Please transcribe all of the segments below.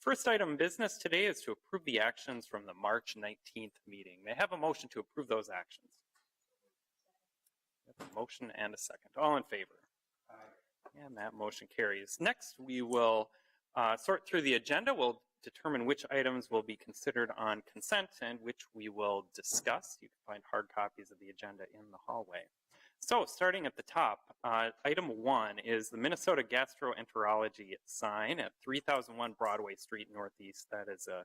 first item of business today is to approve the actions from the March 19th meeting. May I have a motion to approve those actions? A motion and a second. All in favor? Aye. And that motion carries. Next, we will sort through the agenda. We'll determine which items will be considered on consent and which we will discuss. You can find hard copies of the agenda in the hallway. So starting at the top, item 1 is the Minnesota Gastroenterology sign at 3001 Broadway Street Northeast. That is a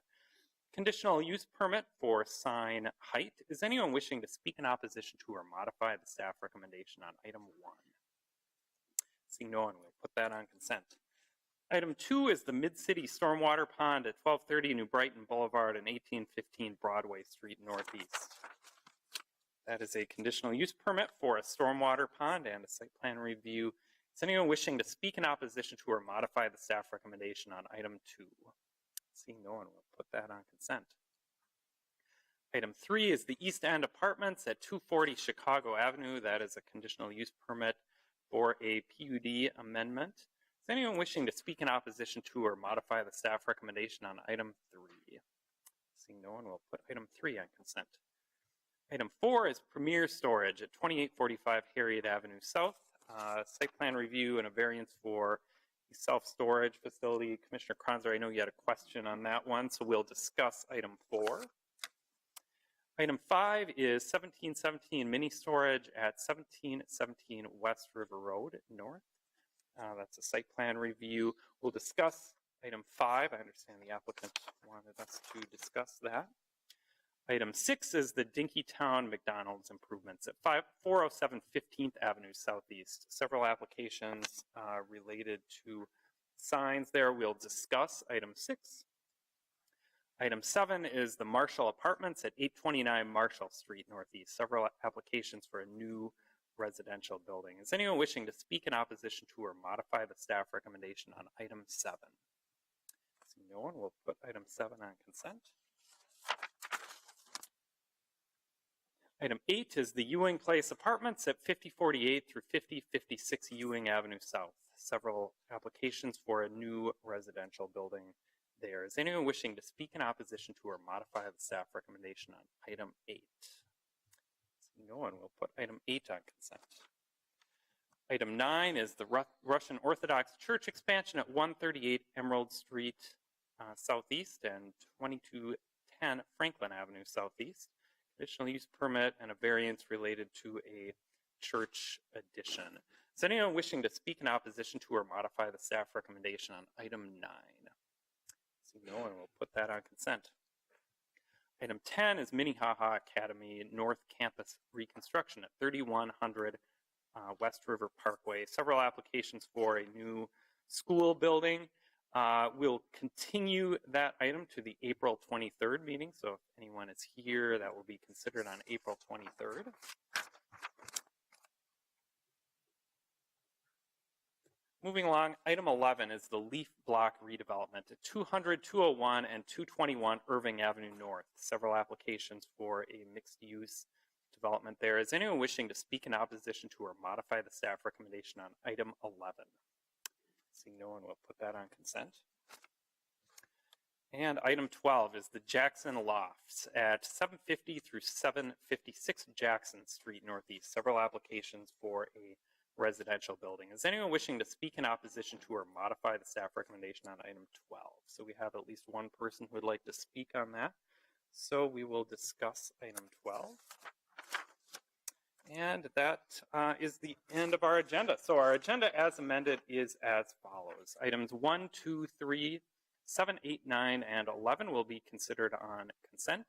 conditional use permit for sign height. Is anyone wishing to speak in opposition to or modify the staff recommendation on item 1? Seeing no one, we'll put that on consent. Item 2 is the Mid-City Stormwater Pond at 1230 New Brighton Boulevard and 1815 Broadway Street Northeast. That is a conditional use permit for a stormwater pond and a site plan review. Is anyone wishing to speak in opposition to or modify the staff recommendation on item 2? Seeing no one, we'll put that on consent. Item 3 is the East End Apartments at 240 Chicago Avenue. That is a conditional use permit for a PUD amendment. Is anyone wishing to speak in opposition to or modify the staff recommendation on item 3? Seeing no one, we'll put item 3 on consent. Item 4 is Premier Storage at 2845 Harriet Avenue South. Site plan review and a variance for the self-storage facility. Commissioner Kronzer, I know you had a question on that one, so we'll discuss item 4. Item 5 is 1717 Mini Storage at 1717 West River Road North. That's a site plan review. We'll discuss item 5. I understand the applicant wanted us to discuss that. Item 6 is the Dinkytown McDonald's improvements at 407 15th Avenue Southeast. Several applications related to signs there. We'll discuss item 6. Item 7 is the Marshall Apartments at 829 Marshall Street Northeast. Several applications for a new residential building. Is anyone wishing to speak in opposition to or modify the staff recommendation on item 7? See no one, we'll put item 7 on consent. Item 8 is the Ewing Place Apartments at 5048 through 5056 Ewing Avenue South. Several applications for a new residential building there. Is anyone wishing to speak in opposition to or modify the staff recommendation on item 8? See no one, we'll put item 8 on consent. Item 9 is the Russian Orthodox Church expansion at 138 Emerald Street Southeast and 2210 Franklin Avenue Southeast. Additional use permit and a variance related to a church addition. Is anyone wishing to speak in opposition to or modify the staff recommendation on item 9? See no one, we'll put that on consent. Item 10 is Minnehaha Academy North Campus reconstruction at 3100 West River Parkway. Several applications for a new school building. We'll continue that item to the April 23rd meeting. So if anyone is here, that will be considered on April 23rd. Moving along, item 11 is the leaf block redevelopment at 200, 201, and 221 Irving Avenue North. Several applications for a mixed-use development there. Is anyone wishing to speak in opposition to or modify the staff recommendation on item 11? Seeing no one, will put that on consent. And item 12 is the Jackson Lofts at 750 through 756 Jackson Street Northeast. Several applications for a residential building. Is anyone wishing to speak in opposition to or modify the staff recommendation on item 12? So we have at least one person who would like to speak on that. So we will discuss item 12. And that is the end of our agenda. So our agenda as amended is as follows. Items 1, 2, 3, 7, 8, 9, and 11 will be considered on consent.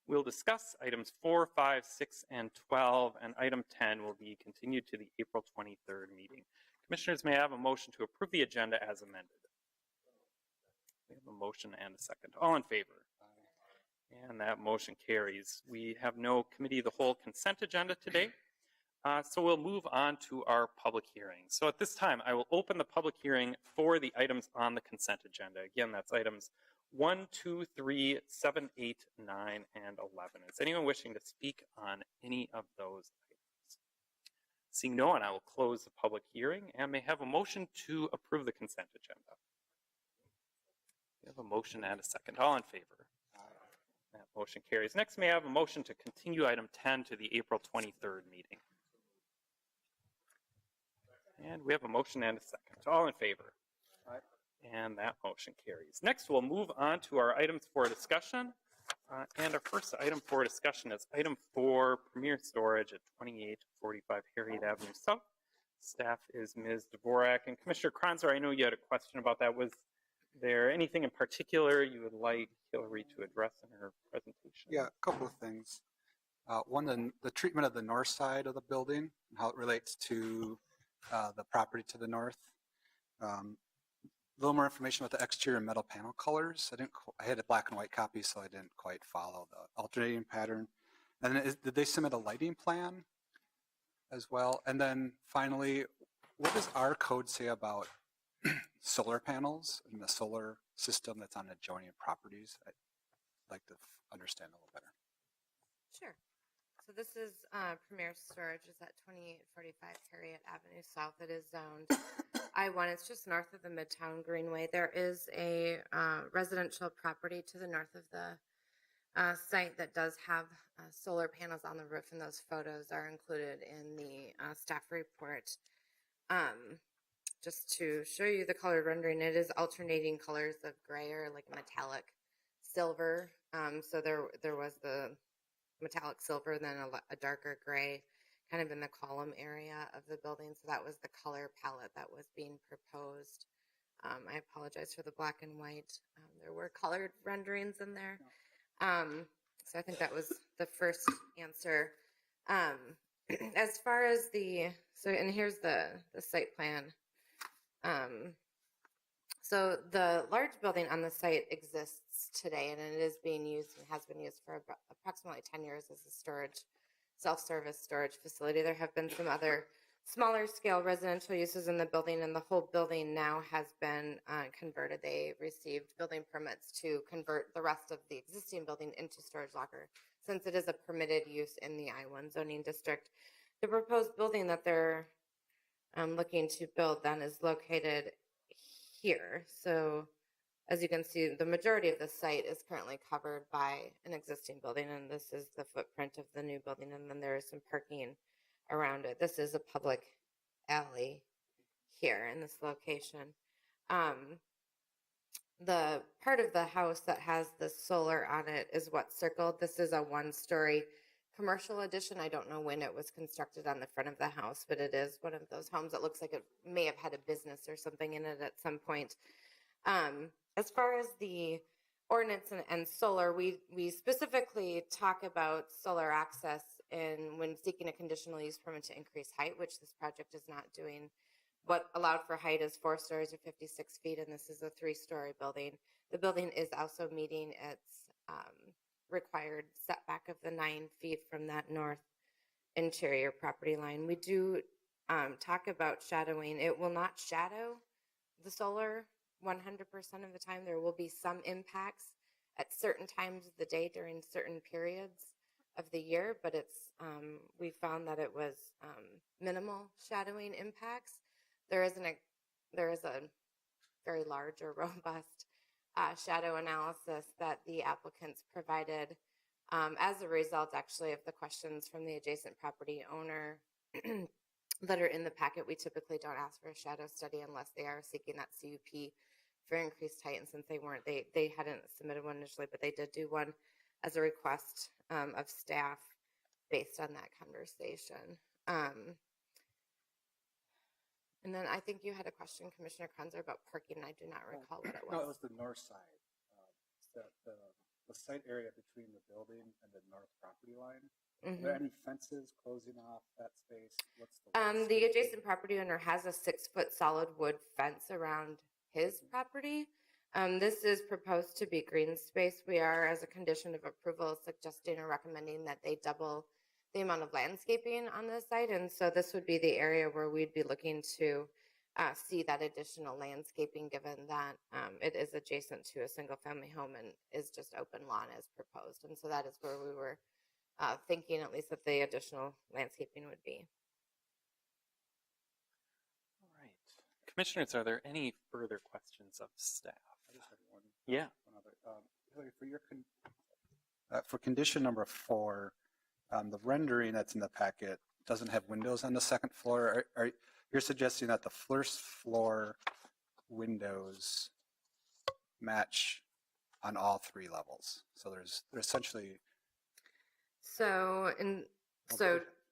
We'll discuss items 4, 5, 6, and 12, and item 10 will be continued to the April 23rd meeting. Commissioners, may I have a motion to approve the agenda as amended? We have a motion and a second. All in favor? And that motion carries. We have no committee of the whole consent agenda today. So we'll move on to our public hearing. So at this time, I will open the public hearing for the items on the consent agenda. Again, that's items 1, 2, 3, 7, 8, 9, and 11. Is anyone wishing to speak on any of those items? Seeing no one, I will close the public hearing and may have a motion to approve the consent agenda. We have a motion and a second. All in favor? That motion carries. Next, may I have a motion to continue item 10 to the April 23rd meeting? And we have a motion and a second. All in favor? And that motion carries. Next, we'll move on to our items for discussion. And our first item for discussion is item 4, Premier Storage at 2845 Harriet Avenue South. Staff is Ms. Dvorak. And Commissioner Kronzer, I know you had a question about that. Was there anything in particular you would like Hillary to address in her presentation? Yeah, a couple of things. One, the treatment of the north side of the building and how it relates to the property to the north. A little more information about the exterior metal panel colors. I had a black and white copy, so I didn't quite follow the alternating pattern. And then did they submit a lighting plan as well? And then finally, what does our code say about solar panels and the solar system that's on adjoining properties? I'd like to understand a little better. Sure. So this is Premier Storage is at 2845 Harriet Avenue South. It is zoned I-1. It's just north of the Midtown Greenway. There is a residential property to the north of the site that does have solar panels on the roof, and those photos are included in the staff report. Just to show you the color rendering, it is alternating colors of gray or like metallic silver. So there was the metallic silver, then a darker gray kind of in the column area of the building. So that was the color palette that was being proposed. I apologize for the black and white. There were colored renderings in there. So I think that was the first answer. As far as and here's the site plan. So the large building on the site exists today, and it is being used and has been used for approximately 10 years as a self-service storage facility. There have been some other smaller scale residential uses in the building, and the whole building now has been converted. They received building permits to convert the rest of the existing building into storage locker, since it is a permitted use in the I-1 zoning district. The proposed building that they're looking to build then is located here. So as you can see, the majority of the site is currently covered by an existing building, and this is the footprint of the new building, and then there is some parking around it. This is a public alley here in this location. The part of the house that has the solar on it is what's circled. This is a one-story commercial addition. I don't know when it was constructed on the front of the house, but it is one of those homes that looks like it may have had a business or something in it at some point. As far as the ordinance and solar, we specifically talk about solar access when seeking a conditional use permit to increase height, which this project is not doing. What allowed for height is 4 stories or 56 feet, and this is a 3-story building. The building is also meeting its required setback of the 9 feet from that north interior property line. We do talk about shadowing. It will not shadow the solar 100% of the time. There will be some impacts at certain times of the day during certain periods of the year, but we found that it was minimal shadowing impacts. There is a very large or robust shadow analysis that the applicants provided as a result, actually, of the questions from the adjacent property owner that are in the packet. We typically don't ask for a shadow study unless they are seeking that CUP for increased height, and since they hadn't submitted one initially, but they did do one as a request of staff based on that conversation. And then I think you had a question, Commissioner Kronzer, about parking. I do not recall what it was. No, it was the north side. The site area between the building and the north property line. Mm-hmm. Are there any fences closing off that space? The adjacent property owner has a 6-foot solid wood fence around his property. This is proposed to be green space. We are, as a condition of approval, suggesting or recommending that they double the amount of landscaping on the site, and so this would be the area where we'd be looking to see that additional landscaping, given that it is adjacent to a single-family home and is just open lawn as proposed. And so that is where we were thinking, at least, that the additional landscaping would be. All right. Commissioners, are there any further questions of staff? I just had one. Yeah. Hillary, for your for condition number 4, the rendering that's in the packet doesn't have windows on the second floor. You're suggesting that the first floor windows match on all 3 levels. So there's essentially So,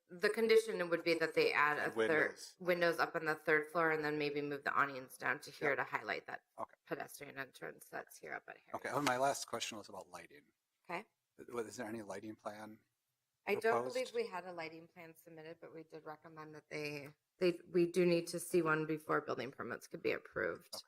the condition would be that they add a third windows up on the 3rd floor and then maybe move the awnings down to here to highlight that pedestrian entrance that's here up at here. Okay. Oh, my last question was about lighting. Okay. Is there any lighting plan? I don't proposed? believe we had a lighting plan submitted, but we did recommend that we do need to see one before building permits could be approved.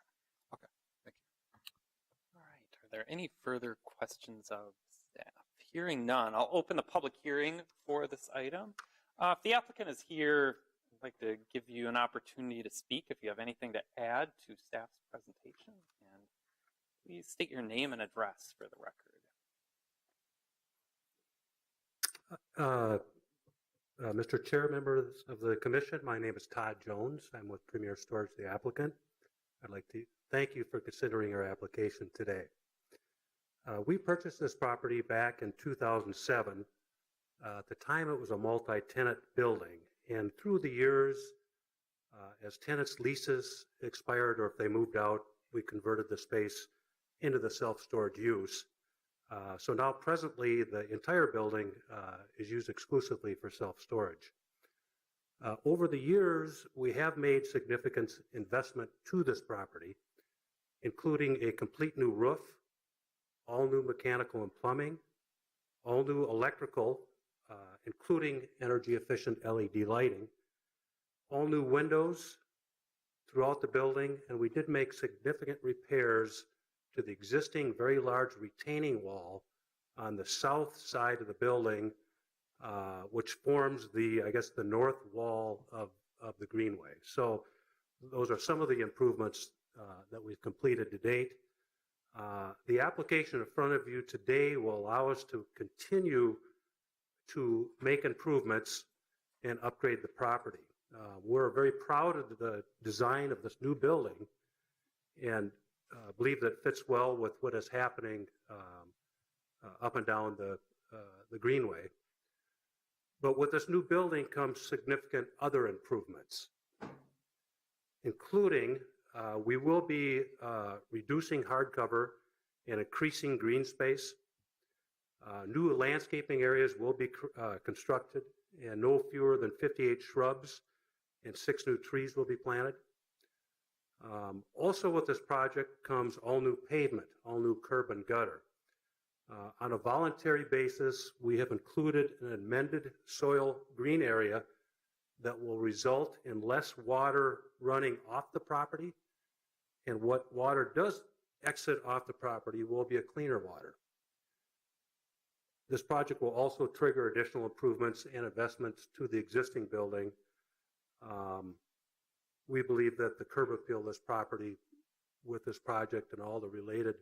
Okay. Thank you. All right. Are there any further questions of staff? Hearing none, I'll open the public hearing for this item. If the applicant is here, I'd like to give you an opportunity to speak if you have anything to add to staff's presentation. And please state your name and address for the record. Mr. Chair, members of the commission, my name is Todd Jones. I'm with Premier Storage, the applicant. I'd like to thank you for considering our application today. We purchased this property back in 2007. At the time, it was a multi-tenant building, and through the years, as tenants' leases expired or if they moved out, we converted the space into the self-storage use. So now presently, the entire building is used exclusively for self-storage. Over the years, we have made significant investment to this property, including a complete new roof, all new mechanical and plumbing, all new electrical, including energy-efficient LED lighting, all new windows throughout the building, and we did make significant repairs to the existing very large retaining wall on the south side of the building, which forms the north wall of the greenway. So those are some of the improvements that we've completed to date. The application in front of you today will allow us to continue to make improvements and upgrade the property. We're very proud of the design of this new building and believe that it fits well with what is happening up and down the greenway. But with this new building comes significant other improvements, including we will be reducing hardcover and increasing green space. New landscaping areas will be constructed, and no fewer than 58 shrubs and 6 new trees will be planted. Also with this project comes all new pavement, all new curb and gutter. On a voluntary basis, we have included an amended soil green area that will result in less water running off the property, and what water does exit off the property will be a cleaner water. This project will also trigger additional improvements and investments to the existing building. We believe that the curb appeal of this property with this project and all the related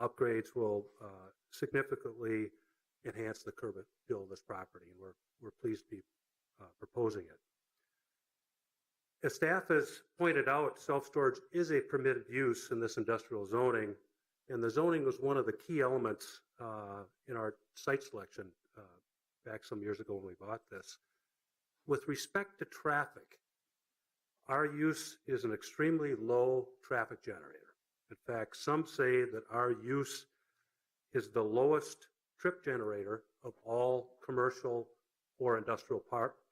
upgrades will significantly enhance the curb appeal of this property, and we're pleased to be proposing it. As staff has pointed out, self-storage is a permitted use in this industrial zoning, and the zoning was one of the key elements in our site selection back some years ago when we bought this. With respect to traffic, our use is an extremely low traffic generator. In fact, some say that our use is the lowest trip generator of all commercial or industrial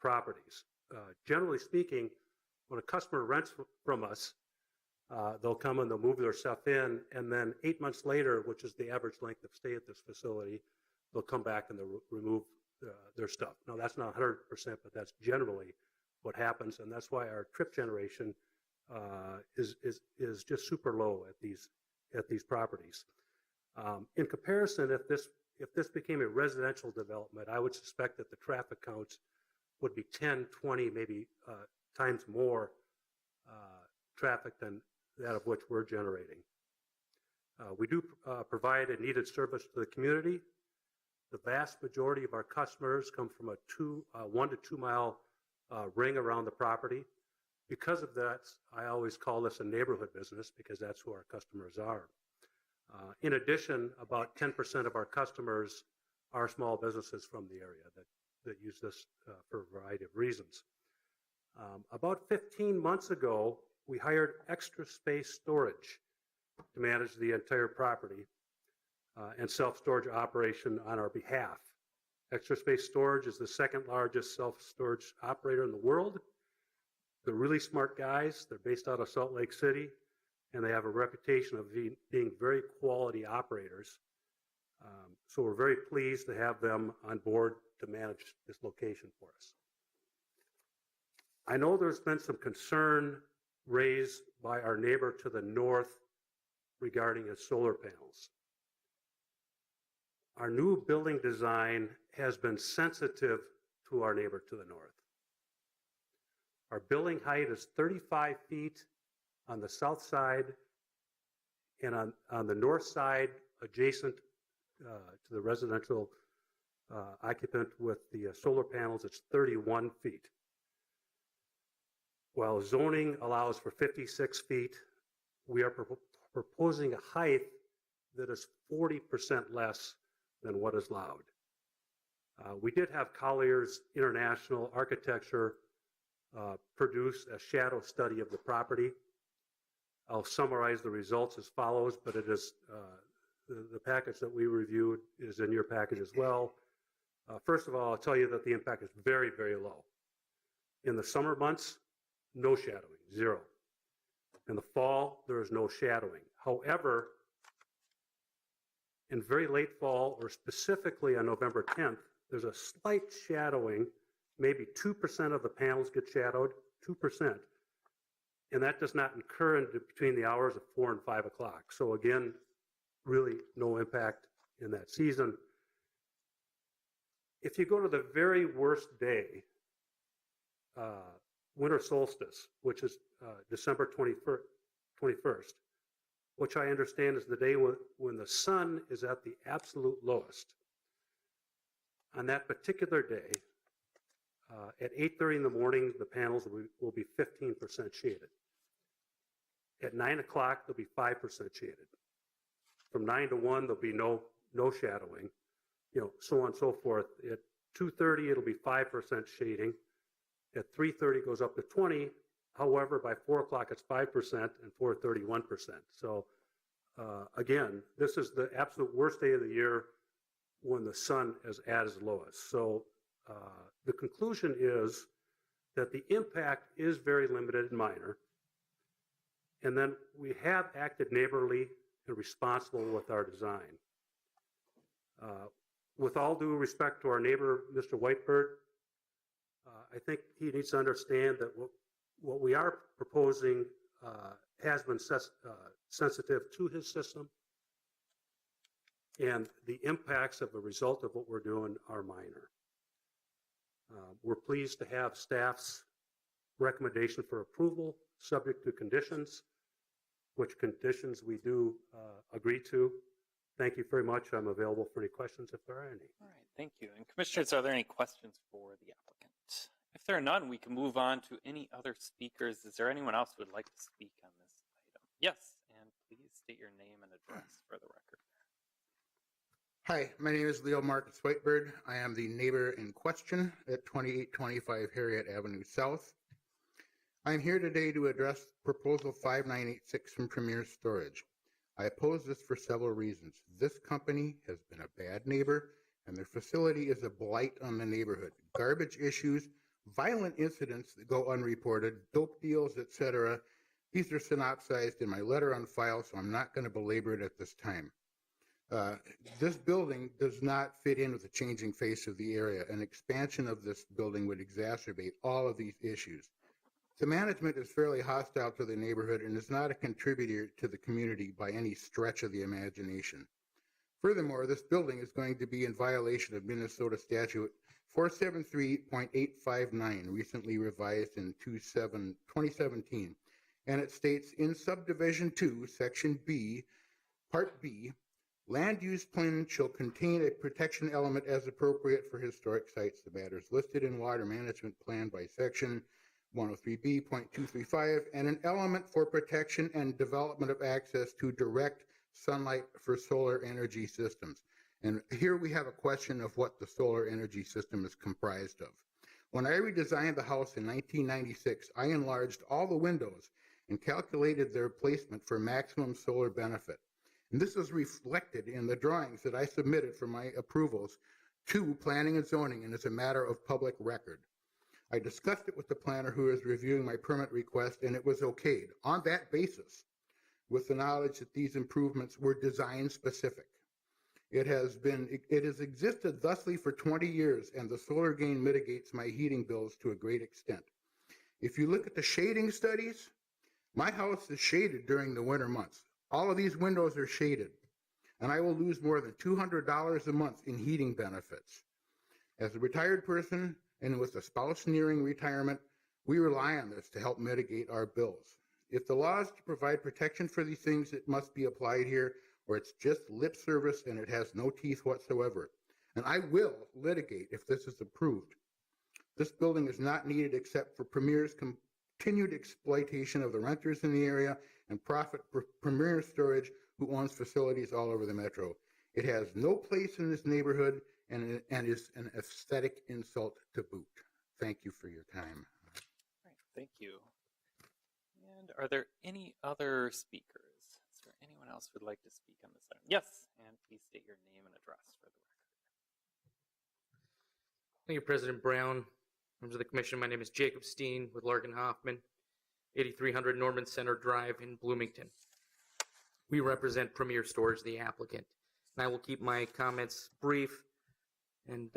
properties. Generally speaking, when a customer rents from us, they'll come and they'll move their stuff in, and then 8 months later, which is the average length of stay at this facility, they'll come back and they'll remove their stuff. Now, that's not 100%, but that's generally what happens, and that's why our trip generation is just super low at these properties. In comparison, if this became a residential development, I would suspect that the traffic counts would be 10, 20, maybe times more traffic than that of which we're generating. We do provide a needed service to the community. The vast majority of our customers come from a 1 to 2 mile ring around the property. Because of that, I always call this a neighborhood business because that's who our customers are. In addition, about 10% of our customers are small businesses from the area that use this for a variety of reasons. About 15 months ago, we hired Extra Space Storage to manage the entire property and self-storage operation on our behalf. Extra Space Storage is the second largest self-storage operator in the world. They're really smart guys. They're based out of Salt Lake City, and they have a reputation of being very quality operators. So we're very pleased to have them on board to manage this location for us. I know there's been some concern raised by our neighbor to the north regarding his solar panels. Our new building design has been sensitive to our neighbor to the north. Our building height is 35 feet on the south side, and on the north side, adjacent to the residential occupant with the solar panels, it's 31 feet. While zoning allows for 56 feet, we are proposing a height that is 40% less than what is allowed. We did have Colliers International Architecture produce a shadow study of the property. I'll summarize the results as follows, but it is the package that we reviewed is in your package as well. First of all, I'll tell you that the impact is very, very low. In the summer months, no shadowing, zero. In the fall, there is no shadowing. However, in very late fall, or specifically on November 10th, there's a slight shadowing, maybe 2% of the panels get shadowed, 2%. And that does not occur between the hours of 4 and 5 o'clock. So again, really no impact in that season. If you go to the very worst day, winter solstice, which is December 21st, which I understand is the day when the sun is at the absolute lowest. On that particular day, at 8:30 in the morning, the panels will be 15% shaded. At 9 o'clock, they'll be 5% shaded. From 9 to 1, there'll be no shadowing, so on and so forth. At 2:30, it'll be 5% shading. At 3:30, it goes up to 20. However, by 4 o'clock, it's 5%, and 4:30, 1%. So again, this is the absolute worst day of the year when the sun is at its lowest. So the conclusion is that the impact is very limited and minor. And then we have acted neighborly and responsible with our design. With all due respect to our neighbor, Mr. Whitebird, I think he needs to understand that what we are proposing has been sensitive to his system, and the impacts of the result of what we're doing are minor. We're pleased to have staff's recommendation for approval, subject to conditions, which conditions we do agree to. Thank you very much. I'm available for any questions if there are any. All right, thank you. And commissioners, are there any questions for the applicant? If there are none, we can move on to any other speakers. Is there anyone else who would like to speak on this item? Yes, and please state your name and address for the record. Hi, my name is Leo Marcus Whitebird. I am the neighbor in question at 2825 Harriet Avenue South. I am here today to address Proposal 5986 from Premier Storage. I oppose this for several reasons. This company has been a bad neighbor, and their facility is a blight on the neighborhood. Garbage issues, violent incidents that go unreported, dope deals, etc. These are synopsized in my letter on file, so I'm not going to belabor it at this time. This building does not fit in with the changing face of the area. An expansion of this building would exacerbate all of these issues. The management is fairly hostile to the neighborhood and is not a contributor to the community by any stretch of the imagination. Furthermore, this building is going to be in violation of Minnesota Statute 473.859, recently revised in 2017, and it states in Subdivision 2, Section B, Part B, land use plan shall contain a protection element as appropriate for historic sites. The matters listed in water management plan by Section 103B.235 and an element for protection and development of access to direct sunlight for solar energy systems. And here we have a question of what the solar energy system is comprised of. When I redesigned the house in 1996, I enlarged all the windows and calculated their placement for maximum solar benefit. And this is reflected in the drawings that I submitted for my approvals to Planning and Zoning, and is a matter of public record. I discussed it with the planner who is reviewing my permit request, and it was okayed on that basis, with the knowledge that these improvements were design specific. It has existed thusly for 20 years, and the solar gain mitigates my heating bills to a great extent. If you look at the shading studies, my house is shaded during the winter months. All of these windows are shaded, and I will lose more than $200 a month in heating benefits. As a retired person and with a spouse nearing retirement, we rely on this to help mitigate our bills. If the law is to provide protection for these things, it must be applied here, or it's just lip service and it has no teeth whatsoever. And I will litigate if this is approved. This building is not needed except for Premier's continued exploitation of the renters in the area and profit for Premier Storage, who owns facilities all over the metro. It has no place in this neighborhood and is an aesthetic insult to boot. Thank you for your time. Right, thank you. And are there any other speakers? Is there anyone else who would like to speak on this item? Yes, and please state your name and address for the record. Thank you, President Brown. Members of the Commission, my name is Jacob Steen with Larkin Hoffman, 8300 Norman Center Drive in Bloomington. We represent Premier Storage, the applicant. And I will keep my comments brief and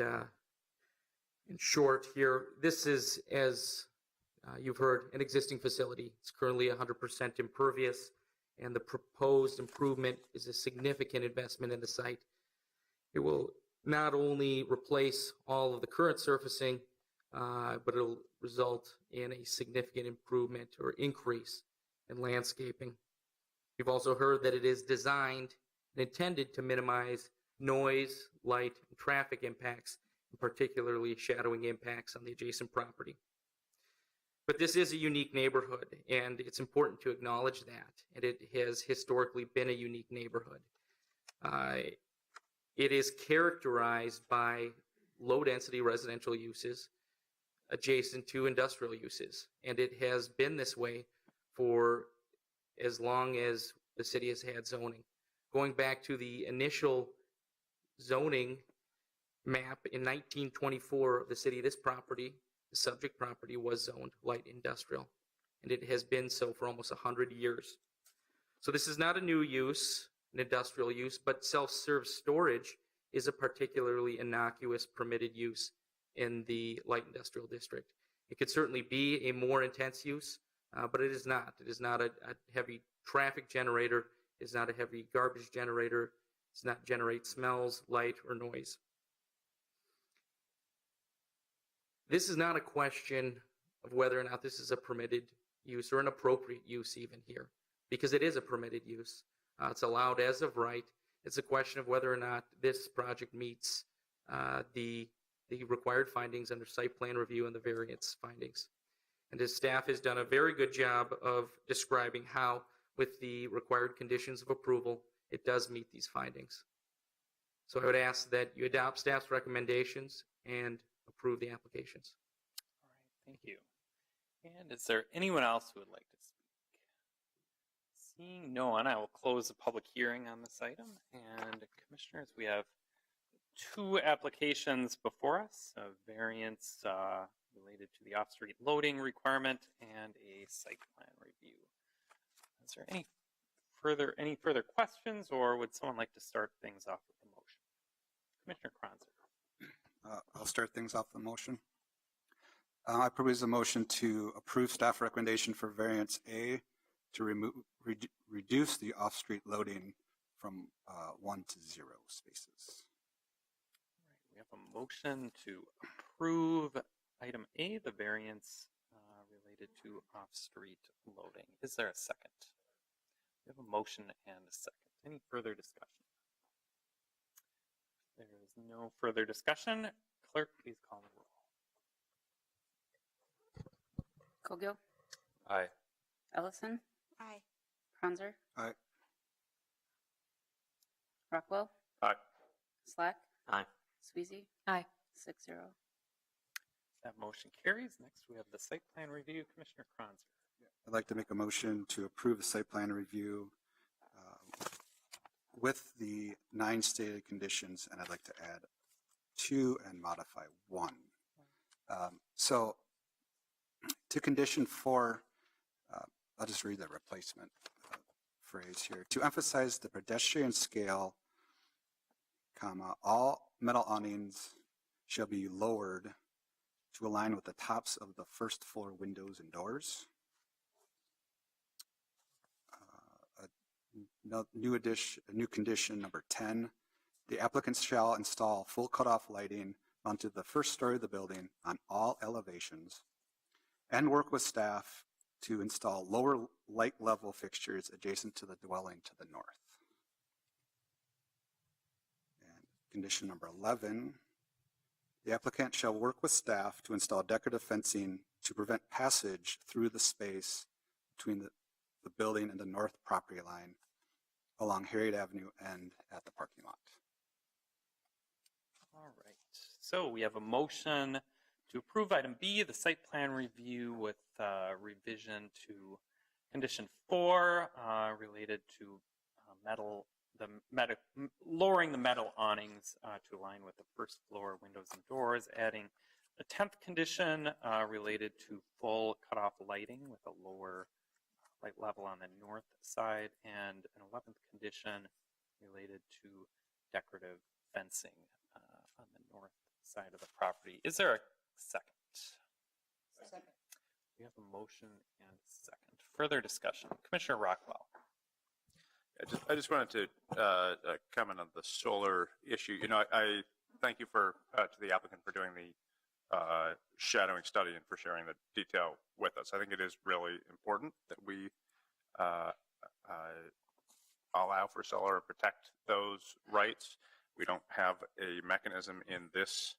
short here. This is, as you've heard, an existing facility. It's currently 100% impervious, and the proposed improvement is a significant investment in the site. It will not only replace all of the current surfacing, but it'll result in a significant improvement or increase in landscaping. You've also heard that it is designed and intended to minimize noise, light, and traffic impacts, and particularly shadowing impacts on the adjacent property. But this is a unique neighborhood, and it's important to acknowledge that, and it has historically been a unique neighborhood. It is characterized by low-density residential uses adjacent to industrial uses, and it has been this way for as long as the city has had zoning. Going back to the initial zoning map in 1924 of the city, this property, the subject property, was zoned light industrial, and it has been so for almost 100 years. So this is not a new use, an industrial use, but self-serve storage is a particularly innocuous permitted use in the light industrial district. It could certainly be a more intense use, but it is not. It is not a heavy traffic generator. It is not a heavy garbage generator. It does not generate smells, light, or noise. This is not a question of whether or not this is a permitted use or an appropriate use even here, because it is a permitted use. It's allowed as of right. It's a question of whether or not this project meets the required findings under site plan review and the variance findings. And his staff has done a very good job of describing how, with the required conditions of approval, it does meet these findings. So I would ask that you adopt staff's recommendations and approve the applications. All right, thank you. And is there anyone else who would like to speak? Seeing no one, I will close the public hearing on this item. And commissioners, we have two applications before us, a variance related to the off-street loading requirement and a site plan review. Is there any further questions, or would someone like to start things off with the motion? Commissioner Kronzer. I'll start things off the motion. I propose a motion to approve staff recommendation for variance A to reduce the off-street loading from 1 to 0 spaces. We have a motion to approve item A, the variance related to off-street loading. Is there a second? We have a motion and a second. Any further discussion? There is no further discussion. Clerk, please call the roll. Cogill, Aye. Ellison, Aye. Franzer, Aye. Rockwell. Aye. Slack. Aye. Sweezy. Aye. 6-0. That motion carries. Next, we have the site plan review. Commissioner Kranzer. I'd like to make a motion to approve the site plan review with the 9 stated conditions, and I'd like to add 2 and modify 1. So to condition 4, I'll just read the replacement phrase here. To emphasize the pedestrian scale, comma, all metal awnings shall be lowered to align with the tops of the first floor windows and doors. New condition number 10, the applicants shall install full cutoff lighting onto the first story of the building on all elevations and work with staff to install lower light level fixtures adjacent to the dwelling to the north. And condition number 11, the applicant shall work with staff to install decorative fencing to prevent passage through the space between the building and the north property line along Harriet Avenue and at the parking lot. All right. So we have a motion to approve item B, the site plan review with revision to condition 4 related to lowering the metal awnings to align with the first floor windows and doors, adding a 10th condition related to full cutoff lighting with a lower light level on the north side, and an 11th condition related to decorative fencing on the north side of the property. Is there a second? Second. We have a motion and a second. Further discussion. Commissioner Rockwell. I just wanted to comment on the solar issue. I thank you to the applicant for doing the shadowing study and for sharing the detail with us. I think it is really important that we allow for solar and protect those rights. We don't have a mechanism in this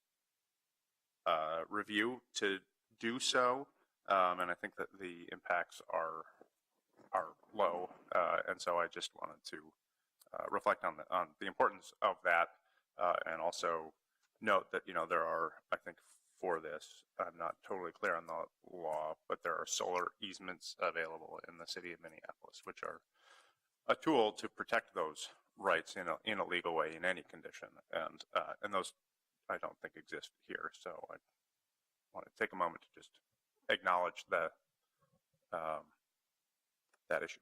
review to do so, and I think that the impacts are low, and so I just wanted to reflect on the importance of that, and also note that there are, I think, for this, I'm not totally clear on the law, but there are solar easements available in the city of Minneapolis, which are a tool to protect those rights in a legal way in any condition, and those I don't think exist here. So I want to take a moment to just acknowledge that issue.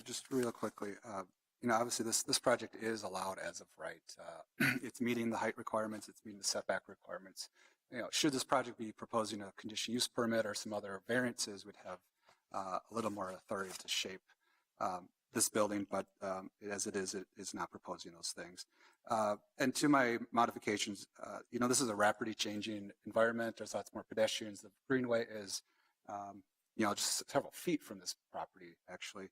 Just real quickly. Obviously this project is allowed as of right. It's meeting the height requirements. It's meeting the setback requirements. Should this project be proposing a conditional use permit or some other variances, we'd have a little more authority to shape this building, but as it is not proposing those things. And to my modifications, this is a rapidly changing environment. There's lots more pedestrians. The greenway is, just several feet from this property, actually.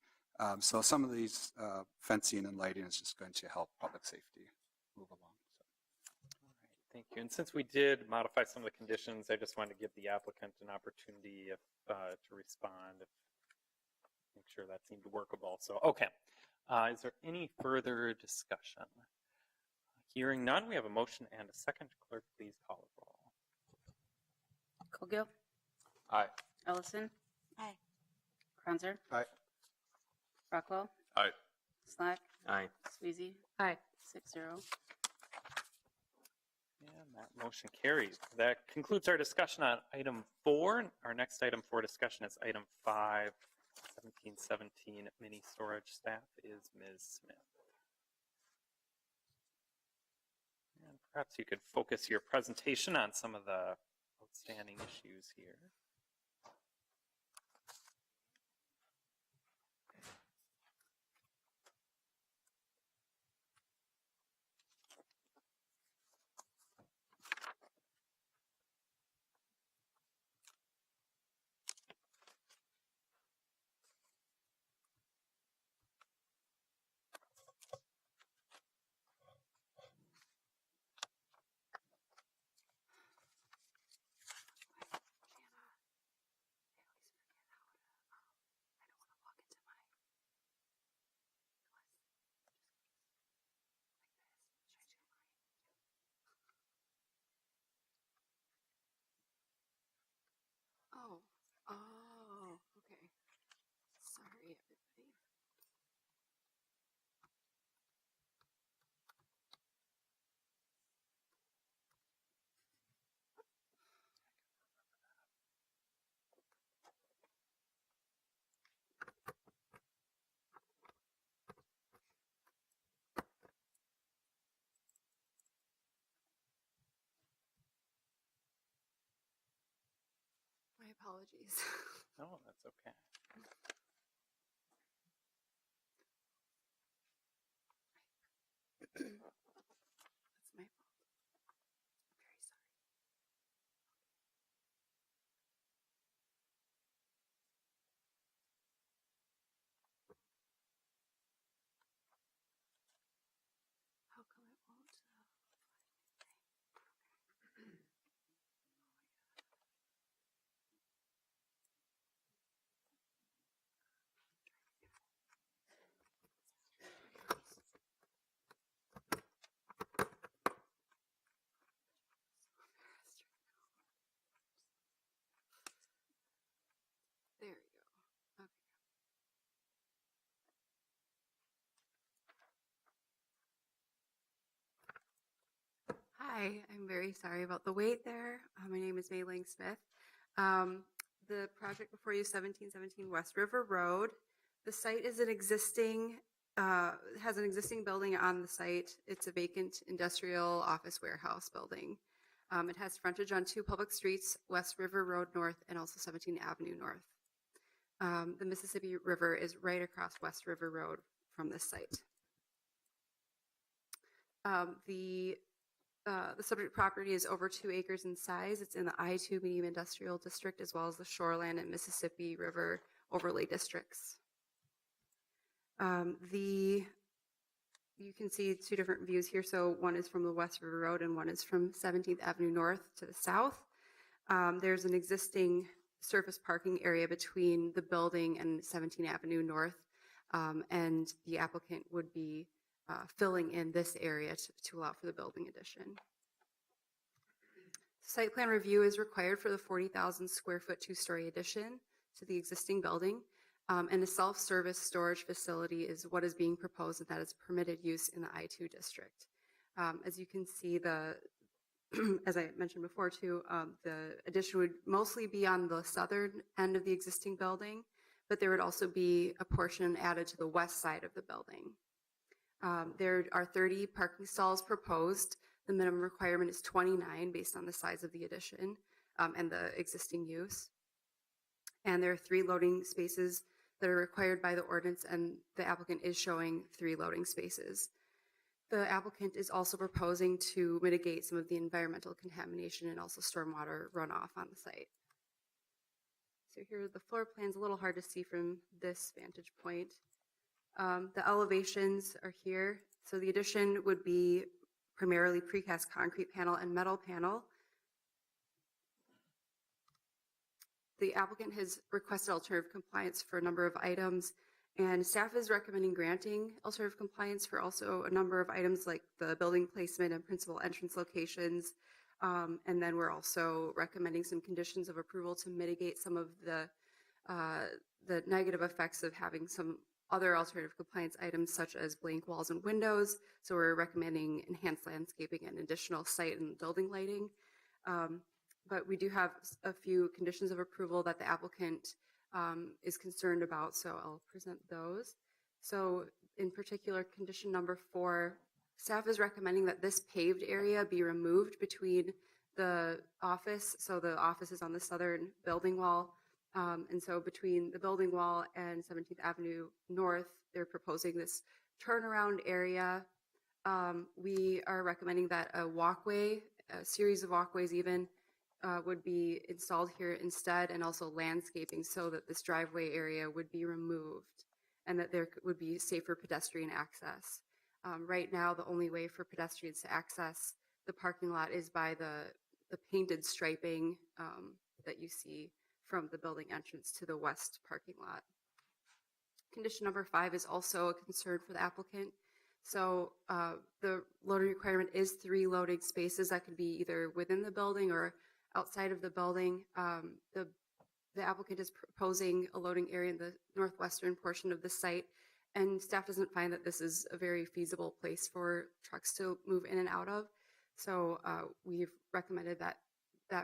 So some of these fencing and lighting is just going to help public safety move along. So. All right, thank you. And since we did modify some of the conditions, I just wanted to give the applicant an opportunity to respond, make sure that seemed workable. So, okay. Is there any further discussion? Hearing none, we have a motion and a second. Clerk, please call the roll. Cogill. Aye. Ellison. Aye. Kranzer. Aye. Rockwell. Aye. Slack. Aye. Sweezy. Aye. 6-0. And that motion carries. That concludes our discussion on item 4. Our next item for discussion is item 5, 1717 mini storage. Staff is Ms. Smith. And perhaps you could focus your presentation on some of the outstanding issues here. apologies. No, that's okay. That's my fault. Very sorry. How come it won't? There we go. Okay. Hi, I'm very sorry about the wait there. My name is Mei Ling Smith. The project before you, 1717 West River Road. The site is an existing, has an existing building on the site. It's a vacant industrial office warehouse building. It has frontage on 2 public streets, West River Road North and also 17 Avenue North. The Mississippi River is right across West River Road from this site. The subject property is over 2 acres in size. It's in the I-2 Medium Industrial District as well as the Shoreland and Mississippi River overlay districts. You can see 2 different views here. So one is from the West River Road and one is from 17th Avenue North to the south. There's an existing surface parking area between the building and 17th Avenue North, and the applicant would be filling in this area to allow for the building addition. Site plan review is required for the 40,000 square foot 2-story addition to the existing building, and a self-service storage facility is what is being proposed, and that is permitted use in the I-2 district. As you can see, as I mentioned before too, the addition would mostly be on the southern end of the existing building, but there would also be a portion added to the west side of the building. There are 30 parking stalls proposed. The minimum requirement is 29 based on the size of the addition and the existing use. And there are 3 loading spaces that are required by the ordinance, and the applicant is showing 3 loading spaces. The applicant is also proposing to mitigate some of the environmental contamination and also stormwater runoff on the site. So here are the floor plans, a little hard to see from this vantage point. The elevations are here. So the addition would be primarily precast concrete panel and metal panel. The applicant has requested alternative compliance for a number of items, and staff is recommending granting alternative compliance for also a number of items like the building placement and principal entrance locations. And then we're also recommending some conditions of approval to mitigate some of the negative effects of having some other alternative compliance items such as blank walls and windows. So we're recommending enhanced landscaping and additional site and building lighting. But we do have a few conditions of approval that the applicant is concerned about, so I'll present those. So in particular, condition number 4, staff is recommending that this paved area be removed between the office. So the office is on the southern building wall. And so between the building wall and 17th Avenue North, they're proposing this turnaround area. We are recommending that a walkway, a series of walkways even, would be installed here instead, and also landscaping so that this driveway area would be removed and that there would be safer pedestrian access. Right now, the only way for pedestrians to access the parking lot is by the painted striping that you see from the building entrance to the west parking lot. Condition number 5 is also a concern for the applicant. So the loading requirement is 3 loading spaces that could be either within the building or outside of the building. The applicant is proposing a loading area in the northwestern portion of the site, and staff doesn't find that this is a very feasible place for trucks to move in and out of. So we've recommended that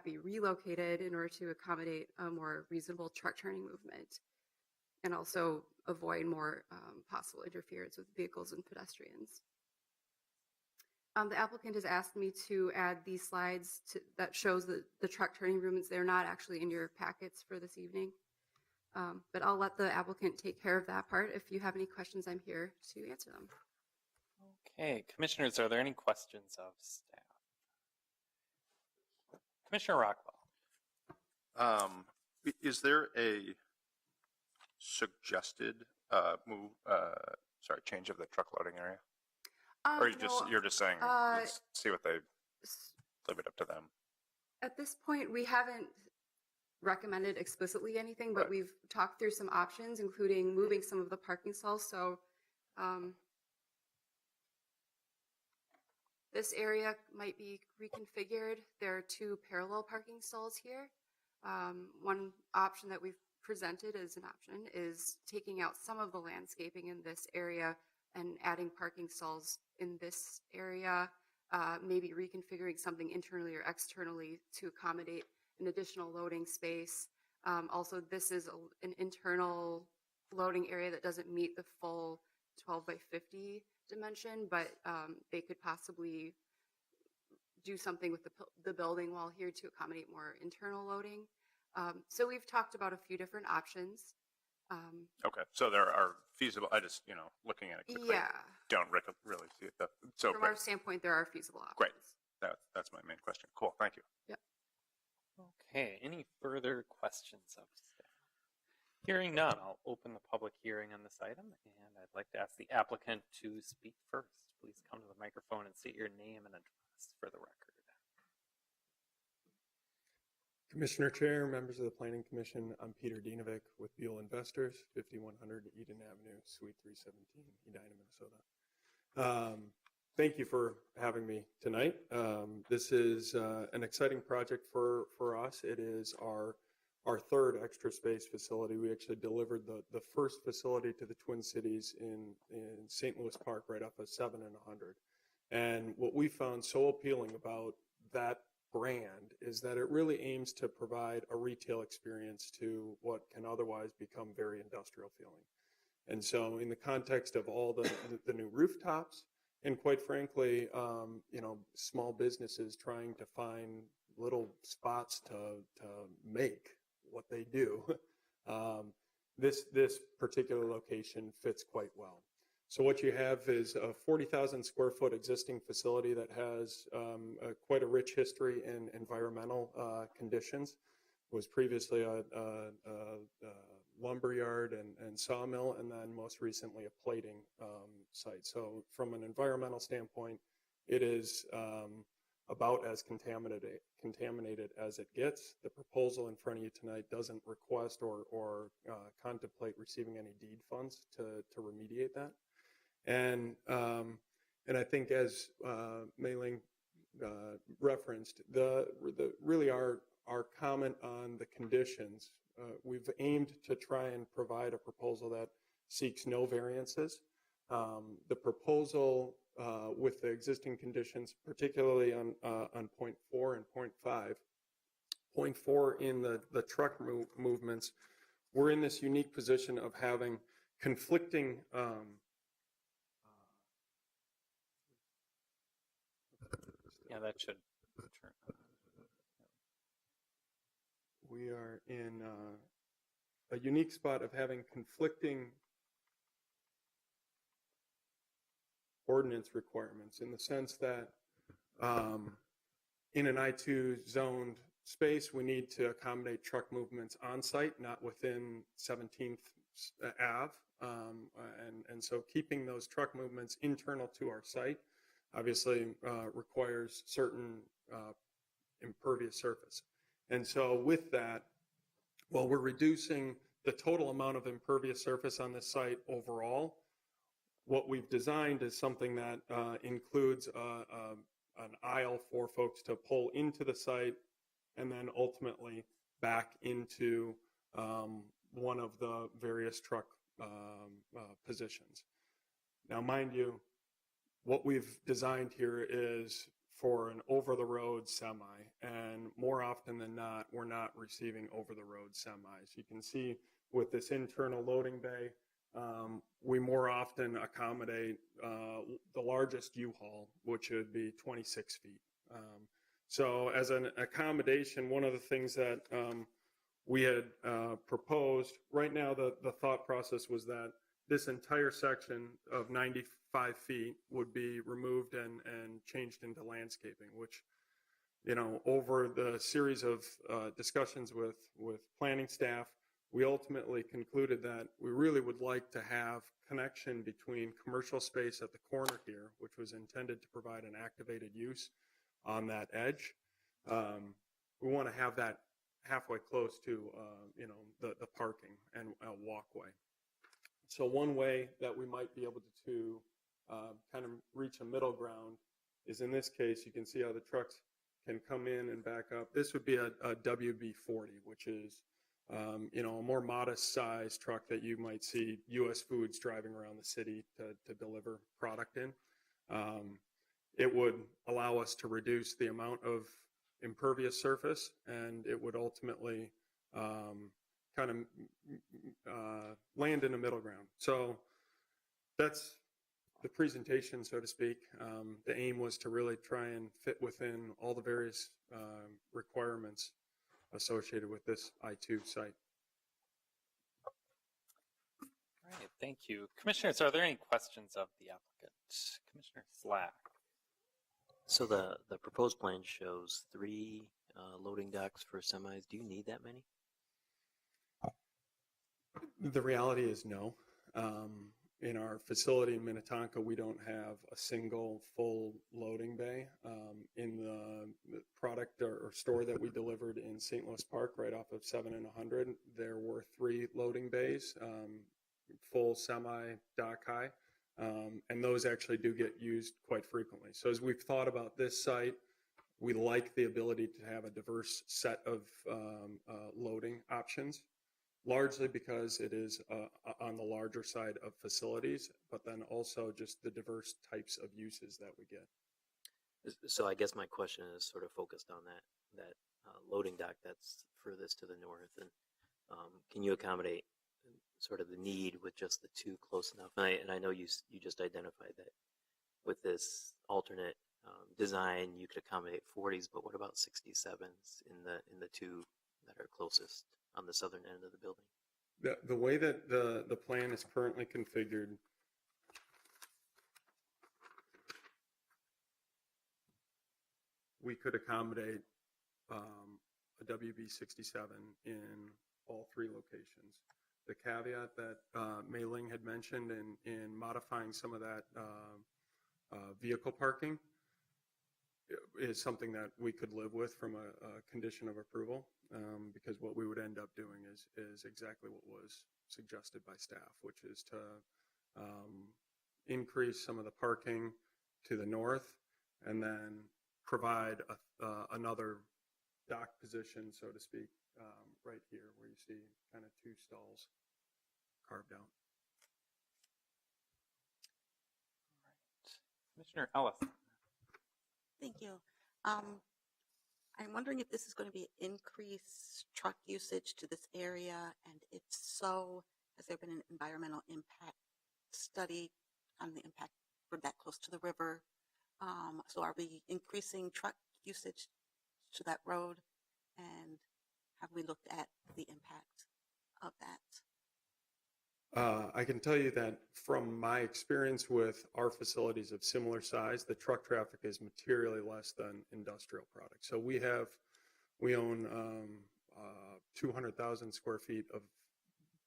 be relocated in order to accommodate a more reasonable truck turning movement and also avoid more possible interference with vehicles and pedestrians. The applicant has asked me to add these slides that shows the truck turning rooms. They're not actually in your packets for this evening. But I'll let the applicant take care of that part. If you have any questions, I'm here to answer them. Okay, commissioners, are there any questions of staff? Commissioner Rockwell. Is there a suggested change of the truck loading area? Or you're just saying, let's see what they, leave it up to them? At this point, we haven't recommended explicitly anything, but Right. we've talked through some options, including moving some of the parking stalls. So this area might be reconfigured. There are 2 parallel parking stalls here. One option that we've presented as an option is taking out some of the landscaping in this area and adding parking stalls in this area, maybe reconfiguring something internally or externally to accommodate an additional loading space. Also, this is an internal loading area that doesn't meet the full 12 by 50 dimension, but they could possibly do something with the building wall here to accommodate more internal loading. So we've talked about a few different options. Okay, so there are feasible, I just, looking at it quickly, Yeah, don't really see it. from our standpoint, there are feasible options. Great. That's my main question. Cool, thank you. Okay, any further questions of staff? Hearing none, I'll open the public hearing on this item, and I'd like to ask the applicant to speak first. Please come to the microphone and state your name and address for the record. Commissioner Chair, members of the Planning Commission, I'm Peter Dinovic with Buell Investors, 5100 Eden Avenue, Suite 317, Edina, Minnesota. Thank you for having me tonight. This is an exciting project for us. It is our third extra space facility. We actually delivered the first facility to the Twin Cities in St. Louis Park right off of 7 and 100. And what we found so appealing about that brand is that it really aims to provide a retail experience to what can otherwise become very industrial feeling. And so in the context of all the new rooftops, and quite frankly, small businesses trying to find little spots to make what they do, this particular location fits quite well. So what you have is a 40,000 square foot existing facility that has quite a rich history in environmental conditions. It was previously a lumber yard and sawmill, and then most recently a plating site. So from an environmental standpoint, it is about as contaminated as it gets. The proposal in front of you tonight doesn't request or contemplate receiving any deed funds to remediate that. And I think as Mei Ling referenced, really our comment on the conditions, we've aimed to try and provide a proposal that seeks no variances. The proposal with the existing conditions, particularly on point 4 and point 5. Point 4 in the truck movements, we're in this unique position of having conflicting Yeah, that should turn. We are in a unique spot of having conflicting ordinance requirements in the sense that in an I2 zoned space, we need to accommodate truck movements on site, not within 17th Ave. And so keeping those truck movements internal to our site obviously requires certain impervious surface. And so with that, while we're reducing the total amount of impervious surface on this site overall, what we've designed is something that includes an aisle for folks to pull into the site and then ultimately back into one of the various truck positions. Now, mind you, what we've designed here is for an over-the-road semi, and more often than not, we're not receiving over-the-road semis. You can see with this internal loading bay, we more often accommodate the largest U-Haul, which would be 26 feet. So as an accommodation, one of the things that we had proposed, right now the thought process was that this entire section of 95 feet would be removed and changed into landscaping, which, you know, over the series of discussions with planning staff, we ultimately concluded that we really would like to have connection between commercial space at the corner here, which was intended to provide an activated use on that edge. We want to have that halfway close to, you know, the parking and walkway. So one way that we might be able to kind of reach a middle ground is, in this case, you can see how the trucks can come in and back up. This would be a WB40, which is, you know, a more modest size truck that you might see U.S. Foods driving around the city to deliver product in. It would allow us to reduce the amount of impervious surface, and it would ultimately kind of land in a middle ground. So that's the presentation, so to speak. The aim was to really try and fit within all the various requirements associated with this I-2 site. All right, thank you. Commissioners, are there any questions of the applicant? Commissioner Slack. So the proposed plan shows 3 loading docks for semis. Do you need that many? The reality is no. In our facility in Minnetonka, we don't have a single full loading bay. In the product or store that we delivered in St. Louis Park, right off of 7 and 100, there were 3 loading bays, full semi dock high, and those actually do get used quite frequently. So as we've thought about this site, we like the ability to have a diverse set of loading options, largely because it is on the larger side of facilities, but then also just the diverse types of uses that we get. So I guess my question is sort of focused on that loading dock that's furthest to the north, and can you accommodate sort of the need with just the 2 close enough? And I know you just identified that with this alternate design you could accommodate 40s, but what about 67s in the 2 that are closest on the southern end of the building? The way that the plan is currently configured, we could accommodate a WB67 in all 3 locations. The caveat that Mei Ling had mentioned in modifying some of that vehicle parking is something that we could live with from a condition of approval, because what we would end up doing is exactly what was suggested by staff, which is to increase some of the parking to the north and then provide another dock position, so to speak, right here where you see kind of 2 stalls carved out. All right. Commissioner Ellis. Thank you. I'm wondering if this is going to be increased truck usage to this area, and if so, has there been an environmental impact study on the impact for that close to the river? So are we increasing truck usage to that road, and have we looked at the impact of that? I can tell you that from my experience with our facilities of similar size, the truck traffic is materially less than industrial products. So we own 200,000 square feet of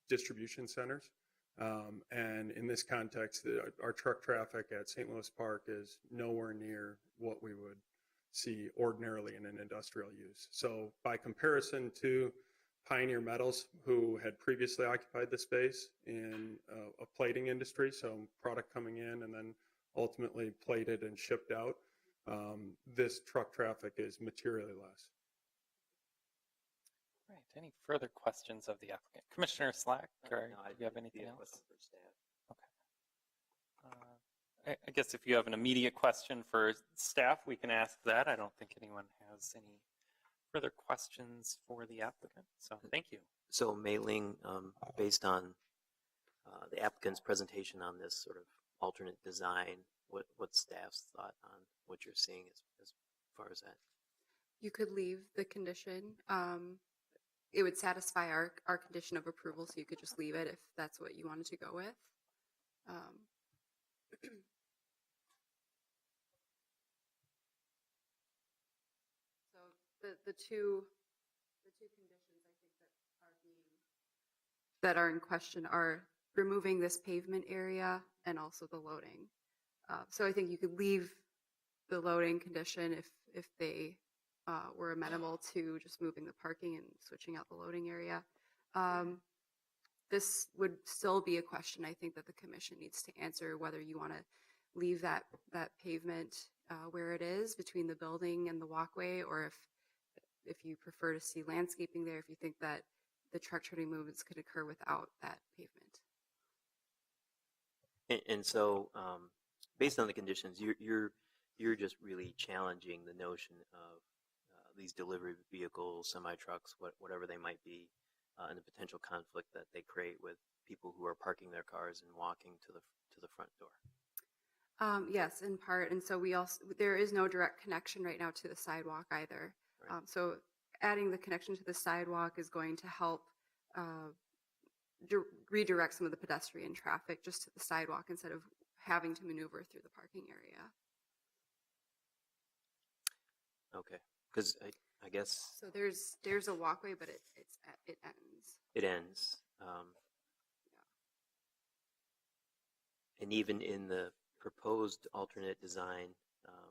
distribution centers. And in this context, our truck traffic at St. Louis Park is nowhere near what we would see ordinarily in an industrial use. So by comparison to Pioneer Metals, who had previously occupied the space in a plating industry, so product coming in and then ultimately plated and shipped out, this truck traffic is materially less. Right. Any further questions of the applicant? Commissioner Slack, or do you have anything else? Okay. I guess if you have an immediate question for staff, we can ask that. I don't think anyone has any further questions for the applicant. So thank you. So Mei Ling, based on the applicant's presentation on this sort of alternate design, what's staff's thought on what you're seeing as far as that? You could leave the condition. It would satisfy our condition of approval, so you could just leave it if that's what you wanted to go with. So the two conditions I think that are in question are removing this pavement area and also the loading. So I think you could leave the loading condition if they were amenable to just moving the parking and switching out the loading area. This would still be a question I think that the commission needs to answer, whether you want to leave that pavement where it is between the building and the walkway, or if you prefer to see landscaping there, if you think that the truck turning movements could occur without that pavement. And so, based on the conditions, you're just really challenging the notion of these delivery vehicles, semi-trucks, whatever they might be, and the potential conflict that they create with people who are parking their cars and walking to the front door. Yes, in part. And so there is no direct connection right now to the sidewalk either. Right. So adding the connection to the sidewalk is going to help redirect some of the pedestrian traffic just to the sidewalk instead of having to maneuver through the parking area. Okay, because I guess So there's a walkway, but it ends. it ends. And even in the proposed alternate design,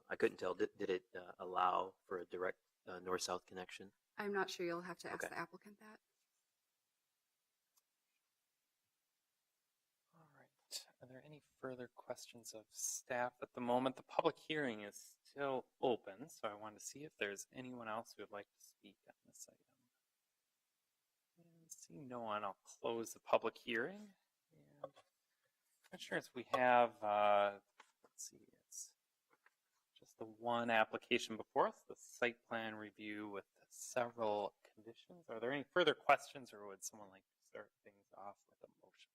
I couldn't tell, did it allow for a direct north-south connection? I'm not sure. You'll have to ask Okay. the applicant that. All right. Are there any further questions of staff at the moment? The public hearing is still open, so I want to see if there's anyone else who would like to speak on this item. And seeing no one, I'll close the public hearing. And Commissioners, we have, let's see, it's just the one application before us, the site plan review with several conditions. Are there any further questions, or would someone like to start things off with a motion?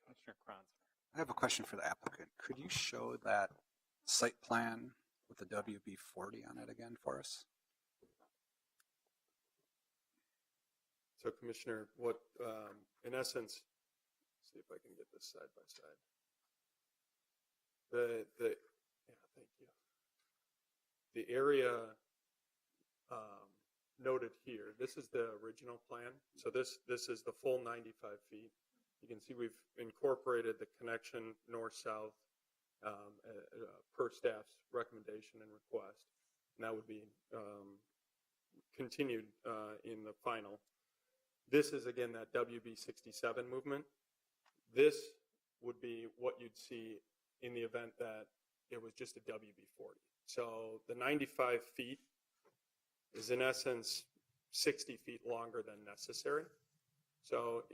Commissioner Kronzer. I have a question for the applicant. Could you show that site plan with the WB40 on it again for us? So Commissioner, what, in essence, see if I can get this side by side. Yeah, thank you. The area noted here, this is the original plan. So this is the full 95 feet. You can see we've incorporated the connection north-south per staff's recommendation and request. And that would be continued in the final. This is, again, that WB67 movement. This would be what you'd see in the event that it was just a WB40. So the 95 feet is, in essence, 60 feet longer than necessary. So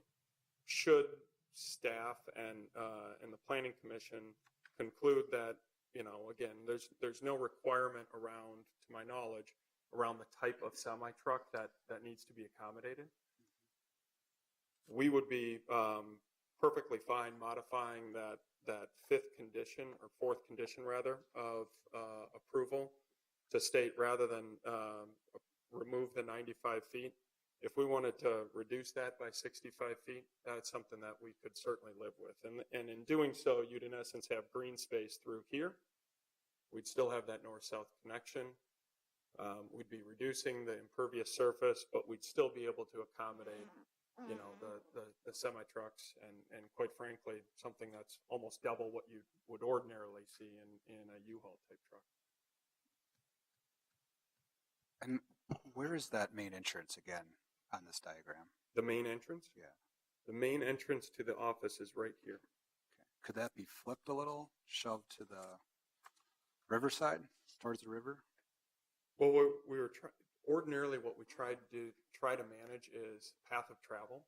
should staff and the Planning Commission conclude that, again, there's no requirement around, to my knowledge, around the type of semi-truck that needs to be accommodated, we would be perfectly fine modifying that fifth condition, or fourth condition rather, of approval to state, rather than remove the 95 feet, if we wanted to reduce that by 65 feet, that's something that we could certainly live with. And in doing so, you'd in essence have green space through here. We'd still have that north-south connection. We'd be reducing the impervious surface, but we'd still be able to accommodate the semi-trucks and quite frankly, something that's almost double what you would ordinarily see in a U-Haul type truck. And where is that main entrance again on this diagram? The main entrance? Yeah. The main entrance to the office is right here. Okay. Could that be flipped a little, shoved to the riverside, towards the river? Well, we were ordinarily what we try to manage is path of travel.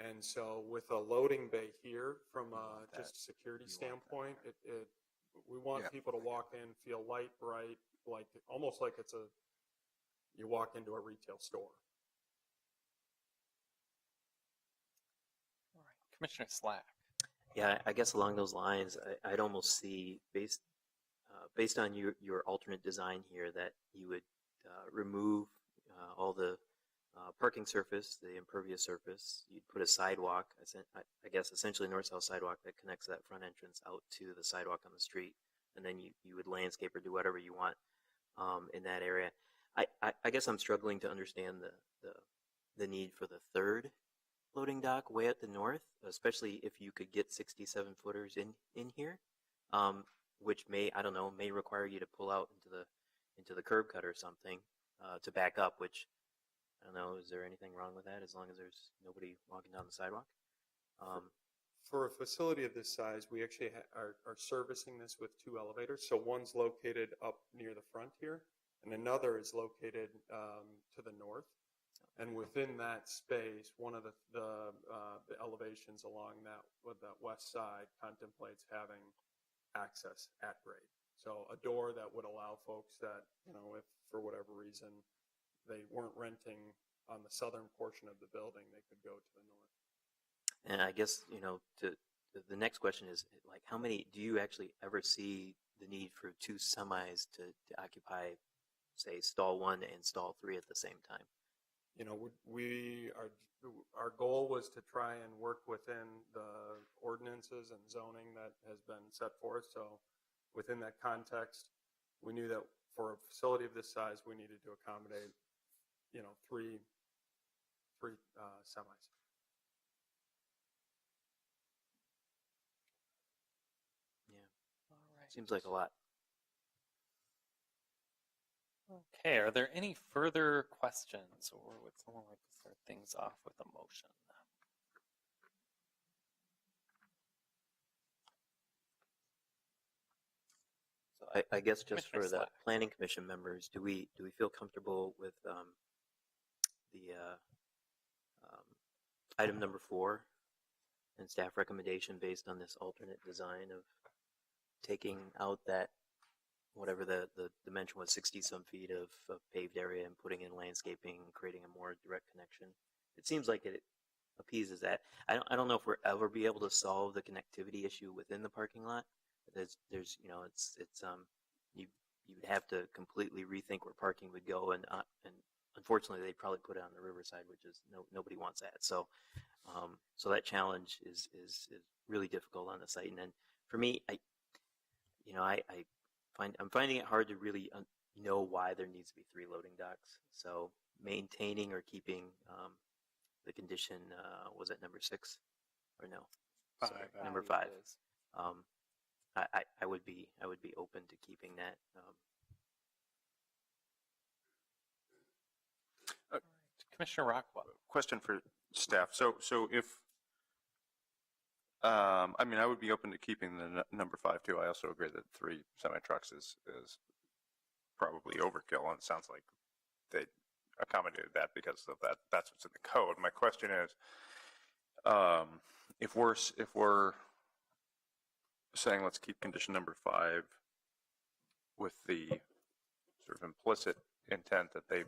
And so with a loading bay here, from just a security standpoint, We want Yeah. people to walk in, feel light, bright, like almost like you walk into a retail store. All right, Commissioner Slack. Yeah, I guess along those lines, I'd almost see based on your alternate design here that you would remove all the parking surface, the impervious surface. You'd put a sidewalk, I guess essentially north-south sidewalk that connects that front entrance out to the sidewalk on the street, and then you would landscape or do whatever you want in that area. I guess I'm struggling to understand the need for the third loading dock way at the north, especially if you could get 67 footers in here, which may, I don't know, may require you to pull out into the curb cut or something to back up, which I don't know, is there anything wrong with that as long as there's nobody walking down the sidewalk? For a facility of this size, we actually are servicing this with 2 elevators. So one's located up near the front here, and another is located to the north. And within that space, one of the elevations along that west side contemplates having access at grade. So a door that would allow folks that, if for whatever reason they weren't renting on the southern portion of the building, they could go to the north. And I guess, the next question is, like, how many, do you actually ever see the need for 2 semis to occupy, say, stall 1 and stall 3 at the same time? Our goal was to try and work within the ordinances and zoning that has been set forth. So within that context, we knew that for a facility of this size, we needed to accommodate, 3 semis. Yeah. All right. Seems like a lot. Okay, are there any further questions, or would someone like to start things off with a motion? So I guess just Commissioner for the Slack. planning commission members, do we feel comfortable with the item number 4 and staff recommendation based on this alternate design of taking out that whatever the dimension was, 60 some feet of paved area, and putting in landscaping, creating a more direct connection? It seems like it appeases that. I don't know if we'll ever be able to solve the connectivity issue within the parking lot. There's you'd have to completely rethink where parking would go, and unfortunately they'd probably put it on the riverside, which is nobody wants that. So so that challenge is really difficult on the site. And then for me, I'm finding it hard to really know why there needs to be 3 loading docks. So maintaining or keeping the condition, was it number 6 or no? 5. Sorry, I number believe 5. it is. I would be open to keeping that. Commissioner Rockwell. Question for staff. So if, I would be open to keeping the number 5 too. I also agree that 3 semi-trucks is probably overkill, and it sounds like they accommodated that because of that. That's what's in the code. My question is, if we're saying let's keep condition number 5 with the sort of implicit intent that they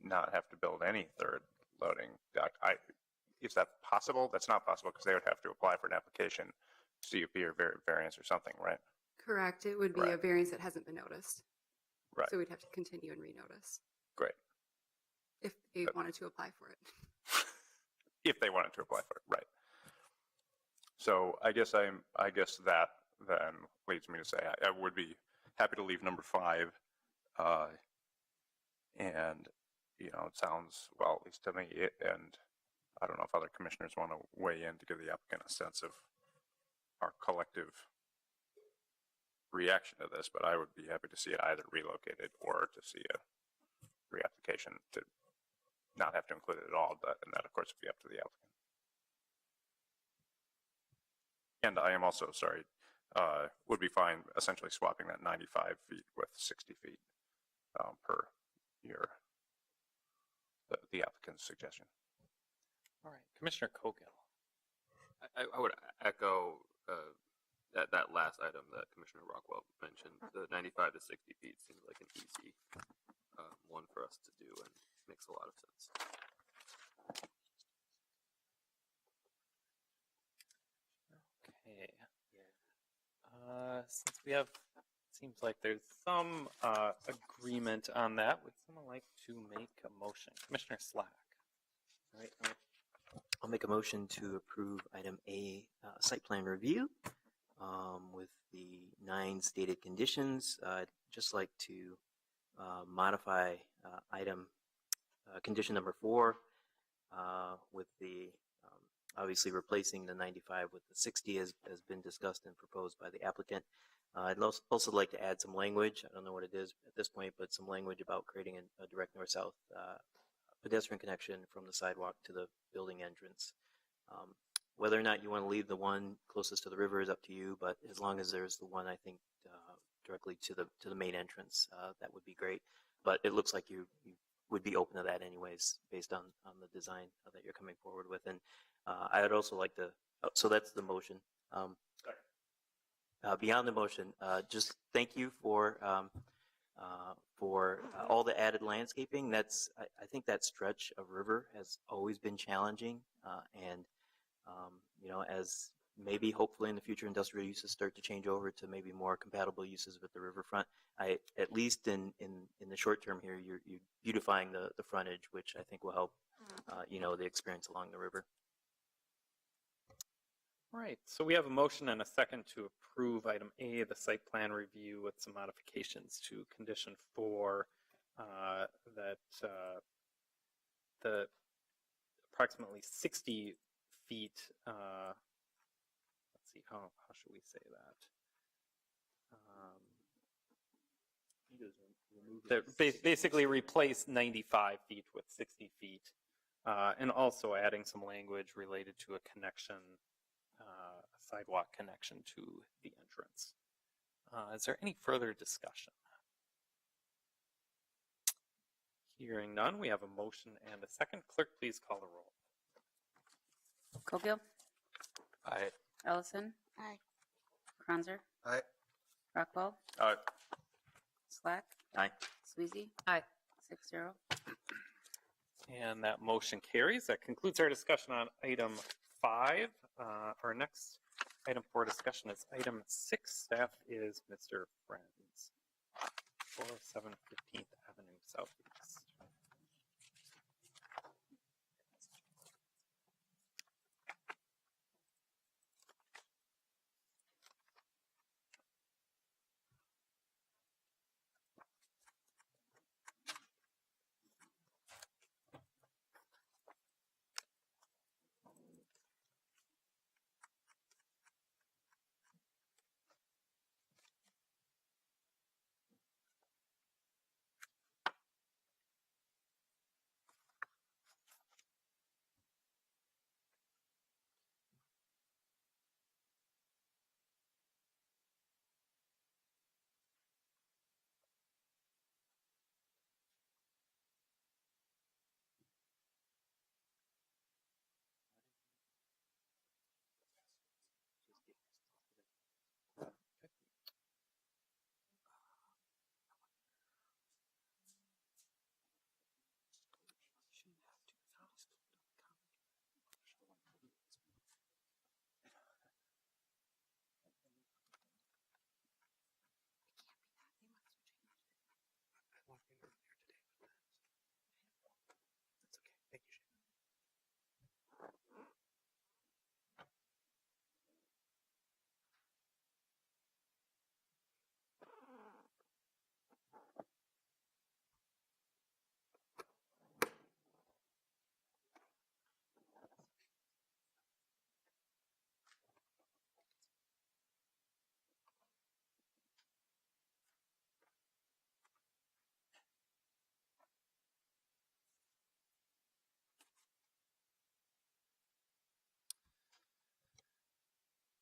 not have to build any third loading dock, is that possible? That's not possible because they would have to apply for an application, CUP or variance or something, right? Correct. It would be a Right. variance that hasn't been noticed. Right. So we'd have to continue and renotice Great. if they wanted to apply for it. If they wanted to apply for it, right. So I guess that then leads me to say I would be happy to leave number 5. And, it sounds, well, at least to me, and I don't know if other commissioners want to weigh in to give the applicant a sense of our collective reaction to this, but I would be happy to see it either relocated or to see a reapplication to not have to include it at all, and that of course would be up to the applicant. And I am also, sorry, would be fine essentially swapping that 95 feet with 60 feet per the applicant's suggestion. All right, Commissioner Cogill. I would echo that last item that Commissioner Rockwell mentioned, the 95 to 60 feet seems like an easy one for us to do and makes a lot of sense. Okay. Since we have, seems like there's some agreement on that, would someone like to make a motion? Commissioner Slack. All right. I'll make a motion to approve item A, site plan review with the 9 stated conditions. I'd just like to modify item condition number 4 with the obviously replacing the 95 with the 60 has been discussed and proposed by the applicant. I'd also like to add some language. I don't know what it is at this point, but some language about creating a direct north-south pedestrian connection from the sidewalk to the building entrance. Whether or not you want to leave the one closest to the river is up to you, but as long as there's the one, I think, directly to the main entrance, that would be great. But it looks like you would be open to that anyways, based on the design that you're coming forward with. And I would also like to, so that's the motion. Beyond the motion, just thank you for all the added landscaping. That's, I think that stretch of river has always been challenging, and you know, as maybe hopefully in the future industrial uses start to change over to maybe more compatible uses with the riverfront, at least in the short term here, you're beautifying the frontage, which I think will help you know, the experience along the river. All right, so we have a motion and a second to approve item A, the site plan review with some modifications to condition 4, that the approximately 60 feet, let's see, how should we say that? Basically replace 95 feet with 60 feet, and also adding some language related to a connection, a sidewalk connection to the entrance. Is there any further discussion? Hearing none, we have a motion and a second. Clerk, please call the roll. Coghill, Aye. Ellison, Aye. Kranzer, Aye. Rockwell, Aye. Slack, Aye. Sweezy, Aye. 6-0. And that motion carries. That concludes our discussion on item 5. Our next item for discussion is item 6. Staff is Mr. Friends, 407 15th Avenue Southeast.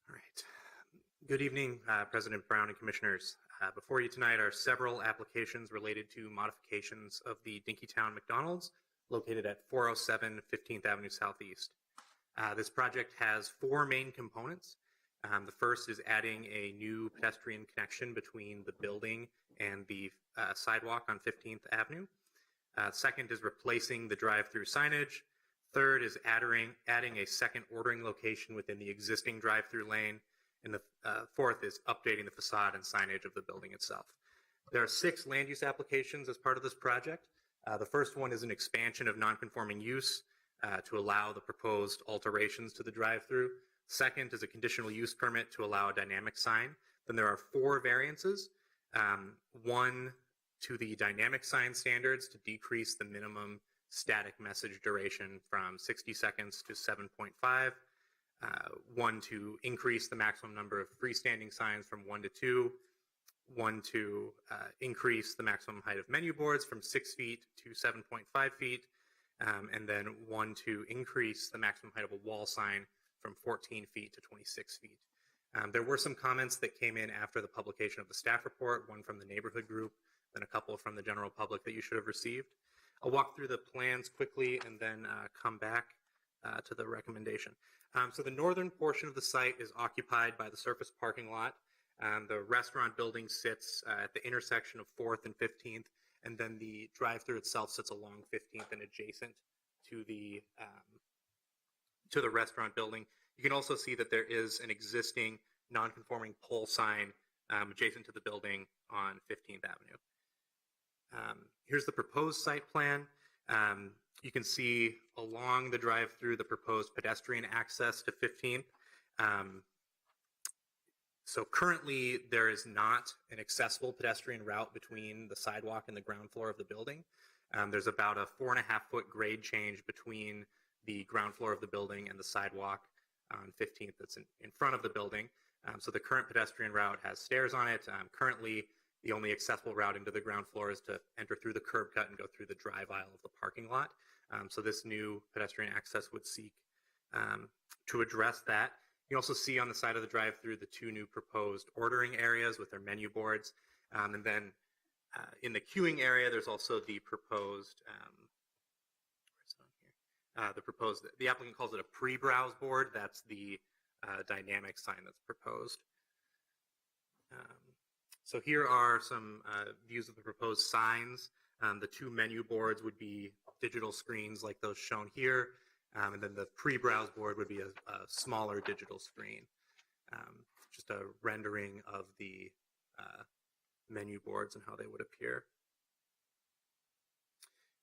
All right. Good evening, President Brown and Commissioners. Before you tonight are several applications related to modifications of the Dinkytown McDonald's located at 407 15th Avenue Southeast. This project has 4 main components. The first is adding a new pedestrian connection between the building and the sidewalk on 15th Avenue. Second is replacing the drive-through signage. Third is adding a second ordering location within the existing drive-through lane. And the fourth is updating the facade and signage of the building itself. There are 6 land use applications as part of this project. The first one is an expansion of nonconforming use to allow the proposed alterations to the drive-through. Second is a conditional use permit to allow a dynamic sign. Then there are 4 variances. One to the dynamic sign standards to decrease the minimum static message duration from 60 seconds to 7.5. One to increase the maximum number of freestanding signs from 1 to 2. One to increase the maximum height of menu boards from 6 feet to 7.5 feet. And then one to increase the maximum height of a wall sign from 14 feet to 26 feet. There were some comments that came in after the publication of the staff report, one from the neighborhood group, then a couple from the general public that you should have received. I'll walk through the plans quickly and then come back to the recommendation. So the northern portion of the site is occupied by the surface parking lot. The restaurant building sits at the intersection of 4th and 15th, and then the drive-through itself sits along 15th and adjacent to the restaurant building. You can also see that there is an existing non-conforming pole sign adjacent to the building on 15th Avenue. Here's the proposed site plan. You can see along the drive-through the proposed pedestrian access to 15th. So currently there is not an accessible pedestrian route between the sidewalk and the ground floor of the building. There's about a 4.5-foot grade change between the ground floor of the building and the sidewalk on 15th that's in front of the building. So the current pedestrian route has stairs on it. Currently, the only accessible route into the ground floor is to enter through the curb cut and go through the drive aisle of the parking lot. So this new pedestrian access would seek to address that. You also see on the side of the drive-through the 2 new proposed ordering areas with their menu boards. And then in the queuing area, there's also the proposed, the applicant calls it a pre-browse board. That's the dynamic sign that's proposed. So here are some views of the proposed signs. The 2 menu boards would be digital screens like those shown here. And then the pre-browse board would be a smaller digital screen. Just a rendering of the menu boards and how they would appear.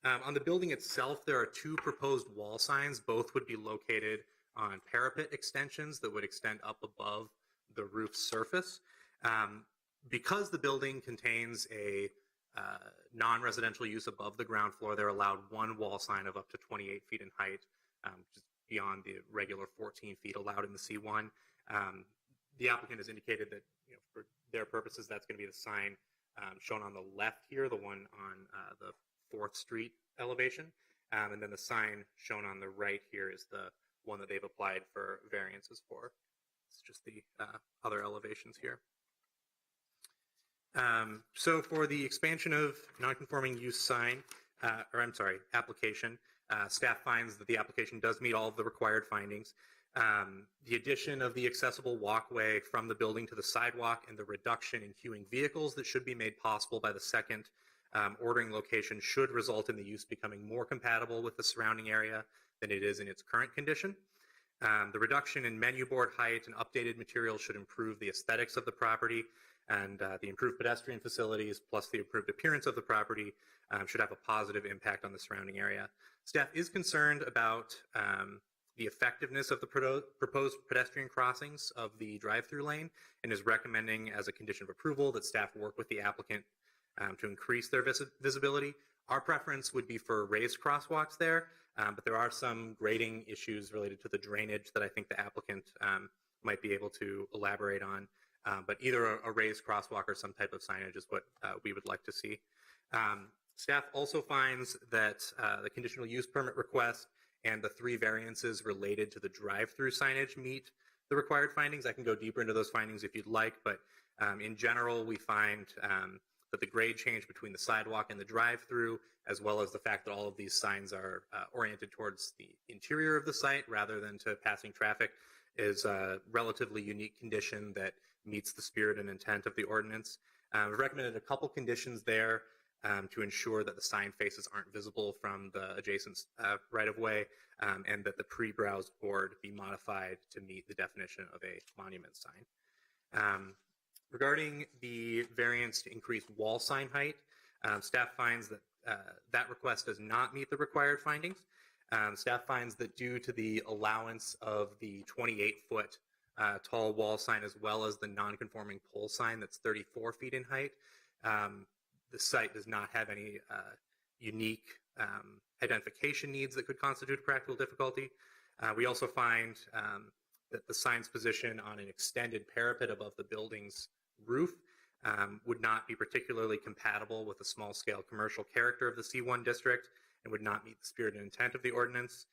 On the building itself, there are 2 proposed wall signs. Both would be located on parapet extensions that would extend up above the roof surface. Because the building contains a non-residential use above the ground floor, they're allowed 1 wall sign of up to 28 feet in height, which is beyond the regular 14 feet allowed in the C1. The applicant has indicated that, for their purposes, that's going to be the sign shown on the left here, the one on the 4th Street elevation. And then the sign shown on the right here is the one that they've applied for variances for. It's just the other elevations here. So for the expansion of nonconforming use sign, application, staff finds that the application does meet all of the required findings. The addition of the accessible walkway from the building to the sidewalk and the reduction in queuing vehicles that should be made possible by the second ordering location should result in the use becoming more compatible with the surrounding area than it is in its current condition. The reduction in menu board height and updated materials should improve the aesthetics of the property, and the improved pedestrian facilities plus the improved appearance of the property should have a positive impact on the surrounding area. Staff is concerned about the effectiveness of the proposed pedestrian crossings of the drive-through lane and is recommending as a condition of approval that staff work with the applicant to increase their visibility. Our preference would be for raised crosswalks there, but there are some grading issues related to the drainage that I think the applicant might be able to elaborate on. But either a raised crosswalk or some type of signage is what we would like to see. Staff also finds that the conditional use permit request and the 3 variances related to the drive-through signage meet the required findings. I can go deeper into those findings if you'd like, but in general, we find that the grade change between the sidewalk and the drive-through, as well as the fact that all of these signs are oriented towards the interior of the site rather than to passing traffic, is a relatively unique condition that meets the spirit and intent of the ordinance. We've recommended a couple conditions there to ensure that the sign faces aren't visible from the adjacent right-of-way, and that the pre-browsed board be modified to meet the definition of a monument sign. Regarding the variance to increase wall sign height, staff finds that that request does not meet the required findings. Staff finds that due to the allowance of the 28-foot tall wall sign as well as the non-conforming pole sign that's 34 feet in height, the site does not have any unique identification needs that could constitute practical difficulty. We also find that the sign's position on an extended parapet above the building's roof would not be particularly compatible with the small-scale commercial character of the C1 district and would not meet the spirit and intent of the ordinance.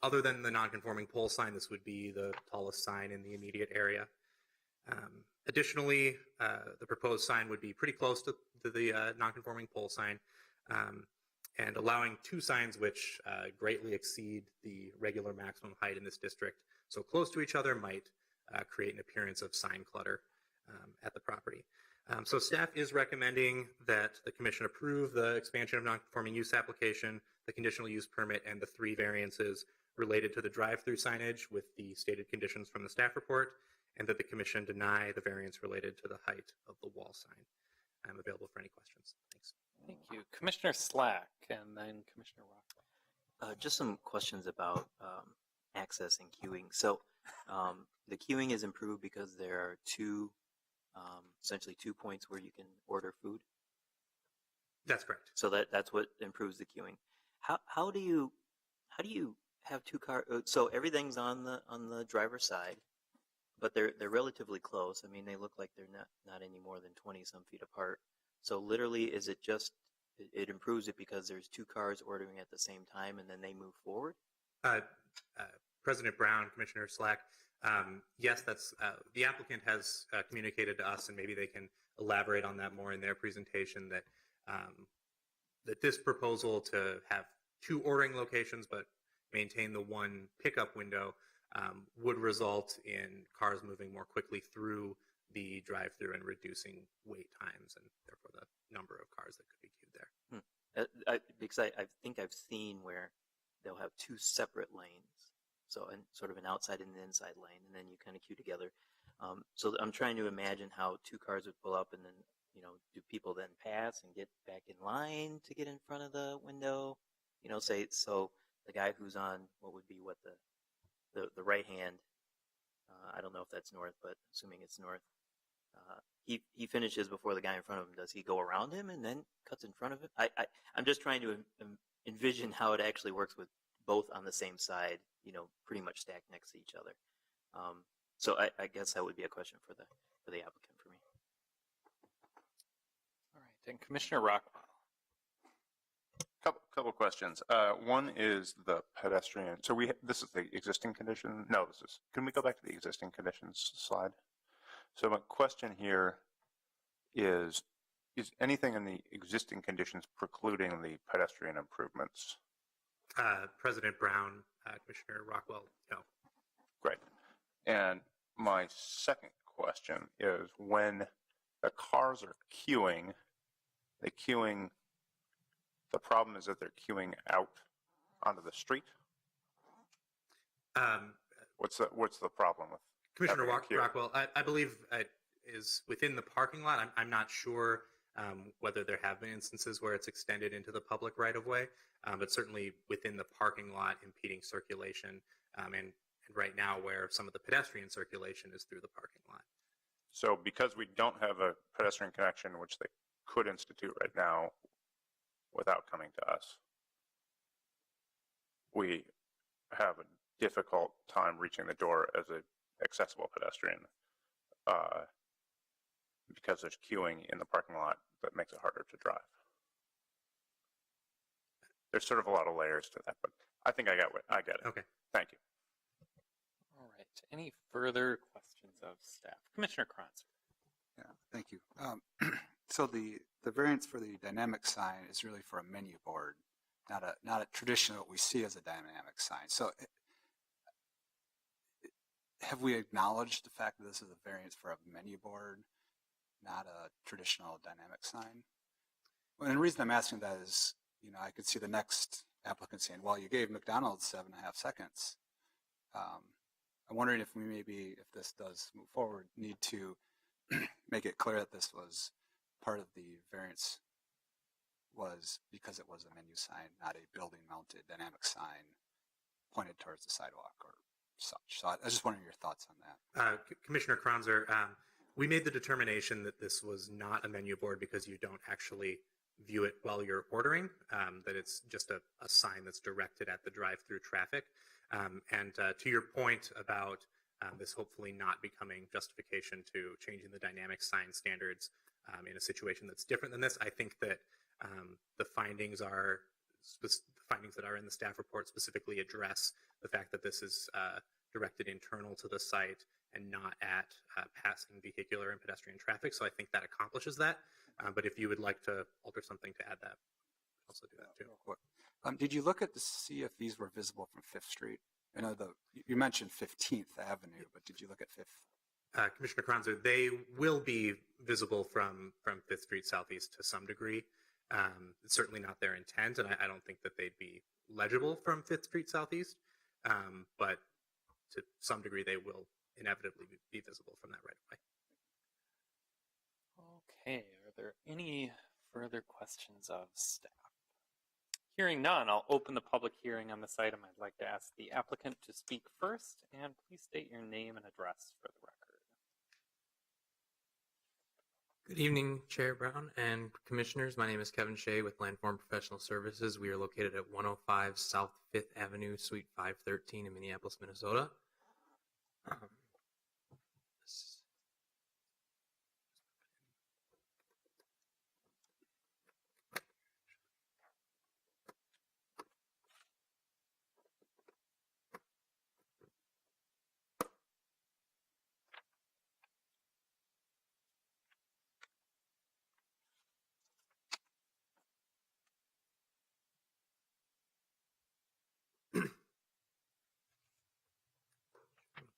Other than the non-conforming pole sign, this would be the tallest sign in the immediate area. Additionally, the proposed sign would be pretty close to the non-conforming pole sign, and allowing two signs which greatly exceed the regular maximum height in this district so close to each other might create an appearance of sign clutter at the property. So staff is recommending that the commission approve the expansion of non-conforming use application, the conditional use permit, and the 3 variances related to the drive-through signage with the stated conditions from the staff report, and that the commission deny the variance related to the height of the wall sign. I'm available for any questions. Thanks. Thank you. Commissioner Slack and then Commissioner Rockwell. Just some questions about access and queuing. So the queuing is improved because there are essentially two points where you can order food. That's correct. So that's what improves the queuing. How do you have 2 cars? So everything's on the driver's side, but they're relatively close. I mean, they look like they're not any more than 20 some feet apart. So literally, is it just it improves it because there's 2 cars ordering at the same time and then they move forward? President Brown, Commissioner Slack, yes, that's the applicant has communicated to us, and maybe they can elaborate on that more in their presentation, that that this proposal to have 2 ordering locations but maintain the 1 pickup window would result in cars moving more quickly through the drive-through and reducing wait times and therefore the number of cars that could be queued there. Because I think I've seen where they'll have 2 separate lanes, so sort of an outside and an inside lane, and then you kind of queue together. So I'm trying to imagine how 2 cars would pull up, and then do people then pass and get back in line to get in front of the window? Say so the guy who's on what would be the right hand. I don't know if that's north, but assuming it's north, he finishes before the guy in front of him. Does he go around him and then cuts in front of him? I'm just trying to envision how it actually works with both on the same side, pretty much stacked next to each other. So I guess that would be a question for the applicant for me. All right, and Commissioner Rockwell. Couple questions. One is the pedestrian. So this is the existing condition. No, can we go back to the existing conditions slide? So my question here is anything in the existing conditions precluding the pedestrian improvements? President Brown, Commissioner Rockwell, no. Great. And my second question is, when the cars are queuing, the problem is that they're queuing out onto the street? What's the problem with Commissioner Rockwell? I believe it is within the parking lot. I'm not sure whether there have been instances where it's extended into the public right-of-way, but certainly within the parking lot impeding circulation, and right now where some of the pedestrian circulation is through the parking lot. So because we don't have a pedestrian connection, which they could institute right now without coming to us, we have a difficult time reaching the door as an accessible pedestrian because there's queuing in the parking lot that makes it harder to drive. There's sort of a lot of layers to that, but I think I get it. Okay. Thank you. All right. Any further questions of staff? Commissioner Kronzer. Yeah, thank you. So the variance for the dynamic sign is really for a menu board, not a traditional what we see as a dynamic sign. So have we acknowledged the fact that this is a variance for a menu board, not a traditional dynamic sign? Well, and the reason I'm asking that is, I could see the next applicant saying, well, you gave McDonald's 7.5 seconds. I'm wondering if we maybe, if this does move forward, need to make it clear that this was part of the variance was because it was a menu sign, not a building mounted dynamic sign pointed towards the sidewalk or such. So I was just wondering your thoughts on that. Commissioner Kronzer, we made the determination that this was not a menu board because you don't actually view it while you're ordering, that it's just a sign that's directed at the drive-through traffic. And to your point about this hopefully not becoming justification to changing the dynamic sign standards in a situation that's different than this, I think that the findings that are in the staff report specifically address the fact that this is directed internal to the site and not at passing vehicular and pedestrian traffic. So I think that accomplishes that. But if you would like to alter something to add that, also do that too. Did you look at to see if these were visible from 5th Street? I know you mentioned 15th Avenue, but did you look at 5th? Commissioner Kronzer, they will be visible from 5th Street Southeast to some degree. It's certainly not their intent, and I don't think that they'd be legible from 5th Street Southeast, but to some degree they will inevitably be visible from that right away. Okay, are there any further questions of staff? Hearing none, I'll open the public hearing on this item. I'd like to ask the applicant to speak first, and please state your name and address for the record. Good evening, Chair Brown and Commissioners. My name is Kevin Shea with Landform Professional Services. We are located at 105 South 5th Avenue, Suite 513 in Minneapolis, Minnesota.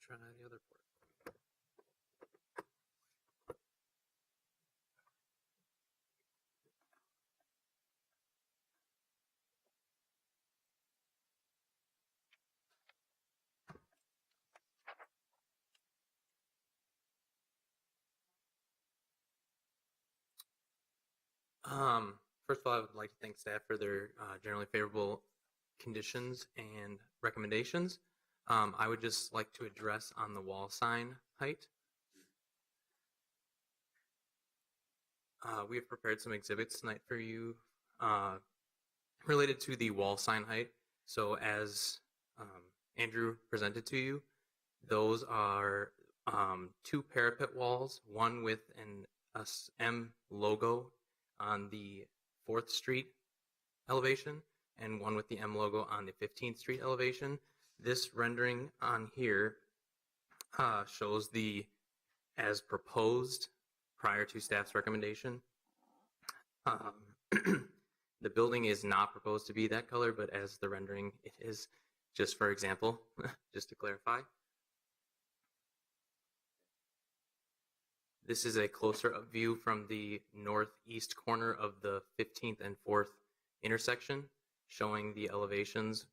Try the other port. First of all, I would like to thank staff for their generally favorable conditions and recommendations. I would just like to address on the wall sign height. We have prepared some exhibits tonight for you related to the wall sign height. So as Andrew presented to you, those are 2 parapet walls, one with an M logo on the 4th Street elevation and one with the M logo on the 15th Street elevation. This rendering on here shows the as proposed prior to staff's recommendation. The building is not proposed to be that color, but as the rendering it is, just for example, just to clarify. This is a closer up view from the northeast corner of the 15th and 4th intersection, showing the elevations.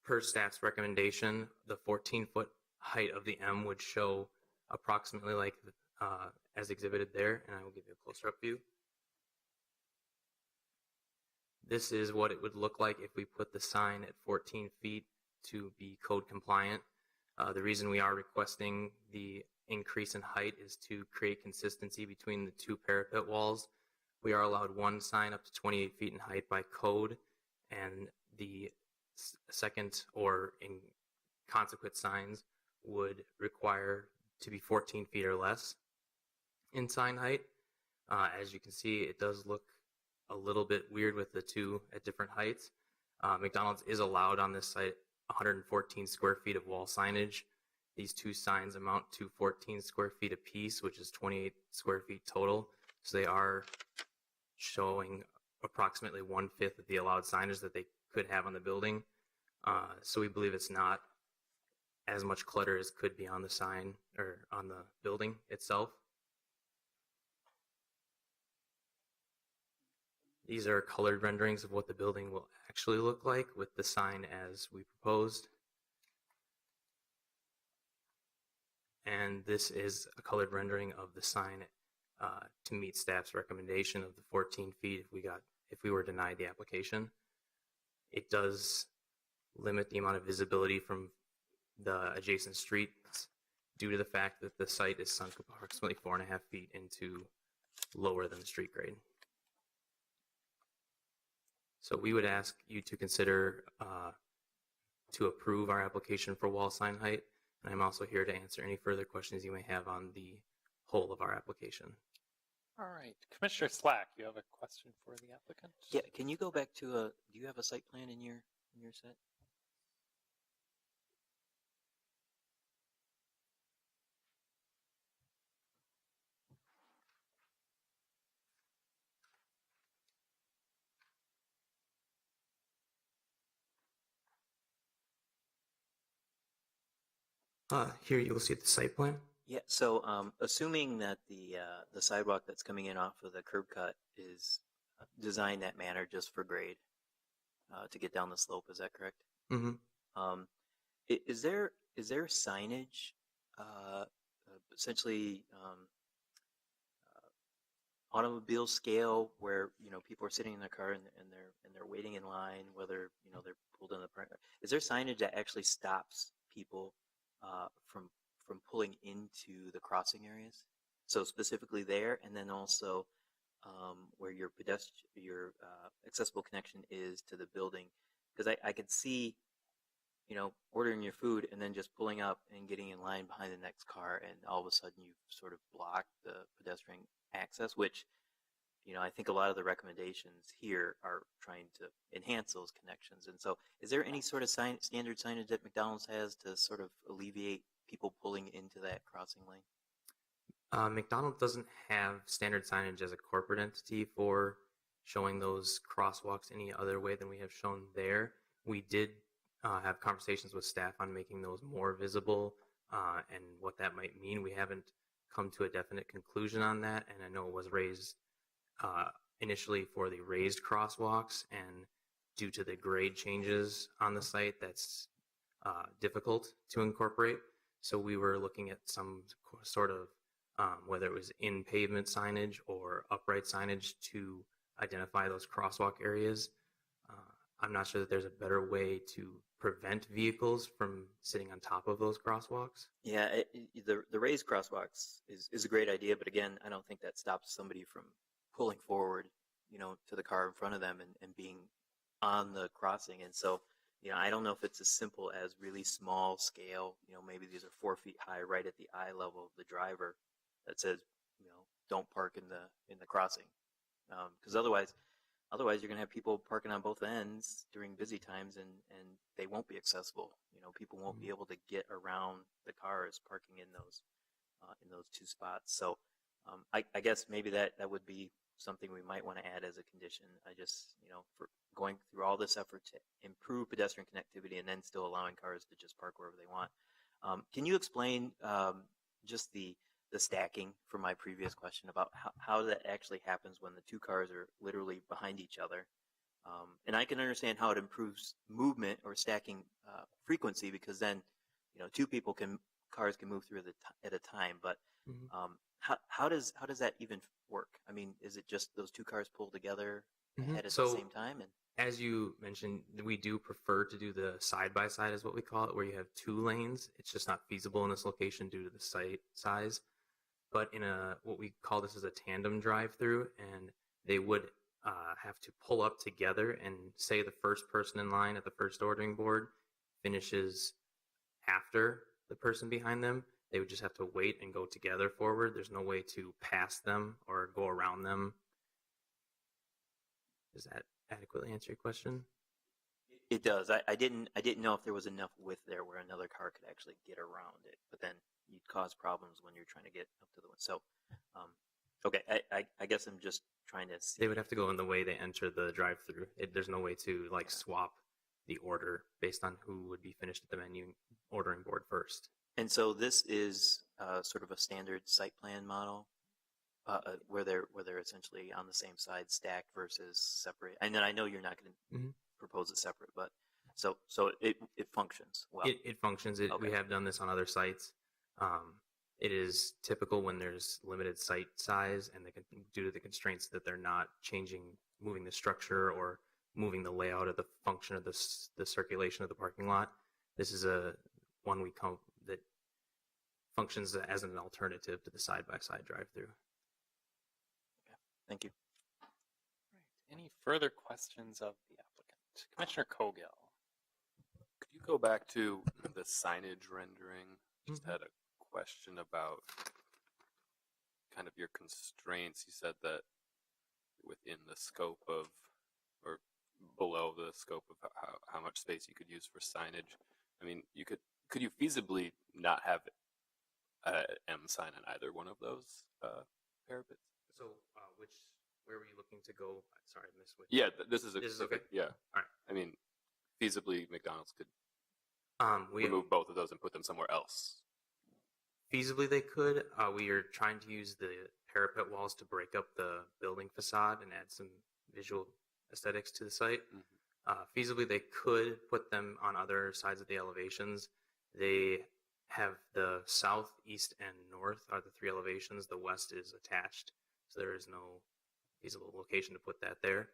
Per staff's recommendation, the 14-foot height of the M would show approximately like as exhibited there, and I will give you a closer up view. This is what it would look like if we put the sign at 14 feet to be code compliant. The reason we are requesting the increase in height is to create consistency between the 2 parapet walls. We are allowed 1 sign up to 28 feet in height by code, and the second or in consequent signs would require to be 14 feet or less in sign height. As you can see, it does look a little bit weird with the 2 at different heights. McDonald's is allowed on this site 114 square feet of wall signage. These 2 signs amount to 14 square feet apiece, which is 28 square feet total. So they are showing approximately 1/5 of the allowed signage that they could have on the building. So we believe it's not as much clutter as could be on the sign or on the building itself. These are colored renderings of what the building will actually look like with the sign as we proposed. And this is a colored rendering of the sign to meet staff's recommendation of the 14 feet if we were denied the application. It does limit the amount of visibility from the adjacent streets due to the fact that the site is sunk approximately 4.5 feet into lower than the street grade. So we would ask you to consider to approve our application for wall sign height. And I'm also here to answer any further questions you may have on the whole of our application. All right. Commissioner Slack, you have a question for the applicant? Yeah, can you go back to do you have a site plan in your set? Here you will see the site plan. Yeah, so assuming that the sidewalk that's coming in off of the curb cut is designed that manner just for grade to get down the slope, is that correct? Mm-hmm. Is there signage, essentially automobile scale, where people are sitting in their car and they're waiting in line, whether they're pulled in the front? Is there signage that actually stops people from pulling into the crossing areas? So specifically there, and then also where your accessible connection is to the building, because I could see ordering your food and then just pulling up and getting in line behind the next car, and all of a sudden you've sort of blocked the pedestrian access, which I think a lot of the recommendations here are trying to enhance those connections. And so is there any sort of standard signage that McDonald's has to sort of alleviate people pulling into that crossing lane? McDonald's doesn't have standard signage as a corporate entity for showing those crosswalks any other way than we have shown there. We did have conversations with staff on making those more visible and what that might mean. We haven't come to a definite conclusion on that, and I know it was raised initially for the raised crosswalks, and due to the grade changes on the site, that's difficult to incorporate. So we were looking at some sort of whether it was in pavement signage or upright signage to identify those crosswalk areas. I'm not sure that there's a better way to prevent vehicles from sitting on top of those crosswalks. Yeah, the raised crosswalks is a great idea, but again, I don't think that stops somebody from pulling forward, to the car in front of them and being on the crossing. And so, I don't know if it's as simple as really small scale, maybe these are 4 feet high right at the eye level of the driver that says, don't park in the crossing. Because otherwise you're going to have people parking on both ends during busy times, and they won't be accessible. People won't be able to get around the cars parking in those two spots. So I guess maybe that would be something we might want to add as a condition. I just, for going through all this effort to improve pedestrian connectivity and then still allowing cars to just park wherever they want. Can you explain just the stacking from my previous question about how that actually happens when the two cars are literally behind each other? And I can understand how it improves movement or stacking frequency, because then, two cars can move through at a time. But how does that even work? I mean, is it just those two cars pull together ahead at the same time? And as you mentioned, we do prefer to do the side-by-side, is what we call it, where you have 2 lanes. It's just not feasible in this location due to the site size. But in what we call this is a tandem drive-through, and they would have to pull up together, and say the first person in line at the first ordering board finishes after the person behind them. They would just have to wait and go together forward. There's no way to pass them or go around them. Does that adequately answer your question? it does. I didn't know if there was enough width there where another car could actually get around it, but then you'd cause problems when you're trying to get up to the one. So, okay, I guess I'm just trying to see. They would have to go in the way they enter the drive-through. There's no way to like swap the order based on who would be finished at the menu ordering board first. And so this is sort of a standard site plan model where they're essentially on the same side stacked versus separate. And then I know you're not going to propose it separate, but so it functions well. It functions. We have done this on other sites. It is typical when there's limited site size and due to the constraints that they're not moving the structure or moving the layout of the function of the circulation of the parking lot. This is one that functions as an alternative to the side-by-side drive-through. Okay. Thank you. Right. Any further questions of the applicant? Commissioner Cogill. Could you go back to the signage rendering? Just had a question about kind of your constraints. You said that within the scope of, or below the scope of how much space you could use for signage. I mean, could you feasibly not have an M sign on either one of those parapets? So, where were you looking to go? Sorry, I missed what. Yeah, this is okay. Yeah. All right. I mean, feasibly, McDonald's could we remove both of those and put them somewhere else. Feasibly, they could. We are trying to use the parapet walls to break up the building facade and add some visual aesthetics to the site. Feasibly, they could put them on other sides of the elevations. They have the south, east, and north are the three elevations. The west is attached, so there is no feasible location to put that there.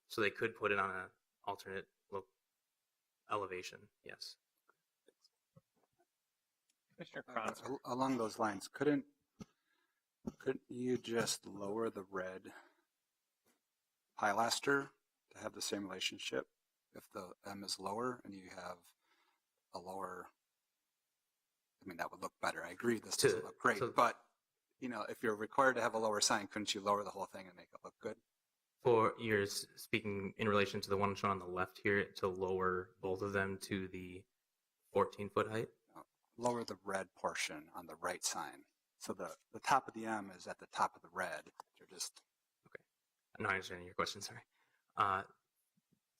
So they could put it on an alternate elevation, yes. Commissioner Kranz. Along those lines, couldn't you just lower the red pilaster to have the same relationship? If the M is lower and you have a lower, I mean, that would look better. I agree, this doesn't look great, but if you're required to have a lower sign, couldn't you lower the whole thing and make it look good? For you're speaking in relation to the one shown on the left here, to lower both of them to the 14-foot height? Lower the red portion on the right sign. So the top of the M is at the top of the red. They're just... Okay. I'm not understanding your question, sorry.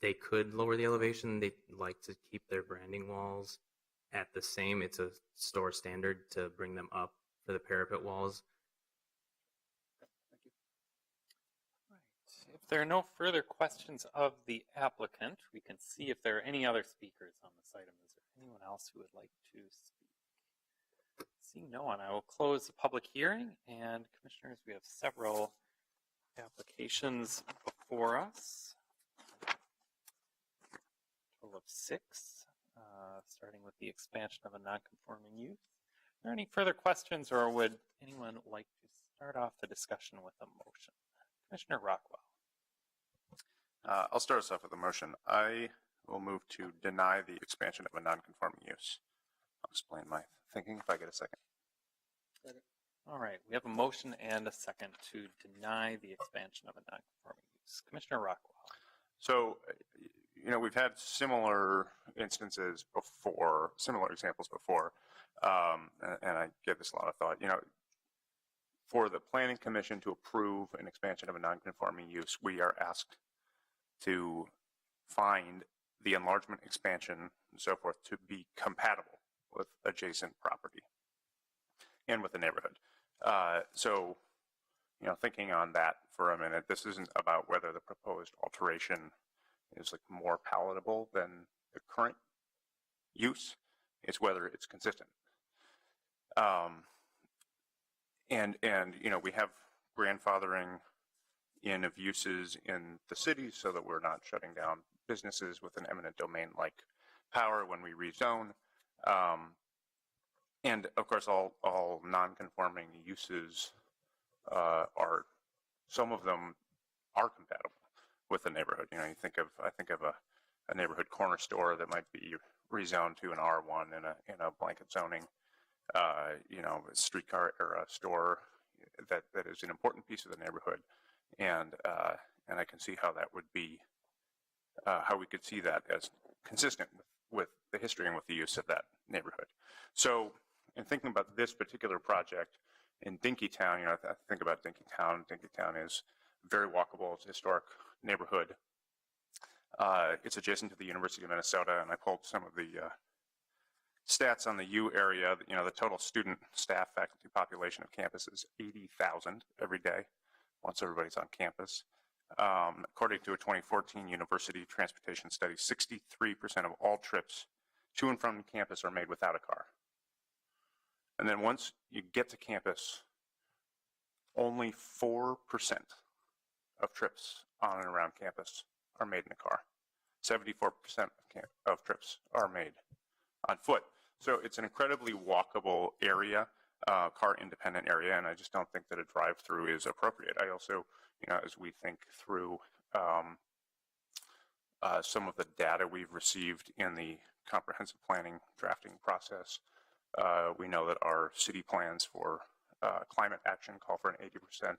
They could lower the elevation. They like to keep their branding walls at the same. It's a store standard to bring them up for the parapet walls. Thank you. Right. If there are no further questions of the applicant, we can see if there are any other speakers on this item. Is there anyone else who would like to speak? Seeing no one, I will close the public hearing. And commissioners, we have several applications before us. A total of 6, starting with the expansion of a non-conforming use. Are there any further questions, or would anyone like to start off the discussion with a motion? Commissioner Rockwell. I'll start us off with a motion. I will move to deny the expansion of a non-conforming use. I'll explain my thinking if I get a second. All right, we have a motion and a second to deny the expansion of a non-conforming use. Commissioner Rockwell. So, we've had similar instances before, similar examples before, and I give this a lot of thought. For the Planning Commission to approve an expansion of a non-conforming use, we are asked to find the enlargement, expansion, and so forth to be compatible with adjacent property and with the neighborhood. So, thinking on that for a minute, this isn't about whether the proposed alteration is more palatable than the current use. It's whether it's consistent. And we have grandfathering in of uses in the city so that we're not shutting down businesses with an eminent domain like power when we rezone. And of course, all non-conforming uses some of them are compatible with the neighborhood. I think of a neighborhood corner store that might be rezoned to an R1 in a blanket zoning. A streetcar era store that is an important piece of the neighborhood, and I can see how that would be, how we could see that as consistent with the history and with the use of that neighborhood. So, in thinking about this particular project in Dinkytown, I think about Dinkytown. Dinkytown is very walkable. It's a historic neighborhood. It's adjacent to the University of Minnesota, and I pulled some of the stats on the U area. You know, the total student, staff, faculty population of campus is 80,000 every day once everybody's on campus. According to a 2014 university transportation study, 63% of all trips to and from campus are made without a car. And then once you get to campus, only 4% of trips on and around campus are made in a car. 74% of trips are made on foot. So it's an incredibly walkable area, car independent area, and I just don't think that a drive-through is appropriate. I also, you know, as we think through some of the data we've received in the comprehensive planning drafting process, we know that our city plans for climate action call for an 80%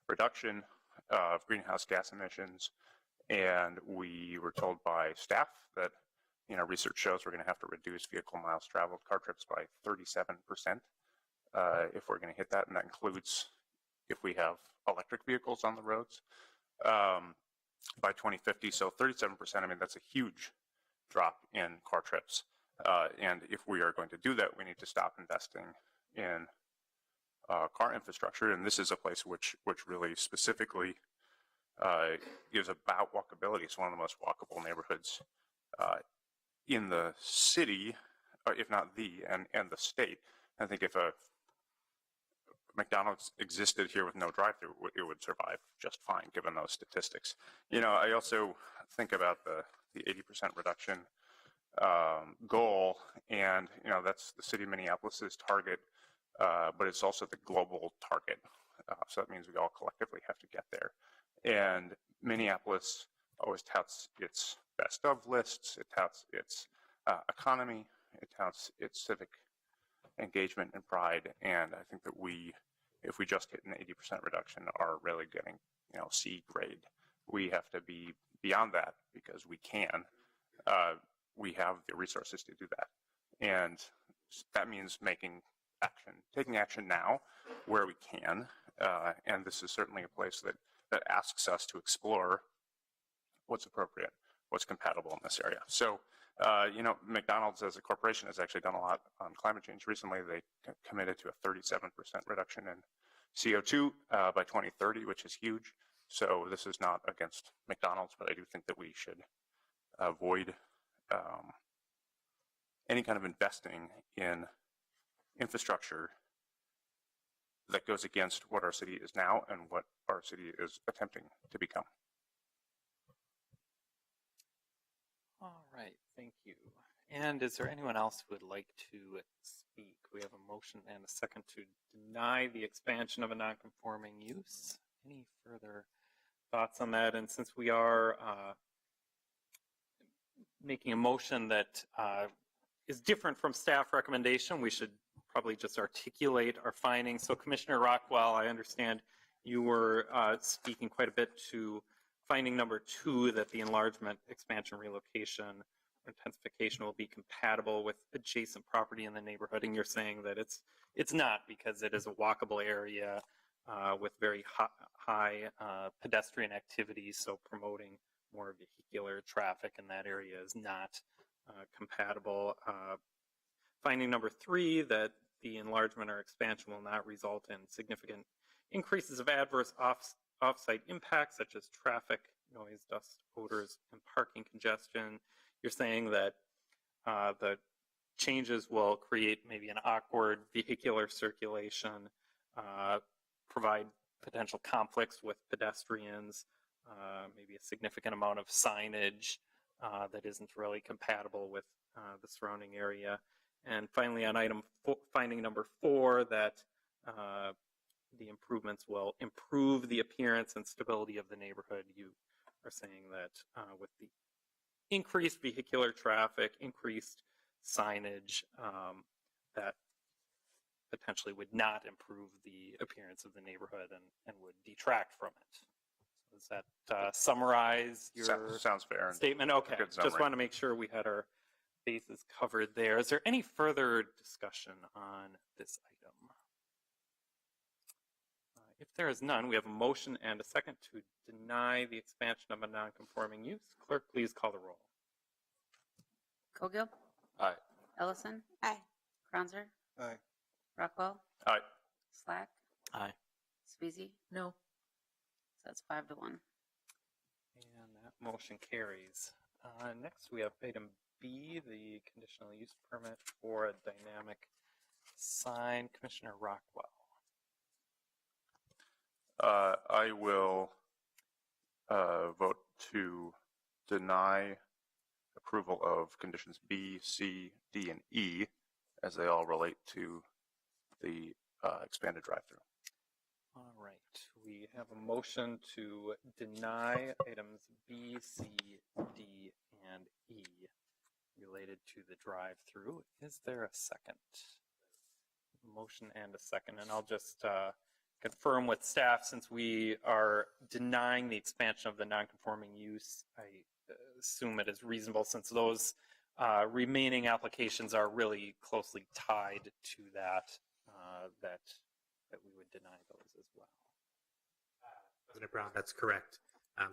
reduction of greenhouse gas emissions, and we were told by staff that, you know, research shows we're going to have to reduce vehicle miles traveled, car trips by 37% if we're going to hit that, and that includes if we have electric vehicles on the roads by 2050. So 37%, I mean, that's a huge drop in car trips. And if we are going to do that, we need to stop investing in car infrastructure. And this is a place which really specifically is about walkability. It's one of the most walkable neighborhoods in the city, if not and the state. I think if a McDonald's existed here with no drive-through, it would survive just fine, given those statistics. You know, I also think about the 80% reduction goal, and you know, that's the city of Minneapolis's target, but it's also the global target. So that means we all collectively have to get there. And Minneapolis always touts its best of lists, it touts its economy, it touts its civic engagement and pride. And I think that if we just hit an 80% reduction, are really getting, you know, C grade. We have to be beyond that because we can. We have the resources to do that. And that means taking action now where we can. And this is certainly a place that asks us to explore what's appropriate, what's compatible in this area. So, you know, McDonald's as a corporation has actually done a lot on climate change recently. They committed to a 37% reduction in CO2 by 2030, which is huge. So this is not against McDonald's, but I do think that we should avoid any kind of investing in infrastructure that goes against what our city is now and what our city is attempting to become. All right, thank you. And is there anyone else who would like to speak? We have a motion and a second to deny the expansion of a non-conforming use. Any further thoughts on that? And since we are making a motion that is different from staff recommendation, we should probably just articulate our findings. So Commissioner Rockwell, I understand you were speaking quite a bit to finding number 2, that the enlargement, expansion, relocation, or intensification will be compatible with adjacent property in the neighborhood, and you're saying that it's not, because it is a walkable area with very high pedestrian activity, so promoting more vehicular traffic in that area is not compatible. Finding number 3, that the enlargement or expansion will not result in significant increases of adverse off-site impacts such as traffic, noise, dust, odors, and parking congestion. You're saying that the changes will create maybe an awkward vehicular circulation, provide potential conflicts with pedestrians, maybe a significant amount of signage that isn't really compatible with the surrounding area. And finally, on finding number 4, that the improvements will improve the appearance and stability of the neighborhood. You are saying that with the increased vehicular traffic, increased signage, that potentially would not improve the appearance of the neighborhood and would detract from it. So does that summarize your Sounds fair. statement? Okay, just want to make sure we had our bases covered there. Is there any further discussion on this item? If there is none, we have a motion and a second to deny the expansion of a non-conforming use. Clerk, please call the roll. Cogill, Aye. Ellison, Aye. Franzer, Aye. Rockwell, Aye. Slack, Aye. Sweezy. No. So that's 5-1. And that motion carries. Next, we have item B, the conditional use permit for a dynamic sign. Commissioner Rockwell. I will vote to deny approval of conditions B, C, D, and E as they all relate to the expanded drive-through. All right, we have a motion to deny items B, C, D, and E related to the drive-through. Is there a second? Motion and a second, and I'll just confirm with staff, since we are denying the expansion of the non-conforming use, I assume it is reasonable, since those remaining applications are really closely tied to that, that we would deny those as well. President Brown, that's correct.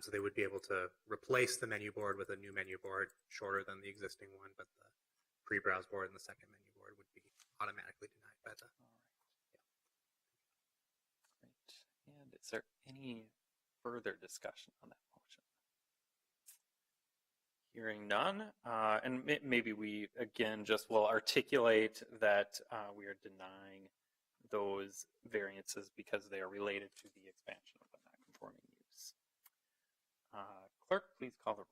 So they would be able to replace the menu board with a new menu board shorter than the existing one, but the pre-browse board and the second menu board would be automatically denied by the. Great. And is there any further discussion on that motion? Hearing none, and maybe we again just will articulate that we are denying those variances because they are related to the expansion of the non-conforming use. Clerk, please call the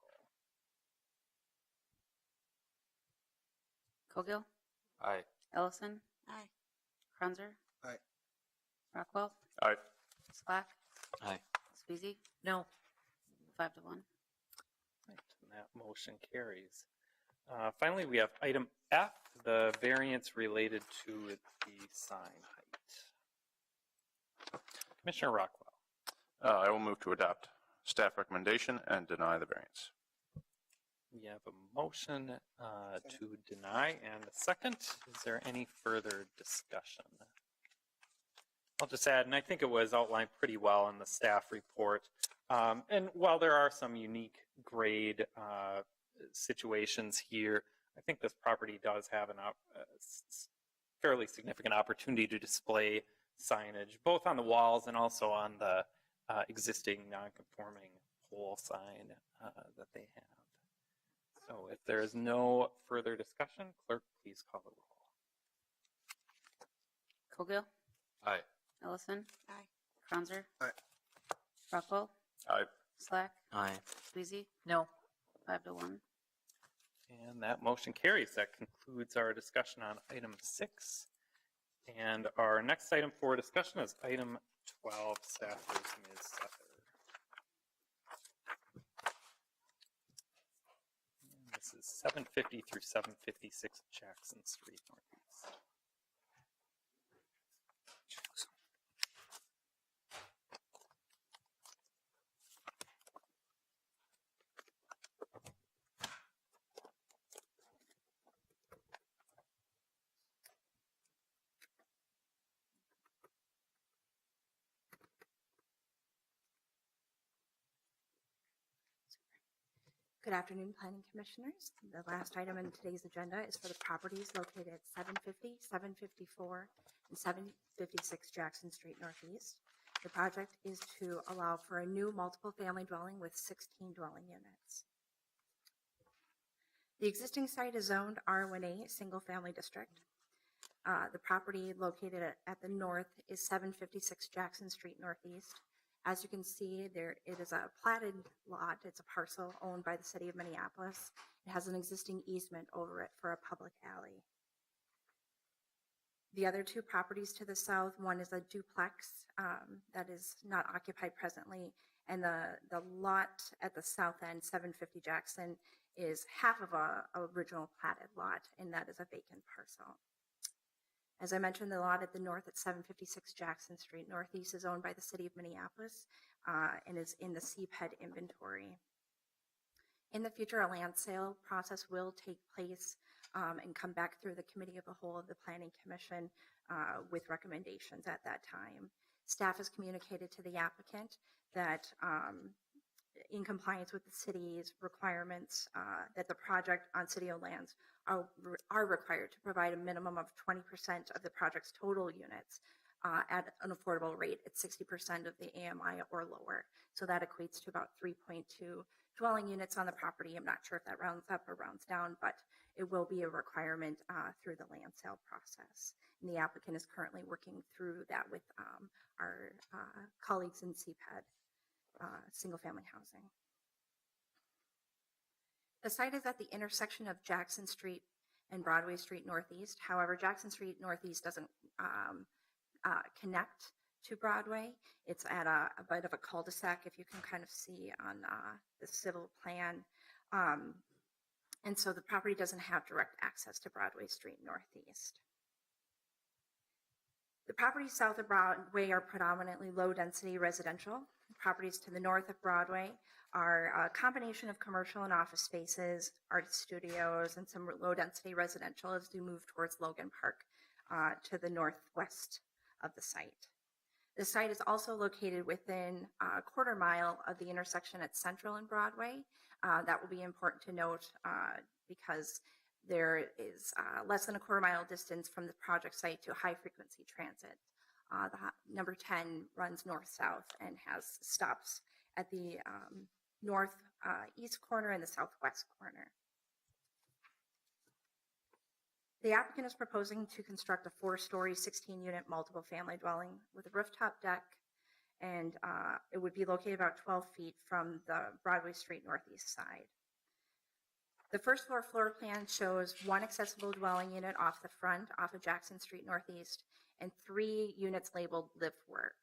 roll. Cogill, Aye. Ellison, Aye. Franzer, Aye. Rockwell, Aye. Slack, Aye. Sweezy. No. 5-1. Right, and that motion carries. Finally, we have item F, the variance related to the sign height. Commissioner Rockwell. I will move to adopt staff recommendation and deny the variance. We have a motion to deny and a second. Is there any further discussion? I'll just add, and I think it was outlined pretty well in the staff report. And while there are some unique grade situations here, I think this property does have a fairly significant opportunity to display signage, both on the walls and also on the existing non-conforming pole sign that they have. So if there is no further discussion, clerk, please call the roll. Cogill, Aye. Ellison, Aye. Franzer, Aye. Rockwell, Aye. Slack, Aye. Sweezy. No. 5-1. And that motion carries. That concludes our discussion on item 6. And our next item for discussion is item 12, staffers, Ms. Suther. And this is 750 through 756 Jackson Street Northeast. Good afternoon, Planning Commissioners. The last item in today's agenda is for the properties located at 750, 754, and 756 Jackson Street Northeast. The project is to allow for a new multiple family dwelling with 16 dwelling units. The existing site is zoned R1A Single Family District. The property located at the north is 756 Jackson Street Northeast. As you can see, it is a platted lot. It's a parcel owned by the city of Minneapolis. It has an existing easement over it for a public alley. The other two properties to the south, one is a duplex that is not occupied presently, and the lot at the south end, 750 Jackson, is half of a original platted lot, and that is a vacant parcel. As I mentioned, the lot at the north at 756 Jackson Street Northeast is owned by the city of Minneapolis and is in the CPED inventory. In the future, a land sale process will take place and come back through the Committee of the Whole of the Planning Commission with recommendations at that time. Staff has communicated to the applicant that in compliance with the city's requirements, that the project on city-owned lands are required to provide a minimum of 20% of the project's total units at an affordable rate at 60% of the AMI or lower. So that equates to about 3.2 dwelling units on the property. I'm not sure if that rounds up or rounds down, but it will be a requirement through the land sale process. And the applicant is currently working through that with our colleagues in CPED, single family housing. The site is at the intersection of Jackson Street and Broadway Street Northeast. However, Jackson Street Northeast doesn't connect to Broadway. It's at a bit of a cul-de-sac, if you can kind of see on the civil plan. And so the property doesn't have direct access to Broadway Street Northeast. The properties south of Broadway are predominantly low-density residential. Properties to the north of Broadway are a combination of commercial and office spaces, art studios, and some low-density residential as we move towards Logan Park to the northwest of the site. The site is also located within a quarter mile of the intersection at Central and Broadway. That will be important to note because there is less than a quarter mile distance from the project site to high-frequency transit. The number 10 runs north-south and has stops at the northeast corner and the southwest corner. The applicant is proposing to construct a 4-story, 16-unit multiple family dwelling with a rooftop deck, and it would be located about 12 feet from the Broadway Street Northeast side. The first floor plan shows 1 accessible dwelling unit off the front, off of Jackson Street Northeast, and 3 units labeled live work.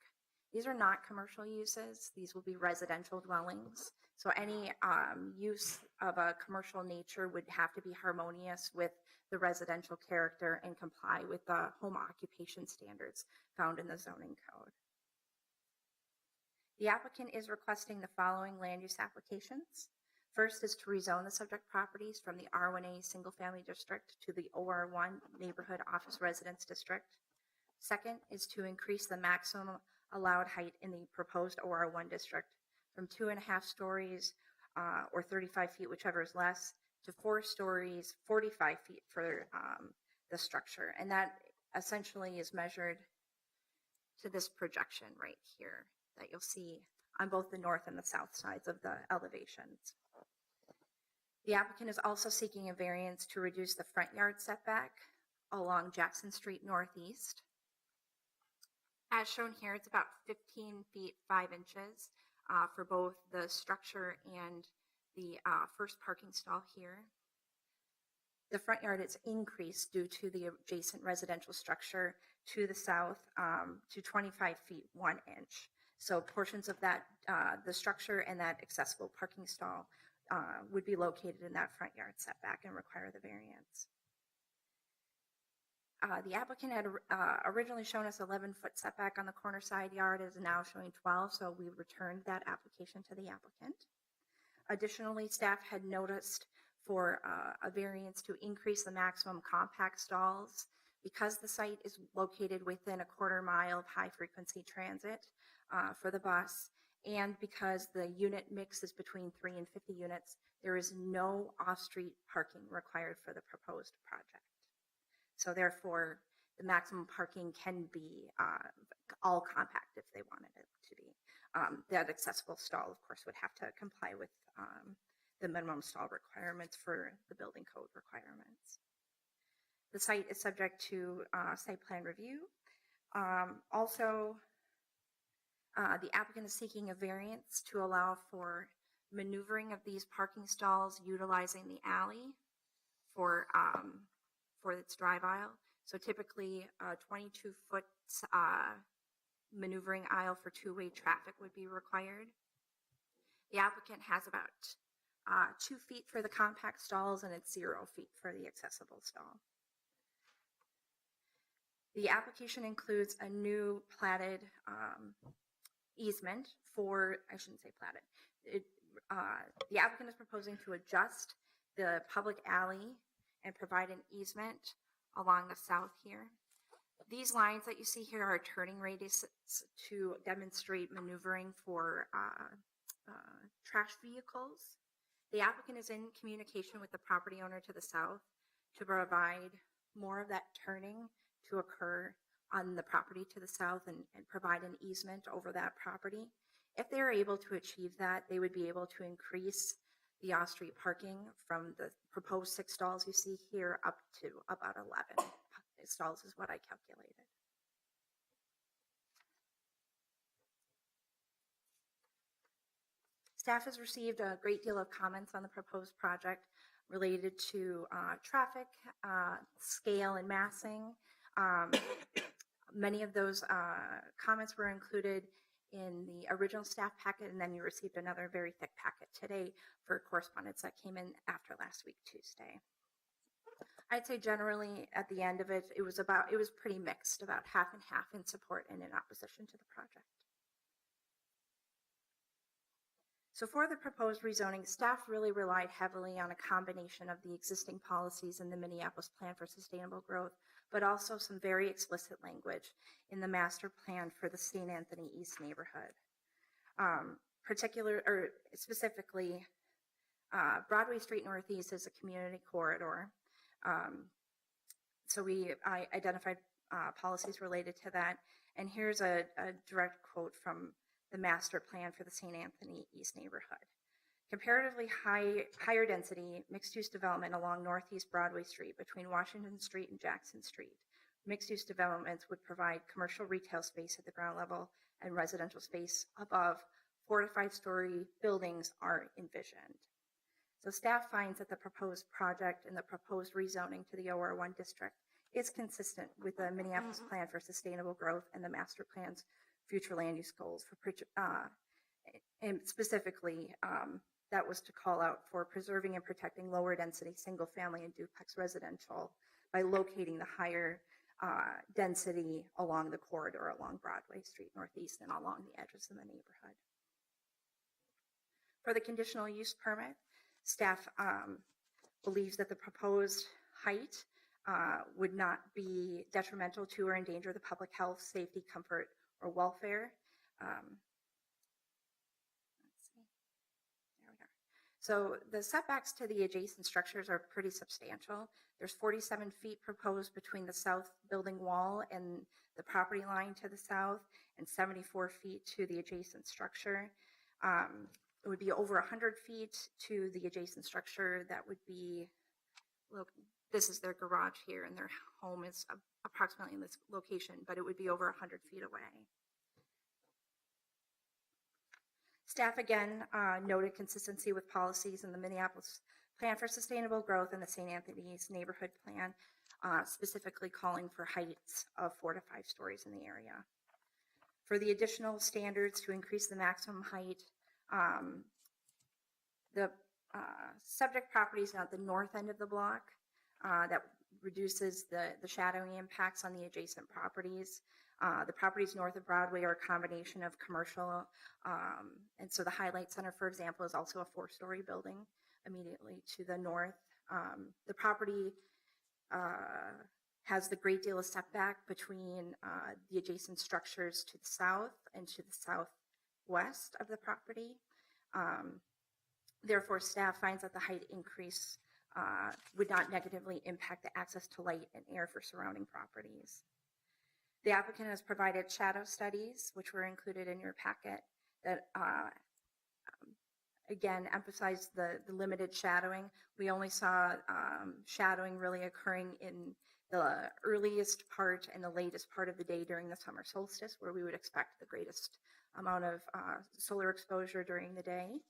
These are not commercial uses. These will be residential dwellings. So any use of a commercial nature would have to be harmonious with the residential character and comply with the home occupation standards found in the zoning code. The applicant is requesting the following land use applications. First is to rezone the subject properties from the R1A single family district to the OR1 neighborhood office residence district. Second is to increase the maximum allowed height in the proposed OR1 district from 2.5 stories or 35 feet, whichever is less, to 4 stories, 45 feet for the structure. And that essentially is measured to this projection right here that you'll see on both the north and the south sides of the elevations. The applicant is also seeking a variance to reduce the front yard setback along Jackson Street Northeast. As shown here, it's about 15 feet 5 inches for both the structure and the first parking stall here. The front yard is increased due to the adjacent residential structure to the south to 25 feet 1 inch. So portions of that, the structure and that accessible parking stall would be located in that front yard setback and require the variance. The applicant had originally shown us 11-foot setback on the corner side yard, is now showing 12, so we returned that application to the applicant. Additionally, staff had noticed for a variance to increase the maximum compact stalls because the site is located within a quarter mile of high-frequency transit for the bus, and because the unit mix is between 3 and 50 units, there is no off-street parking required for the proposed project. So therefore, the maximum parking can be all compact if they wanted it to be. That accessible stall, of course, would have to comply with the minimum stall requirements for the building code requirements. The site is subject to site plan review. Also, the applicant is seeking a variance to allow for maneuvering of these parking stalls utilizing the alley for its drive aisle. So typically a 22-foot maneuvering aisle for two-way traffic would be required. The applicant has about 2 feet for the compact stalls and it's 0 feet for the accessible stall. The application includes a new platted easement for, I shouldn't say platted, the applicant is proposing to adjust the public alley and provide an easement along the south here. These lines that you see here are turning radiuses to demonstrate maneuvering for trash vehicles. The applicant is in communication with the property owner to the south to provide more of that turning to occur on the property to the south and provide an easement over that property. If they are able to achieve that, they would be able to increase the off-street parking from the proposed 6 stalls you see here up to about 11 stalls is what I calculated. Staff has received a great deal of comments on the proposed project related to traffic, scale, and massing. Many of those comments were included in the original staff packet, and then you received another very thick packet today for correspondence that came in after last week, Tuesday. I'd say generally at the end of it, it was pretty mixed, about half and half in support and in opposition to the project. So for the proposed rezoning, staff really relied heavily on a combination of the existing policies in the Minneapolis Plan for Sustainable Growth, but also some very explicit language in the master plan for the St. Anthony East neighborhood. Specifically, Broadway Street Northeast is a community corridor. So I identified policies related to that. And here's a direct quote from the master plan for the St. Anthony East neighborhood. Comparatively higher density mixed-use development along Northeast Broadway Street between Washington Street and Jackson Street. Mixed-use developments would provide commercial retail space at the ground level and residential space above. 4 to 5 story buildings are envisioned. So staff finds that the proposed project and the proposed rezoning to the OR1 district is consistent with the Minneapolis Plan for Sustainable Growth and the master plan's future land use goals for and specifically that was to call out for preserving and protecting lower density single family and duplex residential by locating the higher density along the corridor along Broadway Street Northeast and along the edges of the neighborhood. For the conditional use permit, staff believes that the proposed height would not be detrimental to or endanger the public health, safety, comfort, or welfare. Let's see. There we are. So the setbacks to the adjacent structures are pretty substantial. There's 47 feet proposed between the south building wall and the property line to the south, and 74 feet to the adjacent structure. It would be over 100 feet to the adjacent structure. That would be, look, this is their garage here, and their home is approximately in this location, but it would be over 100 feet away. Staff again noted consistency with policies in the Minneapolis Plan for Sustainable Growth and the St. Anthony's Neighborhood Plan, specifically calling for heights of 4 to 5 stories in the area. For the additional standards to increase the maximum height, the subject property is at the north end of the block. That reduces the shadowing impacts on the adjacent properties. The properties north of Broadway are a combination of commercial, and so the Highlight Center, for example, is also a 4-story building immediately to the north. The property has the great deal of setback between the adjacent structures to the south and to the southwest of the property. Therefore, staff finds that the height increase would not negatively impact the access to light and air for surrounding properties. The applicant has provided shadow studies, which were included in your packet, that again emphasize the limited shadowing. We only saw shadowing really occurring in the earliest part and the latest part of the day during the summer solstice, where we would expect the greatest amount of solar exposure during the day.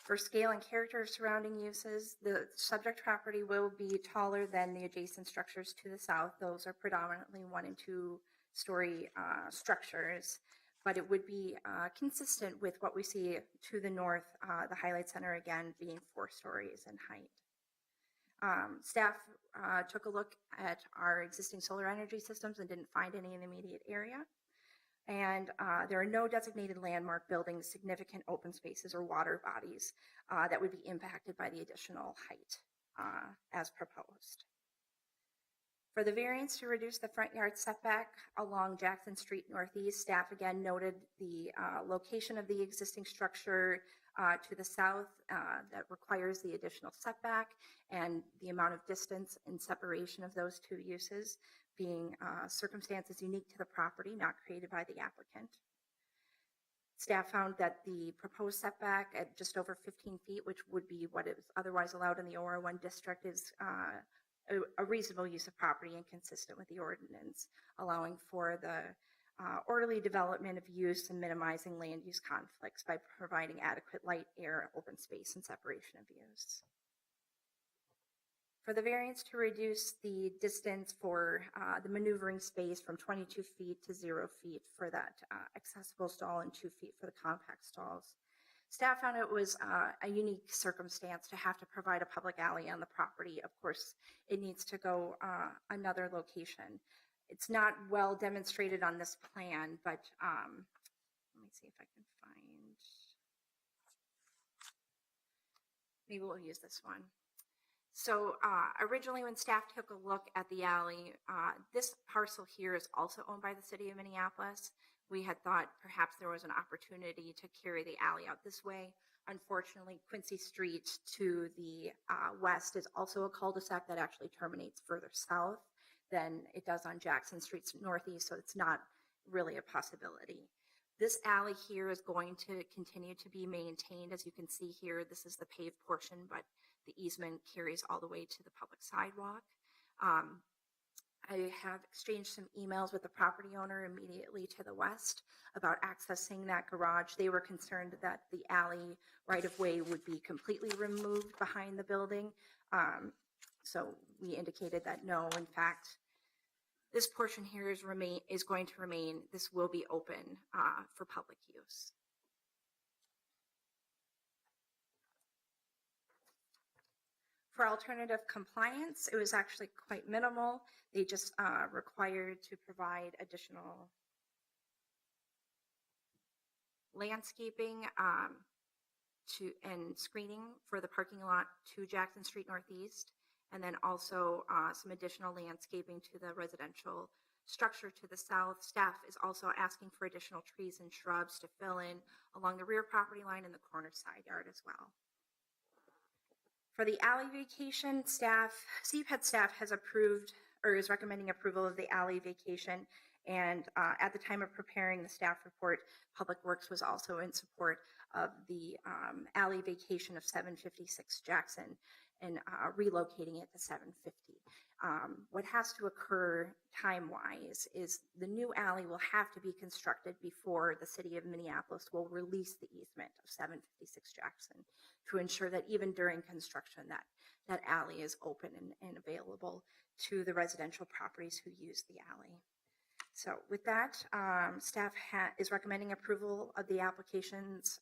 For scale and character of surrounding uses, the subject property will be taller than the adjacent structures to the south. Those are predominantly 1 and 2 story structures, but it would be consistent with what we see to the north, the Highlight Center again being 4 stories in height. Staff took a look at our existing solar energy systems and didn't find any in the immediate area. And there are no designated landmark buildings, significant open spaces, or water bodies that would be impacted by the additional height as proposed. For the variance to reduce the front yard setback along Jackson Street Northeast, staff again noted the location of the existing structure to the south that requires the additional setback and the amount of distance and separation of those two uses being circumstances unique to the property, not created by the applicant. Staff found that the proposed setback at just over 15 feet, which would be what is otherwise allowed in the OR1 district, is a reasonable use of property and consistent with the ordinance, allowing for the orderly development of use and minimizing land use conflicts by providing adequate light, air, open space, and separation of use. For the variance to reduce the distance for the maneuvering space from 22 feet to 0 feet for that accessible stall and 2 feet for the compact stalls, staff found it was a unique circumstance to have to provide a public alley on the property. Of course, it needs to go another location. It's not well demonstrated on this plan, but let me see if I can find, maybe we'll use this one. So originally when staff took a look at the alley, this parcel here is also owned by the city of Minneapolis. We had thought perhaps there was an opportunity to carry the alley out this way. Unfortunately, Quincy Street to the west is also a cul-de-sac that actually terminates further south than it does on Jackson Street northeast, so it's not really a possibility. This alley here is going to continue to be maintained. As you can see here, this is the paved portion, but the easement carries all the way to the public sidewalk. I have exchanged some emails with the property owner immediately to the west about accessing that garage. They were concerned that the alley right-of-way would be completely removed behind the building. So we indicated that no, in fact, this portion here is going to remain. This will be open for public use. For alternative compliance, it was actually quite minimal. They just required to provide additional landscaping and screening for the parking lot to Jackson Street Northeast, and then also some additional landscaping to the residential structure to the south. Staff is also asking for additional trees and shrubs to fill in along the rear property line and the corner side yard as well. For the alley vacation, CPED staff has approved or is recommending approval of the alley vacation. And at the time of preparing the staff report, Public Works was also in support of the alley vacation of 756 Jackson and relocating it to 750. What has to occur time-wise is the new alley will have to be constructed before the city of Minneapolis will release the easement of 756 Jackson to ensure that even during construction that alley is open and available to the residential properties who use the alley. So with that, staff is recommending approval of the applications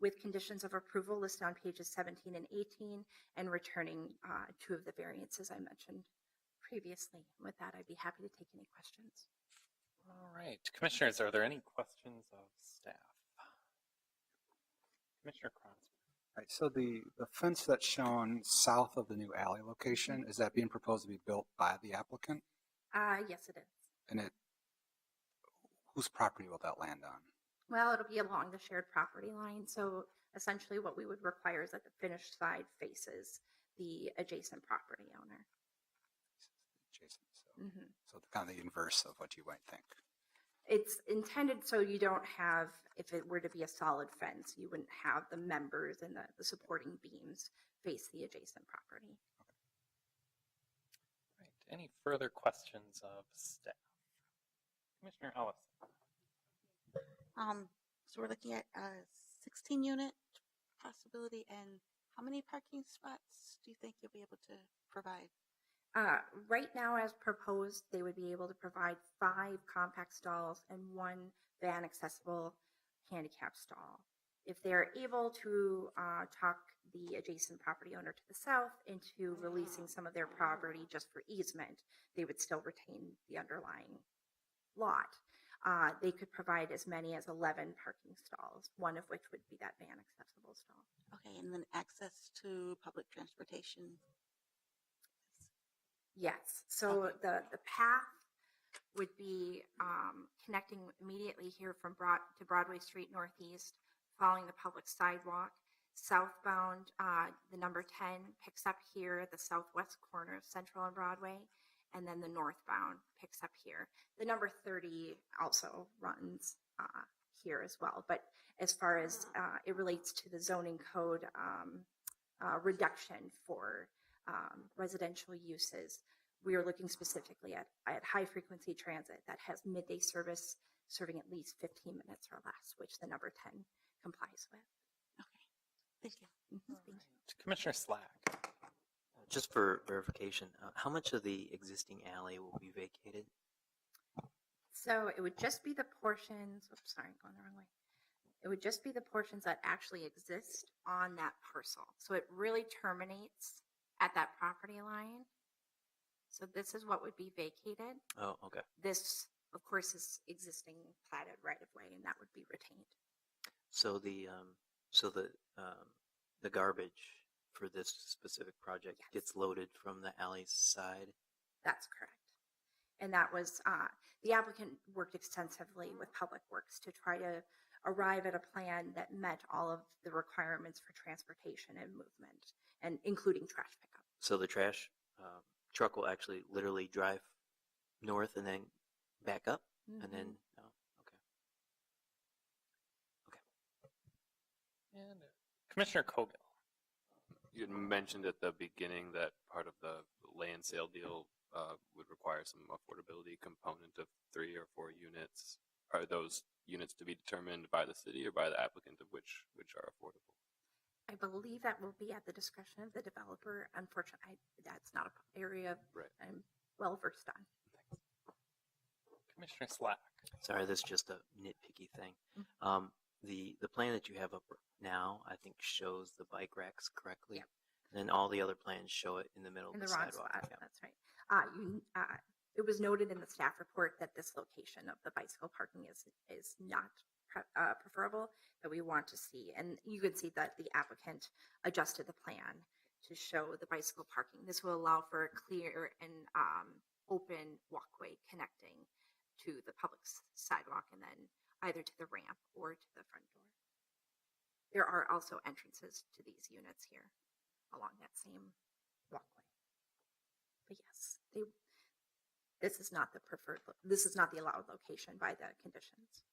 with conditions of approval listed on pages 17 and 18 and returning 2 of the variances I mentioned previously. With that, I'd be happy to take any questions. All right. Commissioners, are there any questions of staff? Commissioner Cronsberg. Right, so the fence that's shown south of the new alley location, is that being proposed to be built by the applicant? Yes, it is. And whose property will that land on? Well, it'll be along the shared property line. So essentially what we would require is that the finished side faces the adjacent property owner. Adjacent, so kind of the inverse of what you might think. It's intended so you don't have, if it were to be a solid fence, you wouldn't have the members and the supporting beams face the adjacent property. Okay. Right. Any further questions of staff? Commissioner Ellis. So we're looking at a 16-unit possibility, and how many parking spots do you think you'll be able to provide? Right now, as proposed, they would be able to provide 5 compact stalls and 1 van accessible handicap stall. If they're able to talk the adjacent property owner to the south into releasing some of their property just for easement, they would still retain the underlying lot. They could provide as many as 11 parking stalls, one of which would be that van accessible stall. Okay, and then access to public transportation. Yes. So the path would be connecting immediately here from to Broadway Street Northeast, following the public sidewalk. Southbound, the number 10 picks up here at the southwest corner of Central and Broadway, and then the northbound picks up here. The number 30 also runs here as well. But as far as it relates to the zoning code reduction for residential uses, we are looking specifically at high frequency transit that has midday service serving at least 15 minutes or less, which the number 10 complies with. Thank you. Thank you. Commissioner Slack. Just for verification, how much of the existing alley will be vacated? So it would just be the portions, oops, sorry, I'm going the wrong way. It would just be the portions that actually exist on that parcel. So it really terminates at that property line. So this is what would be vacated. Oh, okay. This, of course, is existing platted right of way, and that would be retained. So the garbage for this specific project gets loaded from the alley side? That's correct. And that was, the applicant worked extensively with Public Works to try to arrive at a plan that met all of the requirements for transportation and movement, and including trash pickup. So the trash truck will actually literally drive north and then back up? Mm-hmm. And then, oh, okay. And Commissioner Cogill. You had mentioned at the beginning that part of the land sale deal would require some affordability component of 3 or 4 units. Are those units to be determined by the city or by the applicant of which are affordable? I believe that will be at the discretion of the developer. Unfortunately, that's not an area I'm well versed on. Commissioner Slack. Sorry, this is just a nitpicky thing. The plan that you have up now, I think, shows the bike racks correctly. Yep. And then all the other plans show it in the middle In of the the wrong sidewalk. spot. Yeah. That's right. It was noted in the staff report that this location of the bicycle parking is not preferable, that we want to see. And you could see that the applicant adjusted the plan to show the bicycle parking. This will allow for a clear and open walkway connecting to the public sidewalk and then either to the ramp or to the front door. There are also entrances to these units here along that same walkway. But yes, this is not the preferred, this is not the allowed location by the conditions.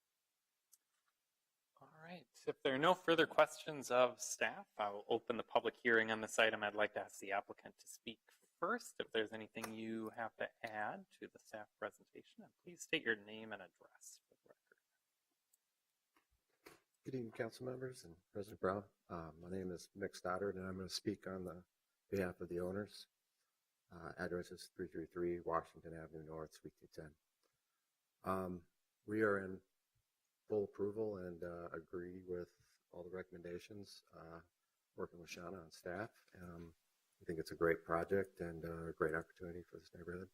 All right. If there are no further questions of staff, I will open the public hearing on this item. I'd like to ask the applicant to speak first. If there's anything you have to add to the staff presentation, and please state your name and address for the record. Good evening, council members and President Brown. My name is Mick Stoddard, and I'm going to speak on the behalf of the owners. Address is 333 Washington Avenue North, Suite 210. We are in full approval and agree with all the recommendations, working with Shauna on staff. I think it's a great project and a great opportunity for this neighborhood.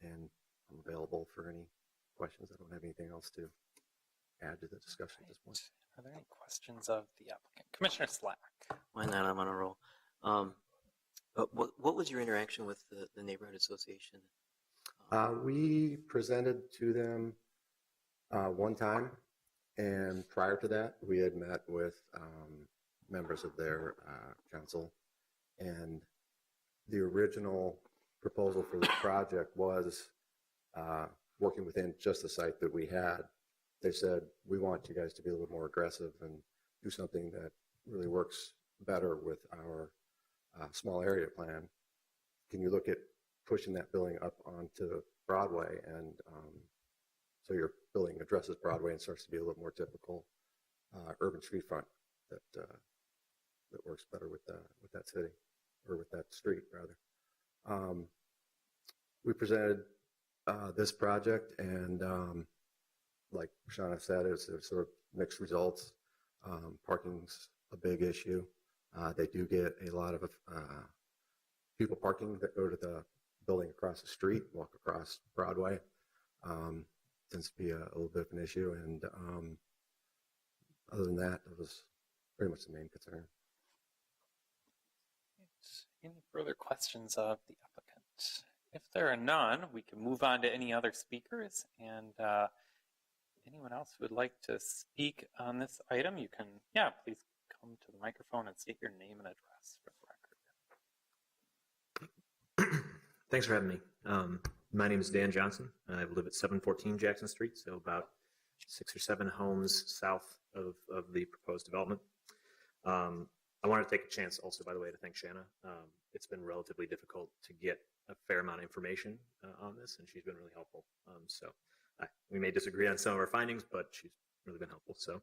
And I'm available for any questions. I don't have anything else to add to the discussion at this point. Are there any questions of the applicant? Commissioner Slack. Why not? I'm on a roll. But what was your interaction with the neighborhood association? We presented to them one time, and prior to that, we had met with members of their council, and the original proposal for the project was working within just the site that we had. They said, we want you guys to be a little more aggressive and do something that really works better with our small area plan. Can you look at pushing that building up onto Broadway? And so your building addresses Broadway and starts to be a little more typical urban street front that works better with that city, or with that street rather. We presented this project, and like Shauna said, it's sort of mixed results. Parking's a big issue. They do get a lot of people parking that go to the building across the street, walk across Broadway. Tends to be a little bit of an issue. And other than that, it was pretty much the main concern. Any further questions of the applicant? If there are none, we can move on to any other speakers. And anyone else who would like to speak on this item, you can, please come to the microphone and state your name and address for the record. Thanks for having me. My name is Dan Johnson. I live at 714 Jackson Street, so about 6 or 7 homes south of the proposed development. I wanted to take a chance also, by the way, to thank Shanna. It's been relatively difficult to get a fair amount of information on this, and she's been really helpful. We may disagree on some of our findings, but she's really been helpful. So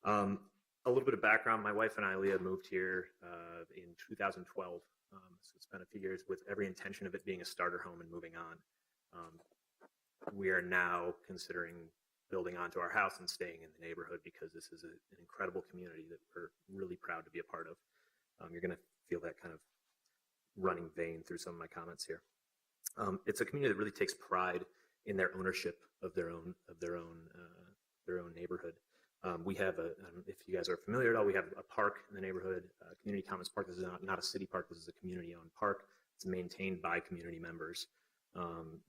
a little bit of background. My wife and I, Leah, moved here in 2012. So it's been a few years with every intention of it being a starter home and moving on. We are now considering building onto our house and staying in the neighborhood because this is an incredible community that we're really proud to be a part of. You're going to feel that kind of running vein through some of my comments here. It's a community that really takes pride in their ownership of their own neighborhood. We have if you guys are familiar at all, we have a park in the neighborhood, Community Commons Park. This is not a city park. This is a community-owned park. It's maintained by community members.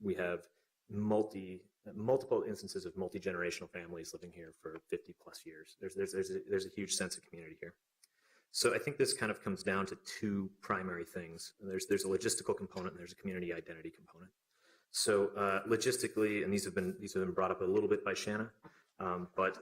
We have multiple instances of multi-generational families living here for 50 plus years. There's a huge sense of community here. So I think this kind of comes down to 2 primary things. There's a logistical component and there's a community identity component. So logistically, and these have been brought up a little bit by Shanna, but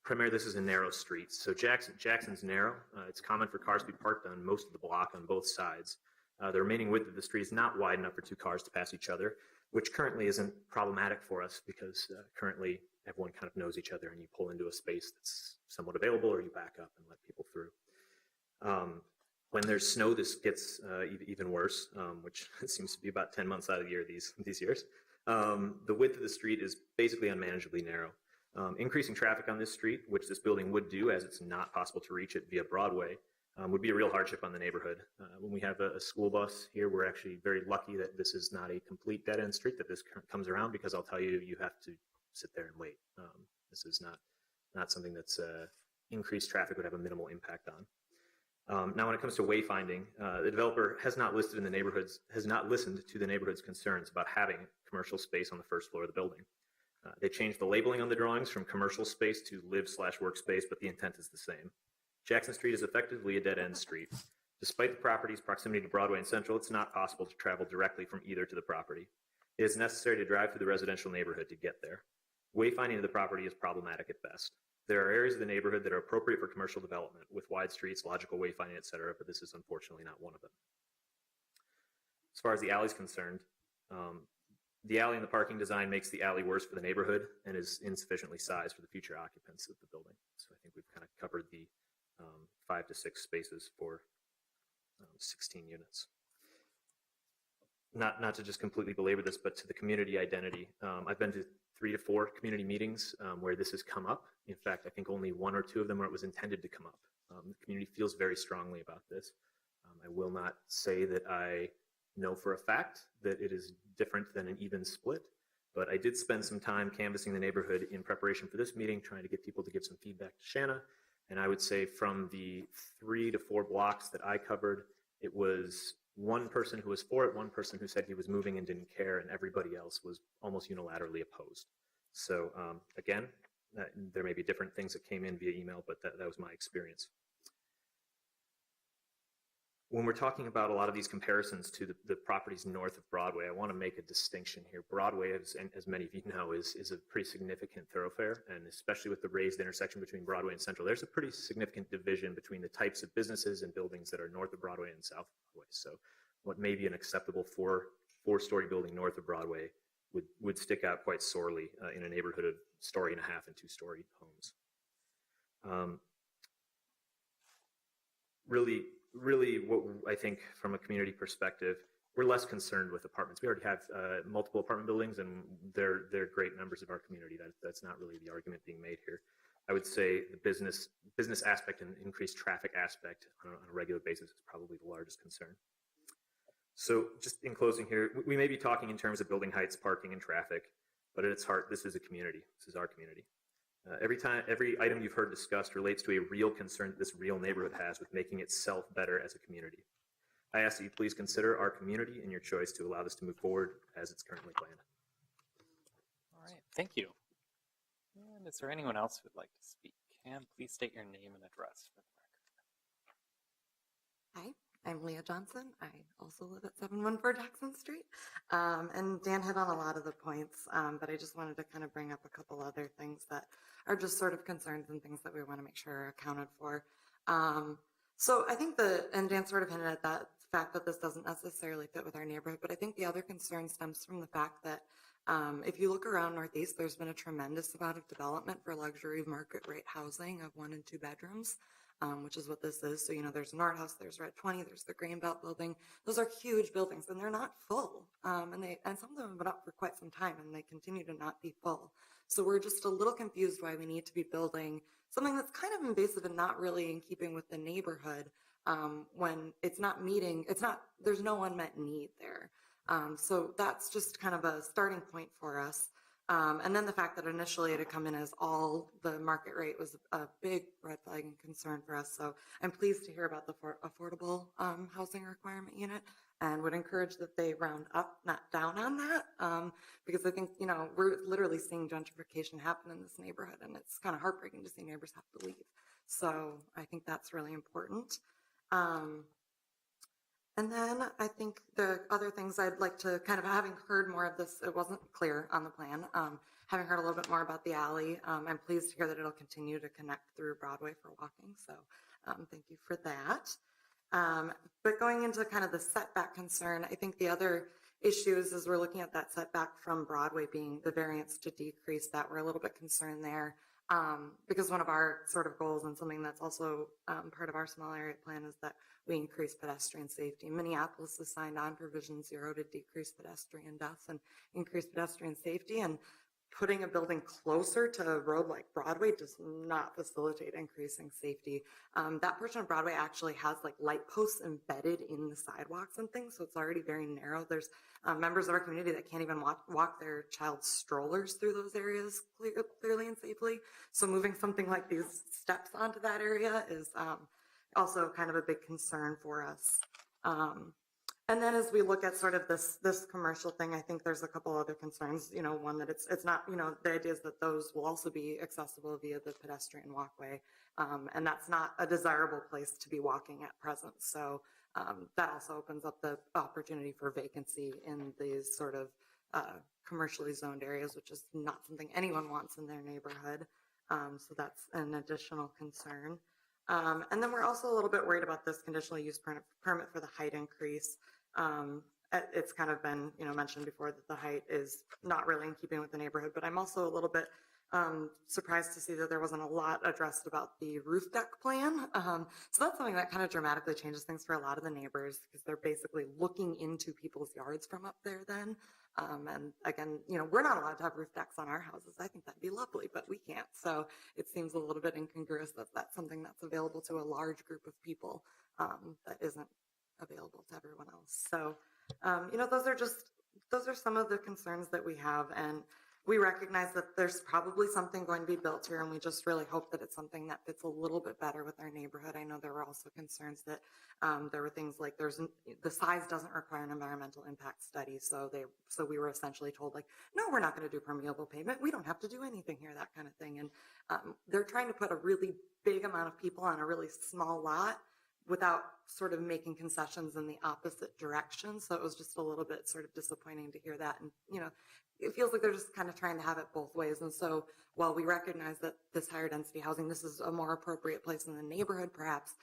primarily this is a narrow street. So Jackson's narrow. It's common for cars to be parked on most of the block on both sides. The remaining width of the street is not wide enough for 2 cars to pass each other, which currently isn't problematic for us because currently everyone kind of knows each other and you pull into a space that's somewhat available or you back up and let people through. When there's snow, this gets even worse, which seems to be about 10 months out of the year these years. The width of the street is basically unmanageably narrow. Increasing traffic on this street, which this building would do as it's not possible to reach it via Broadway, would be a real hardship on the neighborhood. When we have a school bus here, we're actually very lucky that this is not a complete dead-end street, that this comes around, because I'll tell you, you have to sit there and wait. This is not something that's increased traffic would have a minimal impact on. Now, when it comes to wayfinding, the developer has not listened to the neighborhood's concerns about having commercial space on the first floor of the building. They changed the labeling on the drawings from commercial space to live/workspace, but the intent is the same. Jackson Street is effectively a dead-end street. Despite the property's proximity to Broadway and Central, it's not possible to travel directly from either to the property. It is necessary to drive through the residential neighborhood to get there. Wayfinding of the property is problematic at best. There are areas of the neighborhood that are appropriate for commercial development with wide streets, logical wayfinding, etc., but this is unfortunately not one of them. As far as the alley is concerned, the alley and the parking design makes the alley worse for the neighborhood and is insufficiently sized for the future occupants of the building. So I think we've kind of covered the 5 to 6 spaces for 16 units. Not to just completely belabor this, but to the community identity. I've been to 3 to 4 community meetings where this has come up. In fact, I think only 1 or 2 of them where it was intended to come up. The community feels very strongly about this. I will not say that I know for a fact that it is different than an even split, but I did spend some time canvassing the neighborhood in preparation for this meeting, trying to get people to give some feedback to Shanna. And I would say from the 3 to 4 blocks that I covered, it was 1 person who was for it, 1 person who said he was moving and didn't care, and everybody else was almost unilaterally opposed. So again, there may be different things that came in via email, but that was my experience. When we're talking about a lot of these comparisons to the properties north of Broadway, I want to make a distinction here. Broadway, as many of you know, is a pretty significant thoroughfare, and especially with the raised intersection between Broadway and Central, there's a pretty significant division between the types of businesses and buildings that are north of Broadway and south of Broadway. So what may be an acceptable four-story building north of Broadway would stick out quite sorely in a neighborhood of 1.5 and 2-story homes. Really, what I think from a community perspective, we're less concerned with apartments. We already have multiple apartment buildings, and they're great members of our community. That's not really the argument being made here. I would say the business aspect and increased traffic aspect on a regular basis is probably the largest concern. So just in closing here, we may be talking in terms of building heights, parking, and traffic, but at its heart, this is a community. This is our community. Every item you've heard discussed relates to a real concern that this real neighborhood has with making itself better as a community. I ask that you please consider our community in your choice to allow this to move forward as it's currently planned. All right, thank you. And is there anyone else who would like to speak? And please state your name and address for the record. Hi, I'm Leah Johnson. I also live at 714 Jackson Street. And Dan hit on a lot of the points, but I just wanted to kind of bring up a couple other things that are just sort of concerns and things that we want to make sure are accounted for. So I think and Dan sort of hinted at that fact that this doesn't necessarily fit with our neighborhood, but I think the other concern stems from the fact that if you look around Northeast, there's been a tremendous amount of development for luxury market rate housing of 1 and 2 bedrooms, which is what this is. So, there's Nordhaus, there's Red 20, there's the Greenbelt building. Those are huge buildings and they're not full. And some of them have been up for quite some time and they continue to not be full. So we're just a little confused why we need to be building something that's kind of invasive and not really in keeping with the neighborhood when there's no unmet need there. So that's just kind of a starting point for us. And then the fact that initially it had come in as all the market rate was a big red flag and concern for us. So I'm pleased to hear about the affordable housing requirement unit and would encourage that they round up, not down on that. Because I think, we're literally seeing gentrification happen in this neighborhood and it's kind of heartbreaking to see neighbors have to leave. So I think that's really important. And then I think the other things I'd like to kind of, having heard more of this, it wasn't clear on the plan, having heard a little bit more about the alley, I'm pleased to hear that it'll continue to connect through Broadway for walking. So thank you for that. But going into kind of the setback concern, I think the other issues is we're looking at that setback from Broadway being the variance to decrease that. We're a little bit concerned there. Because one of our sort of goals and something that's also part of our small area plan is that we increase pedestrian safety. Minneapolis has signed on for Vision Zero to decrease pedestrian deaths and increase pedestrian safety, and putting a building closer to a road like Broadway does not facilitate increasing safety. That portion of Broadway actually has like light posts embedded in the sidewalks and things, so it's already very narrow. There's members of our community that can't even walk their child's strollers through those areas clearly and safely. So moving something like these steps onto that area is also kind of a big concern for us. And then as we look at sort of this commercial thing, I think there's a couple other concerns. One that it's not, the idea is that those will also be accessible via the pedestrian walkway. And that's not a desirable place to be walking at present. So that also opens up the opportunity for vacancy in these sort of commercially zoned areas, which is not something anyone wants in their neighborhood. So that's an additional concern. And then we're also a little bit worried about this conditional use permit for the height increase. It's kind of been, mentioned before that the height is not really in keeping with the neighborhood, but I'm also a little bit surprised to see that there wasn't a lot addressed about the roof deck plan. So that's something that kind of dramatically changes things for a lot of the neighbors because they're basically looking into people's yards from up there then. And again, we're not allowed to have roof decks on our houses. I think that'd be lovely, but we can't. So it seems a little bit incongruous that that's something that's available to a large group of people that isn't available to everyone else. So, those are some of the concerns that we have. And we recognize that there's probably something going to be built here, and we just really hope that it's something that fits a little bit better with our neighborhood. I know there were also concerns that there were things like the size doesn't require an environmental impact study, so we were essentially told like, no, we're not going to do permeable pavement. We don't have to do anything here, that kind of thing. And they're trying to put a really big amount of people on a really small lot without sort of making concessions in the opposite direction. So it was just a little bit sort of disappointing to hear that. And, it feels like they're just kind of trying to have it both ways. And so while we recognize that this higher density housing, this is a more appropriate place in the neighborhood, perhaps,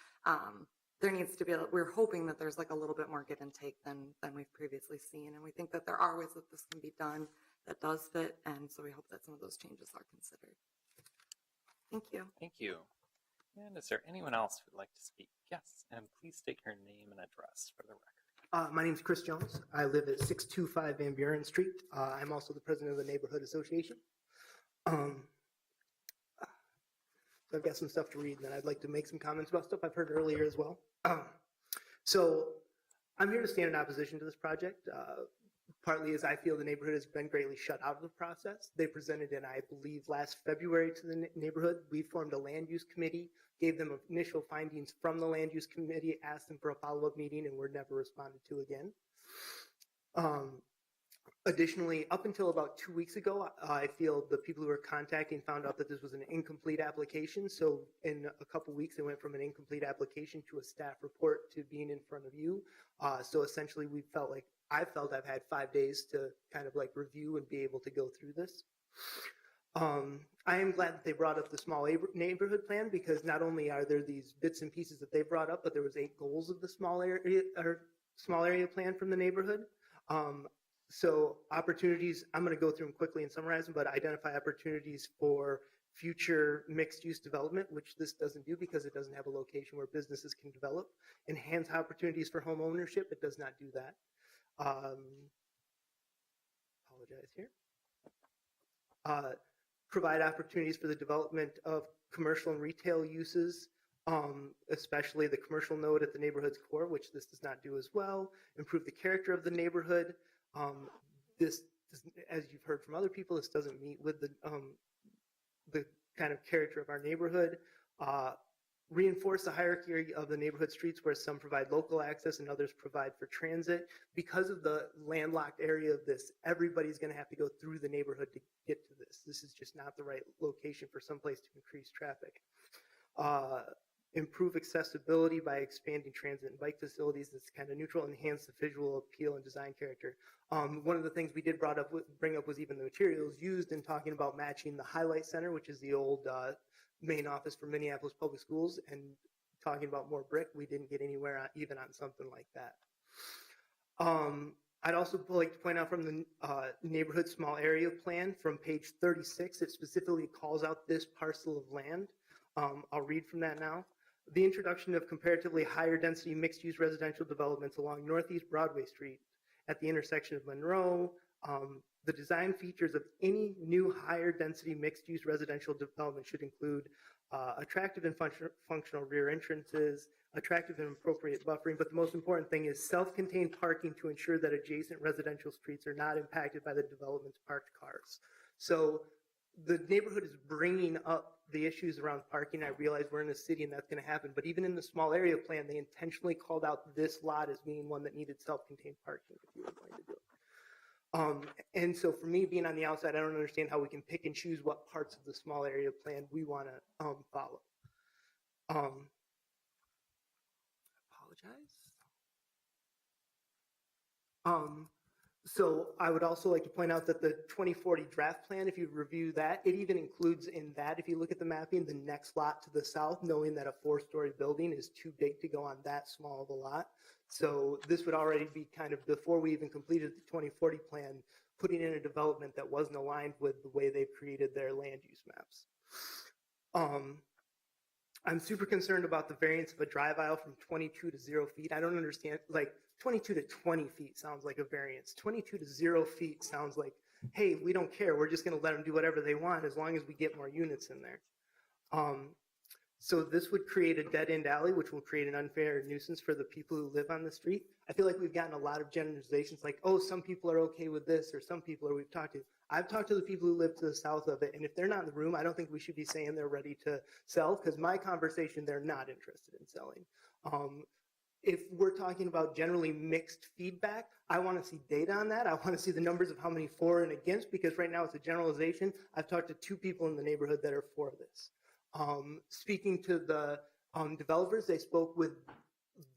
there needs to be, we're hoping that there's like a little bit more give and take than we've previously seen. And we think that there are ways that this can be done that does fit. And so we hope that some of those changes are considered. Thank you. Thank you. And is there anyone else who'd like to speak? Yes, and please state your name and address for the record. My name is Chris Jones. I live at 625 Van Buren Street. I'm also the president of the neighborhood association. So I've got some stuff to read, and then I'd like to make some comments about stuff I've heard earlier as well. So I'm here to stand in opposition to this project. partly as I feel the neighborhood has been greatly shut out of the process. They presented in, I believe, last February to the neighborhood. We formed a land use committee, gave them initial findings from the land use committee, asked them for a follow-up meeting, and were never responded to again. Additionally, up until about 2 weeks ago, I feel the people who were contacting found out that this was an incomplete application. So in a couple weeks, it went from an incomplete application to a staff report to being in front of you. So essentially, I felt I've had 5 days to kind of like review and be able to go through this. I am glad that they brought up the small neighborhood plan, because not only are there these bits and pieces that they brought up, but there was 8 goals of the small area plan from the neighborhood. So opportunities, I'm going to go through them quickly and summarize them, but identify opportunities for future mixed-use development, which this doesn't do because it doesn't have a location where businesses can develop. Enhance opportunities for home ownership, it does not do that. Apologize here. Provide opportunities for the development of commercial and retail uses, especially the commercial node at the neighborhood's core, which this does not do as well. Improve the character of the neighborhood. This, as you've heard from other people, this doesn't meet with the kind of character of our neighborhood. Reinforce the hierarchy of the neighborhood streets, where some provide local access and others provide for transit. Because of the landlocked area of this, everybody's going to have to go through the neighborhood to get to this. This is just not the right location for someplace to increase traffic. Improve accessibility by expanding transit and bike facilities that's kind of neutral. Enhance the visual appeal and design character. One of the things we did bring up was even the materials used in talking about matching the Highlight Center, which is the old main office for Minneapolis Public Schools, and talking about more brick. We didn't get anywhere even on something like that. I'd also like to point out from the neighborhood small area plan from page 36, it specifically calls out this parcel of land. I'll read from that now. The introduction of comparatively higher density mixed-use residential developments along Northeast Broadway Street at the intersection of Monroe. The design features of any new higher density mixed-use residential development should include attractive and functional rear entrances, attractive and appropriate buffering, but the most important thing is self-contained parking to ensure that adjacent residential streets are not impacted by the development's parked cars. So the neighborhood is bringing up the issues around parking. I realize we're in a city and that's going to happen, but even in the small area plan, they intentionally called out this lot as being one that needed self-contained parking if you were going to do it. And so for me, being on the outside, I don't understand how we can pick and choose what parts of the small area plan we want to follow. Apologize. So I would also like to point out that the 2040 draft plan, if you review that, it even includes in that, if you look at the mapping, the next lot to the south, knowing that a 4-story building is too big to go on that small of a lot. So this would already be kind of, before we even completed the 2040 plan, putting in a development that wasn't aligned with the way they've created their land use maps. I'm super concerned about the variance of a drive aisle from 22 to 0 feet. I don't understand, like 22 to 20 feet sounds like a variance. 22 to 0 feet sounds like, hey, we don't care. We're just going to let them do whatever they want as long as we get more units in there. So this would create a dead-end alley, which will create an unfair nuisance for the people who live on the street. I feel like we've gotten a lot of generalizations like, oh, some people are okay with this, or some people are we've talked to. I've talked to the people who live to the south of it, and if they're not in the room, I don't think we should be saying they're ready to sell, because my conversation, they're not interested in selling. If we're talking about generally mixed feedback, I want to see data on that. I want to see the numbers of how many for and against, because right now it's a generalization. I've talked to 2 people in the neighborhood that are for this. Speaking to the developers, they spoke with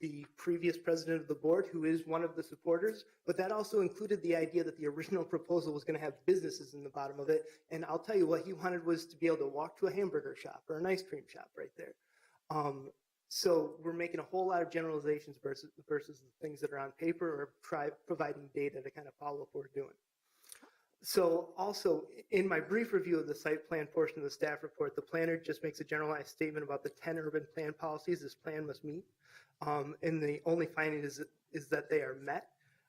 the previous president of the board, who is one of the supporters, but that also included the idea that the original proposal was going to have businesses in the bottom of it. And I'll tell you what he wanted was to be able to walk to a hamburger shop or an ice cream shop right there. So we're making a whole lot of generalizations versus the things that are on paper, or providing data to kind of follow what we're doing. So also, in my brief review of the site plan portion of the staff report, the planner just makes a generalized statement about the 10 urban plan policies this plan must meet. And the only finding is that they are met,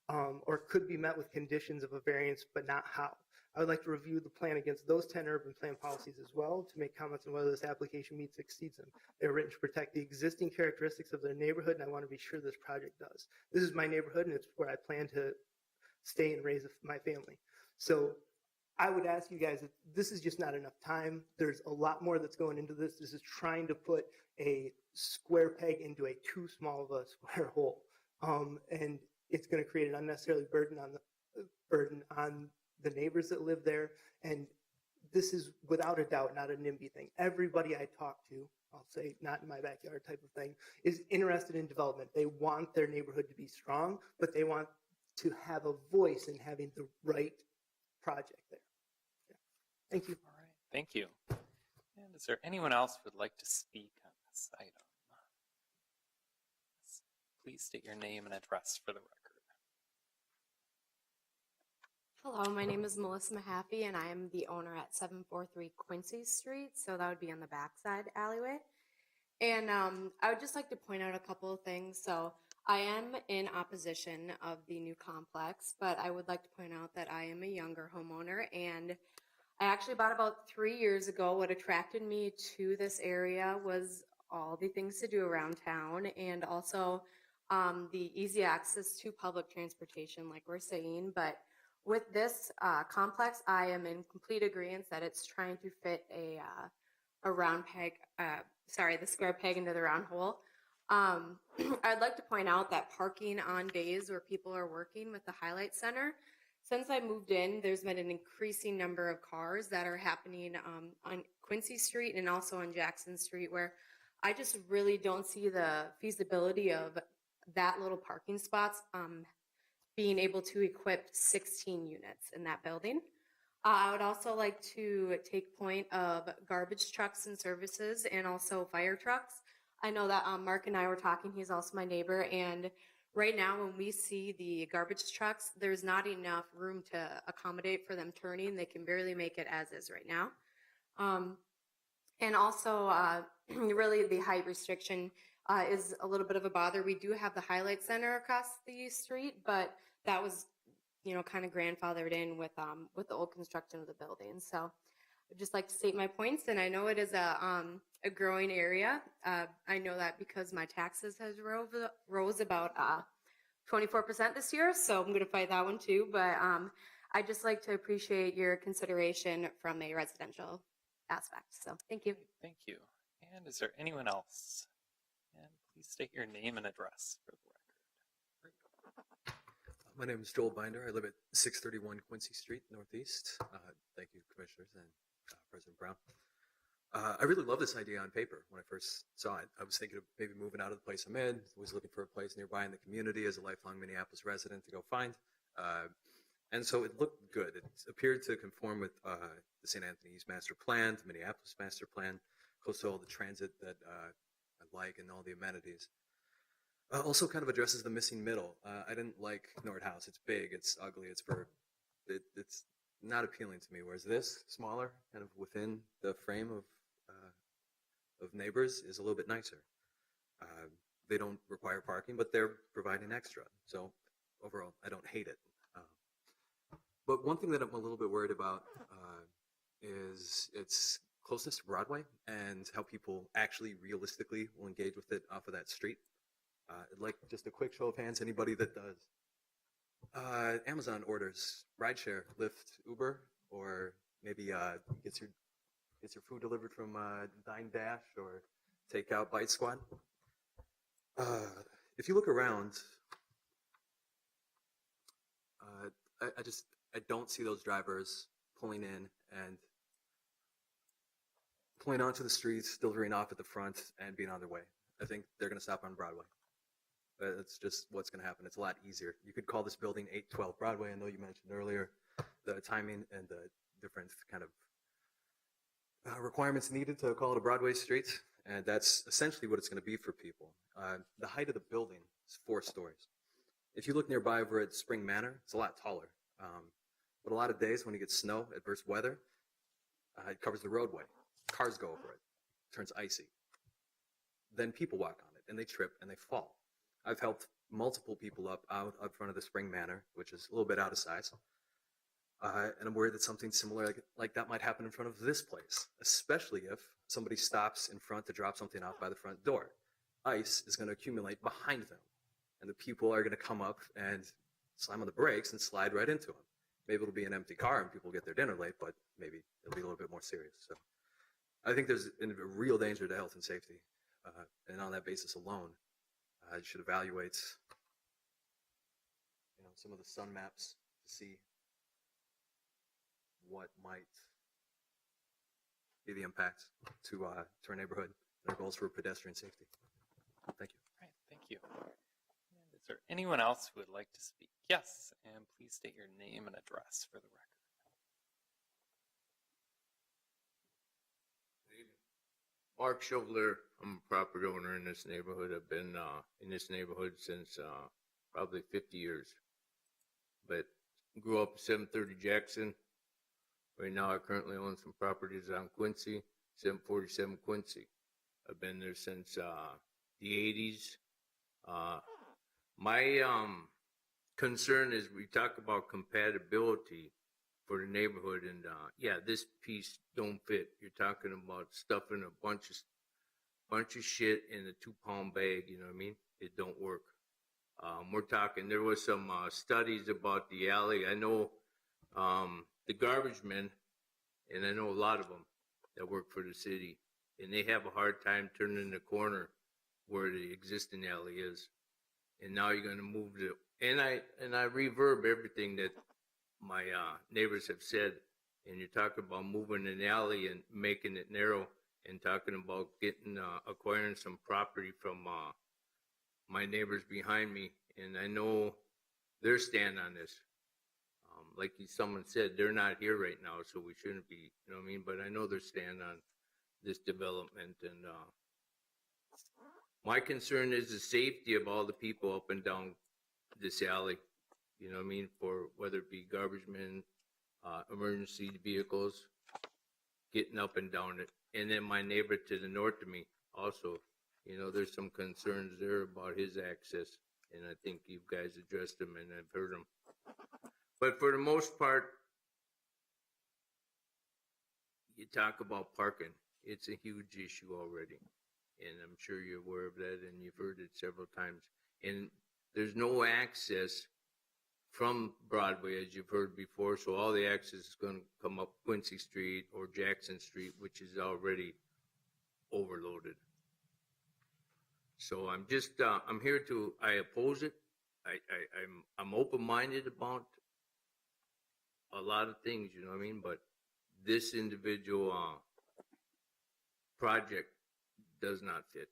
or could be met with conditions of a variance, but not how. I would like to review the plan against those 10 urban plan policies as well to make comments on whether this application meets or exceeds them. They're written to protect the existing characteristics of their neighborhood, and I want to be sure this project does. This is my neighborhood, and it's where I plan to stay and raise my family. So I would ask you guys, if this is just not enough time. There's a lot more that's going into this. This is trying to put a square peg into a too small of a square hole. And it's going to create an unnecessary burden on the neighbors that live there. And this is without a doubt not a NIMBY thing. Everybody I talk to, I'll say not in my backyard type of thing, is interested in development. They want their neighborhood to be strong, but they want to have a voice in having the right project there. Yeah. Thank you. All right, thank you. And is there anyone else who would like to speak on this item? Please state your name and address for the record. Hello, my name is Melissa Mahaffey, and I am the owner at 743 Quincy Street, so that would be on the backside alleyway. And I would just like to point out a couple of things. So I am in opposition of the new complex, but I would like to point out that I am a younger homeowner, and I actually bought about 3 years ago. What attracted me to this area was all the things to do around town, and also the easy access to public transportation, like we're saying. But with this complex, I am in complete agreement that it's trying to fit a round peg, the square peg into the round hole. I'd like to point out that parking on days where people are working with the Highlight Center, since I moved in, there's been an increasing number of cars that are happening on Quincy Street and also on Jackson Street, where I just really don't see the feasibility of that little parking spots being able to equip 16 units in that building. I would also like to take point of garbage trucks and services and also fire trucks. I know that Mark and I were talking, he's also my neighbor, and right now when we see the garbage trucks, there's not enough room to accommodate for them turning. They can barely make it as is right now. And also, really the height restriction is a little bit of a bother. We do have the Highlight Center across the street, but that was, kind of grandfathered in with the old construction of the building. So I'd just like to state my points, and I know it is a growing area. I know that because my taxes has rose about 24% this year, so I'm going to fight that one too. But I'd just like to appreciate your consideration from a residential aspect. So thank you. Thank you. And is there anyone else? And please state your name and address for the record. My name is Joel Binder. I live at 631 Quincy Street, Northeast. Thank you, Commissioners and President Brown. I really love this idea on paper. When I first saw it, I was thinking of maybe moving out of the place I'm in. Was looking for a place nearby in the community as a lifelong Minneapolis resident to go find. And so it looked good. It appeared to conform with the St. Anthony's master plan, the Minneapolis master plan, close to all the transit that I like and all the amenities. Also kind of addresses the missing middle. I didn't like Nordhaus. It's big, it's ugly, it's not appealing to me. Whereas this, smaller, kind of within the frame of neighbors, is a little bit nicer. They don't require parking, but they're providing extra. So overall, I don't hate it. But one thing that I'm a little bit worried about is its closeness to Broadway and how people actually realistically will engage with it off of that street. I'd like just a quick show of hands, anybody that does. Amazon orders rideshare, Lyft, Uber, or maybe gets your food delivered from Dine Dash or Takeout Bite Squad. If you look around, I don't see those drivers pulling in and pulling onto the streets, delivering off at the front, and being on their way. I think they're going to stop on Broadway. That's just what's going to happen. It's a lot easier. You could call this building 812 Broadway. I know you mentioned earlier the timing and the different kind of requirements needed to call it a Broadway street, and that's essentially what it's going to be for people. The height of the building is 4 stories. If you look nearby over at Spring Manor, it's a lot taller. But a lot of days when you get snow, adverse weather, it covers the roadway. Cars go over it. It turns icy. Then people walk on it, and they trip, and they fall. I've helped multiple people out front of the Spring Manor, which is a little bit out of size. And I'm worried that something similar like that might happen in front of this place, especially if somebody stops in front to drop something off by the front door. Ice is going to accumulate behind them, and the people are going to come up and slam on the brakes and slide right into them. Maybe it'll be an empty car and people get their dinner late, but maybe it'll be a little bit more serious. So I think there's a real danger to health and safety. And on that basis alone, you should evaluate, some of the sun maps to see what might be the impacts to our neighborhood and our goals for pedestrian safety. Thank you. All right, thank you. And is there anyone else who would like to speak? Yes, and please state your name and address for the record. Mark Shovler, I'm a property owner in this neighborhood. I've been in this neighborhood since probably 50 years. But grew up at 730 Jackson. Right now I currently own some properties on Quincy, 747 Quincy. I've been there since the 80s. My concern is we talk about compatibility for the neighborhood, and yeah, this piece don't fit. You're talking about stuffing a bunch of shit in a 2-pound bag. You know what I mean? It don't work. We're talking. There was some studies about the alley. I know the garbage men, and I know a lot of them that work for the city, and they have a hard time turning the corner where the existing alley is. And now you're going to move and I reverb everything that my neighbors have said. And you're talking about moving an alley and making it narrow, and talking about acquiring some property from my neighbors behind me. And I know their stand on this. Like someone said, they're not here right now, so we shouldn't be, you know what I mean? But I know their stand on this development. And my concern is the safety of all the people up and down this alley. You know what I mean? For whether it be garbage men, emergency vehicles, getting up and down it. And then my neighbor to the north of me also, there's some concerns there about his access. And I think you guys addressed them, and I've heard them. But for the most part, you talk about parking. It's a huge issue already. And I'm sure you're aware of that, and you've heard it several times. And there's no access from Broadway, as you've heard before, so all the access is going to come up Quincy Street or Jackson Street, which is already overloaded. So I'm just, I'm here to, I oppose it. I'm open-minded about a lot of things, you know what I mean? But this individual project does not fit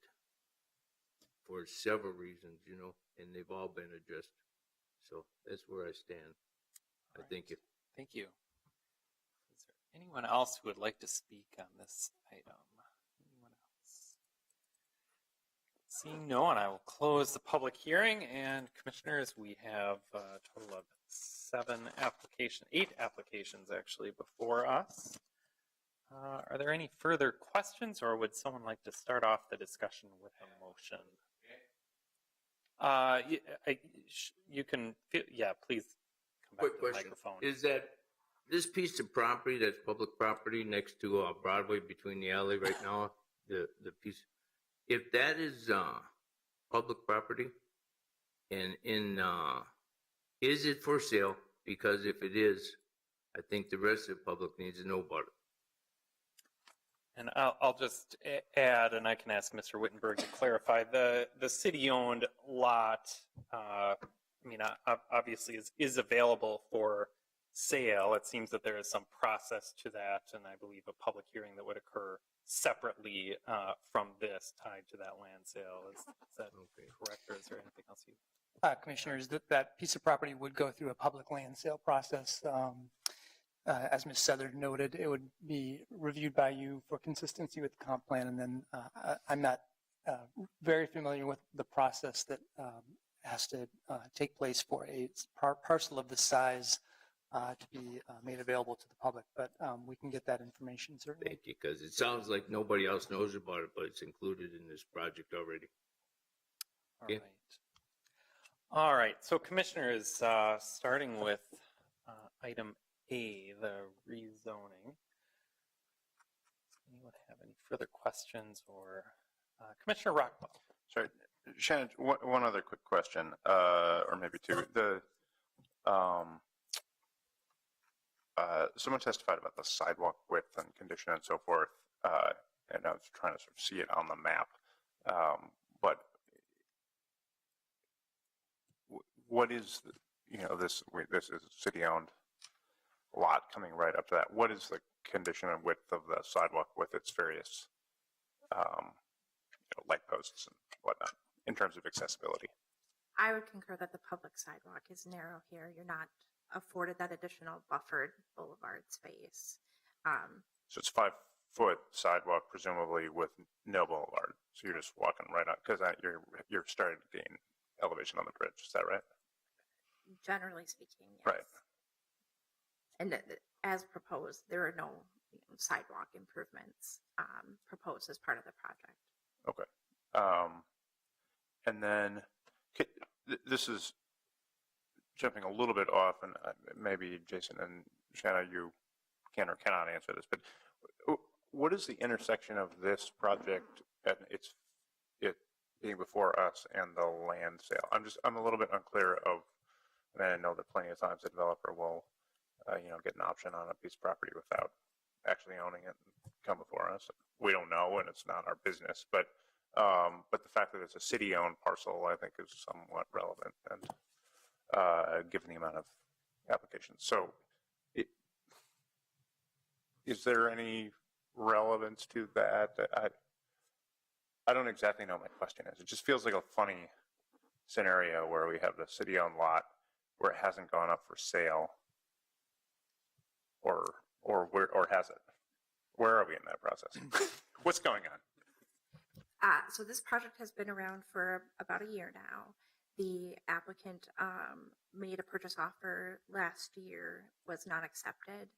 for several reasons, and they've all been addressed. So that's where I stand. Thank you. Thank you. Is there anyone else who would like to speak on this item? Anyone else? Seeing no one, I will close the public hearing. And commissioners, we have a total of 8 applications actually before us. Are there any further questions, or would someone like to start off the discussion with a motion? You can, yeah, please come back Quick to the question. microphone. Is that this piece of property that's public property next to Broadway between the alley right now, the piece, if that is public property, and is it for sale? Because if it is, I think the rest of the public needs to know about it. And I'll just add, and I can ask Mr. Wittenberg to clarify, the city-owned lot, obviously is available for sale. It seems that there is some process to that, and I believe a public hearing that would occur separately from this tied to that land sale. Is that correct, or is there anything else you? Commissioners, that piece of property would go through a public land sale process. As Ms. Southern noted, it would be reviewed by you for consistency with the comp plan, and then I'm not very familiar with the process that has to take place for a parcel of this size to be made available to the public, but we can get that information certainly. Thank you, because it sounds like nobody else knows about it, but it's included in this project already. Okay. All right, so commissioners, starting with item A, the rezoning. Does anyone have any further questions, or Commissioner Rockwell? Sorry, Shannon, one other quick question, or maybe two. Someone testified about the sidewalk width and condition and so forth, and I was trying to sort of see it on the map. But what is, this is a city-owned lot coming right up to that. What is the condition and width of the sidewalk with its various light posts and whatnot in terms of accessibility? I would concur that the public sidewalk is narrow here. You're not afforded that additional buffered boulevard space. So it's 5-foot sidewalk, presumably with no boulevard. So you're just walking right up because you're starting to gain elevation on the bridge. Is that right? Generally speaking, yes. Right. And as proposed, there are no sidewalk improvements proposed as part of the project. Okay. And then this is jumping a little bit off, and maybe Jason and Shanna, you can or cannot answer this, but what is the intersection of this project and it being before us and the land sale? I'm a little bit unclear of, I know that plenty of times the developer will, get an option on a piece of property without actually owning it and come before us. We don't know, and it's not our business, but the fact that it's a city-owned parcel, I think, is somewhat relevant, and given the amount of applications. So, is there any relevance to that? I don't exactly know what my question is. It just feels like a funny scenario where we have the city-owned lot where it hasn't gone up for sale, or has it? Where are we in that process? What's going on? So this project has been around for about a year now. The applicant made a purchase offer last year, was not accepted.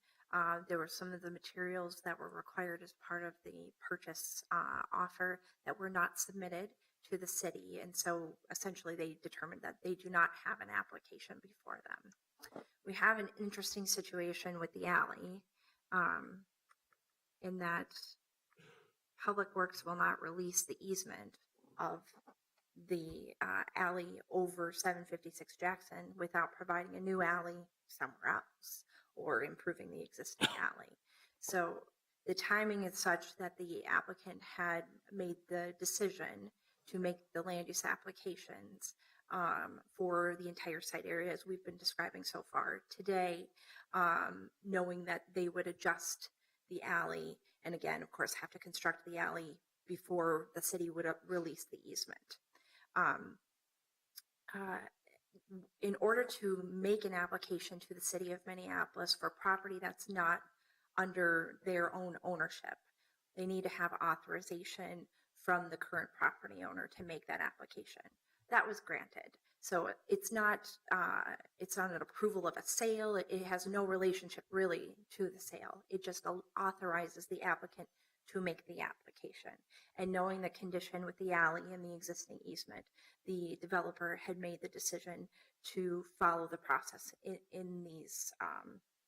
There were some of the materials that were required as part of the purchase offer that were not submitted to the city. And so essentially they determined that they do not have an application before them. We have an interesting situation with the alley in that Public Works will not release the easement of the alley over 756 Jackson without providing a new alley somewhere else or improving the existing alley. So the timing is such that the applicant had made the decision to make the land use applications for the entire site area as we've been describing so far today, knowing that they would adjust the alley and again, of course, have to construct the alley before the city would release the easement. In order to make an application to the city of Minneapolis for property that's not under their own ownership, they need to have authorization from the current property owner to make that application. That was granted. So it's not an approval of a sale. It has no relationship really to the sale. It just authorizes the applicant to make the application. And knowing the condition with the alley and the existing easement, the developer had made the decision to follow the process in these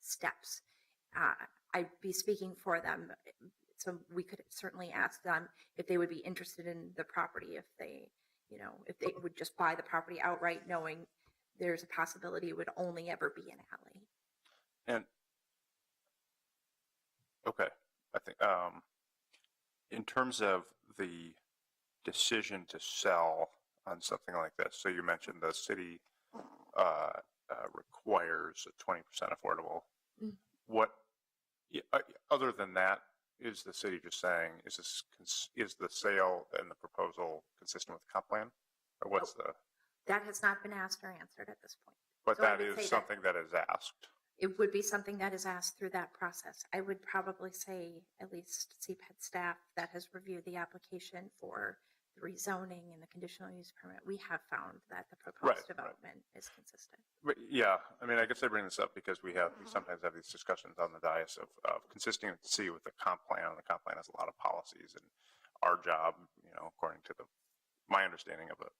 steps. I'd be speaking for them, so we could certainly ask them if they would be interested in the property, if they would just buy the property outright, knowing there's a possibility it would only ever be an alley. And okay, I think in terms of the decision to sell on something like this, so you mentioned the city requires a 20% affordable. Mm. What other than that? Is the city just saying, is the sale and the proposal consistent with the comp plan? Or what's That has not been asked or answered at this point. But so that is something that is asked. It would be something that is asked through that process. I would probably say at least CPED staff that has reviewed the application for the rezoning and the conditional use permit, we have found that the proposed development is consistent. But yeah, I mean, I guess I bring this up because we sometimes have these discussions on the dais of consistency with the comp plan. And the comp plan has a lot of policies, and our job, according to my understanding of the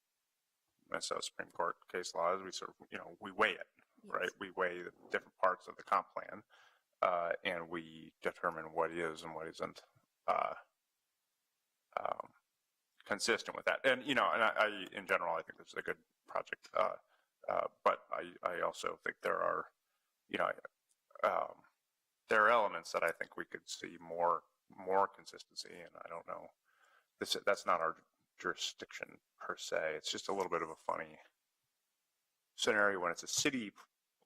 Minnesota Supreme Court case law, is we sort of, we weigh it, yes. Right? We weigh the different parts of the comp plan, and we determine what is and what isn't consistent with that. And, and I in general, I think this is a good project. but I also think there are, there are elements that I think we could see more consistency, and I don't know. That's not our jurisdiction per se. It's just a little bit of a funny scenario when it's a city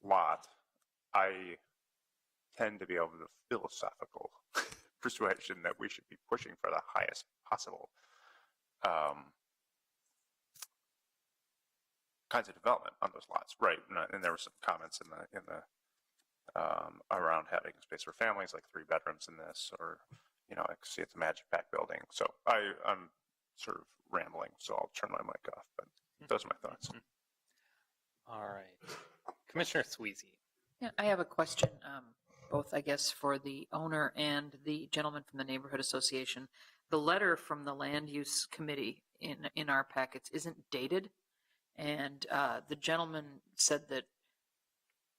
lot. I tend to be of the philosophical persuasion that we should be pushing for the highest possible kinds of development on those lots, right? And there were some comments in the around having space for families, like 3 bedrooms in this, or I see it's a Magic Pack building. So I'm sort of rambling, so I'll turn my mic off. But those are my thoughts. All right, Commissioner Sweezy. Yeah, I have a question, both I guess for the owner and the gentleman from the neighborhood association. The letter from the land use committee in our packets isn't dated, and the gentleman said that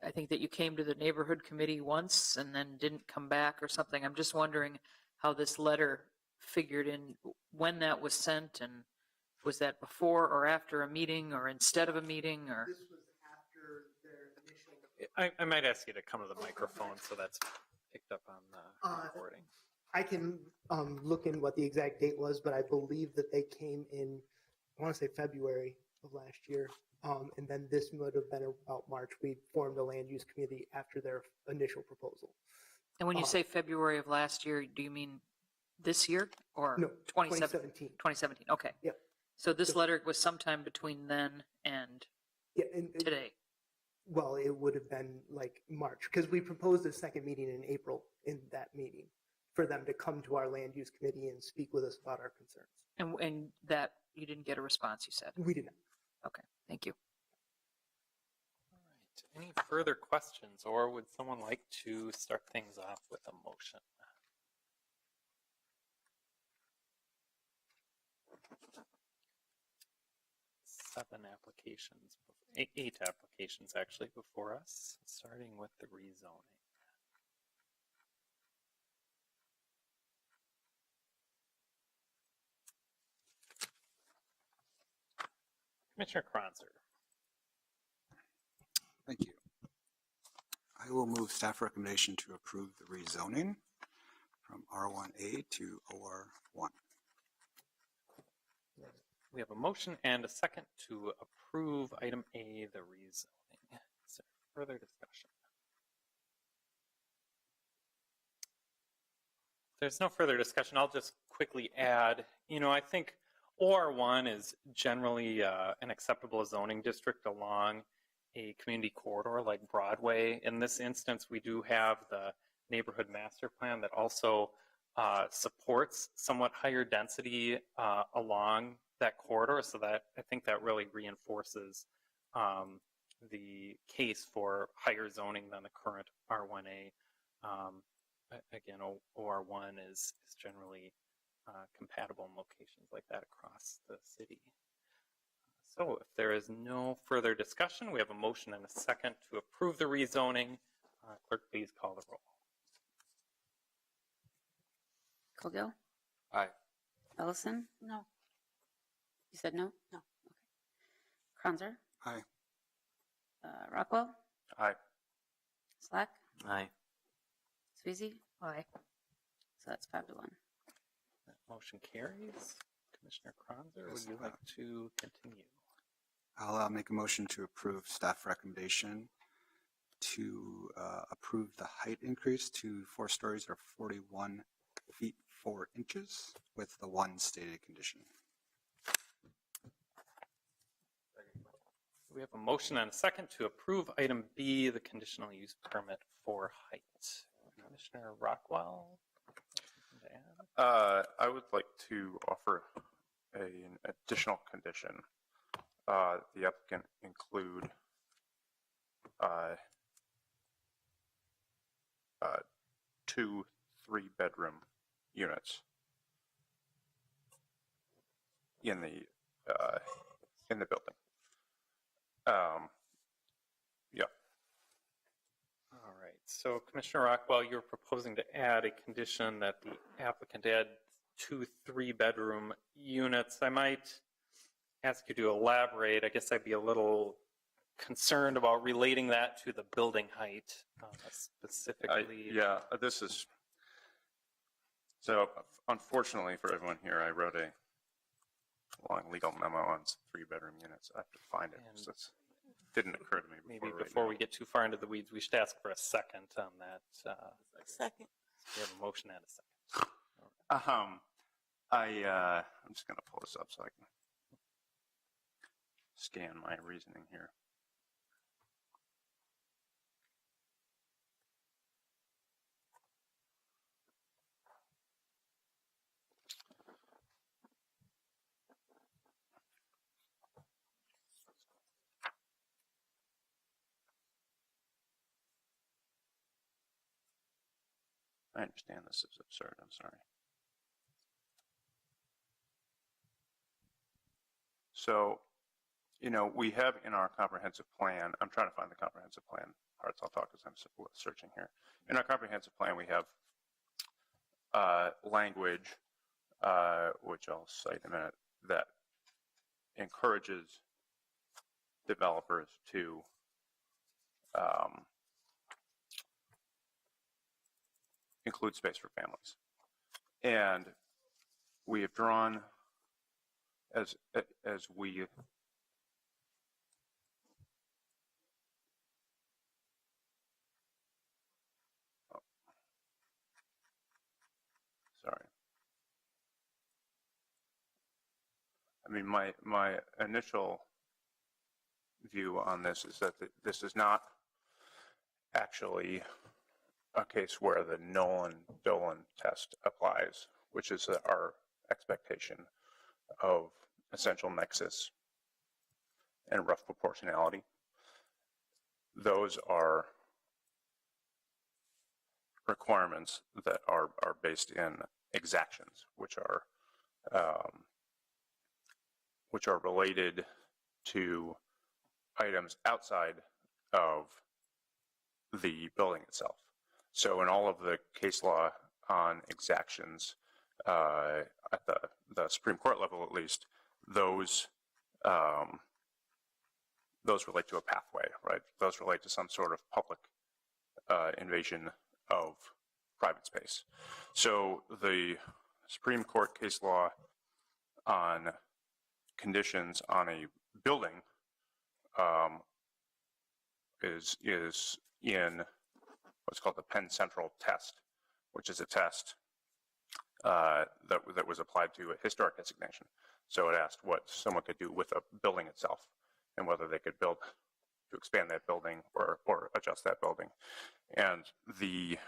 I think that you came to the neighborhood committee once and then didn't come back or something. I'm just wondering how this letter figured in, when that was sent, and was that before or after a meeting or instead of a meeting, or? This was after their initial. I might ask you to come to the microphone so that's picked up on the recording. I can look in what the exact date was, but I believe that they came in, I want to say February of last year. And then this would have been about March. We formed a land use committee after their initial proposal. And when you say February of last year, do you mean this year or No, 2017? 2017, okay. Yep. So this letter was sometime between then and today? Well, it would have been like March, because we proposed a second meeting in April in that meeting for them to come to our land use committee and speak with us about our concerns. And that you didn't get a response, you said? We did not. Okay, thank you. All right. Any further questions, or would someone like to start things off with a motion? Eight applications actually before us, starting with the rezoning. Commissioner Kronzer. Thank you. I will move staff recommendation to approve the rezoning from R1A to OR1. We have a motion and a second to approve item A, the rezoning. Is there further discussion? If there's no further discussion, I'll just quickly add, I think OR1 is generally an acceptable zoning district along a community corridor like Broadway. In this instance, we do have the neighborhood master plan that also supports somewhat higher density along that corridor, so that I think that really reinforces the case for higher zoning than the current R1A. Again, OR1 is generally compatible in locations like that across the city. So if there is no further discussion, we have a motion and a second to approve the rezoning. Clerk, please call the roll. Colgill? Aye. Ellison? No. You said no? No. Okay. Kronzer? Aye. Rockwell? Aye. Slack? Aye. Sweezy? Aye. So that's 5-1. That motion carries. Commissioner Kronzer, Yes, would you like to continue? I'll make a motion to approve staff recommendation to approve the height increase to 4 stories or 41 feet 4 inches with the one stated condition. We have a motion and a second to approve item B, the conditional use permit for height. Commissioner Rockwell? I would like to offer an additional condition. The applicant include 2 3-bedroom units in the building. Yeah. All right. So Commissioner Rockwell, you're proposing to add a condition that the applicant add 2 3-bedroom units. I might ask you to elaborate. I guess I'd be a little concerned about relating that to the building height specifically. Yeah, this is, so unfortunately for everyone here, I wrote a long legal memo on 3-bedroom units. I have to find it. So it didn't occur to me Maybe before. before we get too far into the weeds, we should ask for a second on that. Second. We have a motion and a second. I'm just going to pull this up so I can scan my reasoning here. I understand this is absurd. I'm sorry. So, we have in our comprehensive plan, I'm trying to find the comprehensive plan parts. I'll talk as I'm searching here. In our comprehensive plan, we have language, which I'll cite in a minute, that encourages developers to include space for families. And we have drawn, as we sorry. I mean, my initial view on this is that this is not actually a case where the Nolan-Dolan test applies, which is our expectation of essential nexus and rough proportionality. Those are requirements that are based in exactions, which are related to items outside of the building itself. So in all of the case law on exactions, at the Supreme Court level at least, those relate to a pathway, right? Those relate to some sort of public invasion of private space. So the Supreme Court case law on conditions on a building is in what's called the Penn Central test, which is a test that was applied to a historic designation. So it asked what someone could do with a building itself and whether they could build to expand that building or adjust that building. And the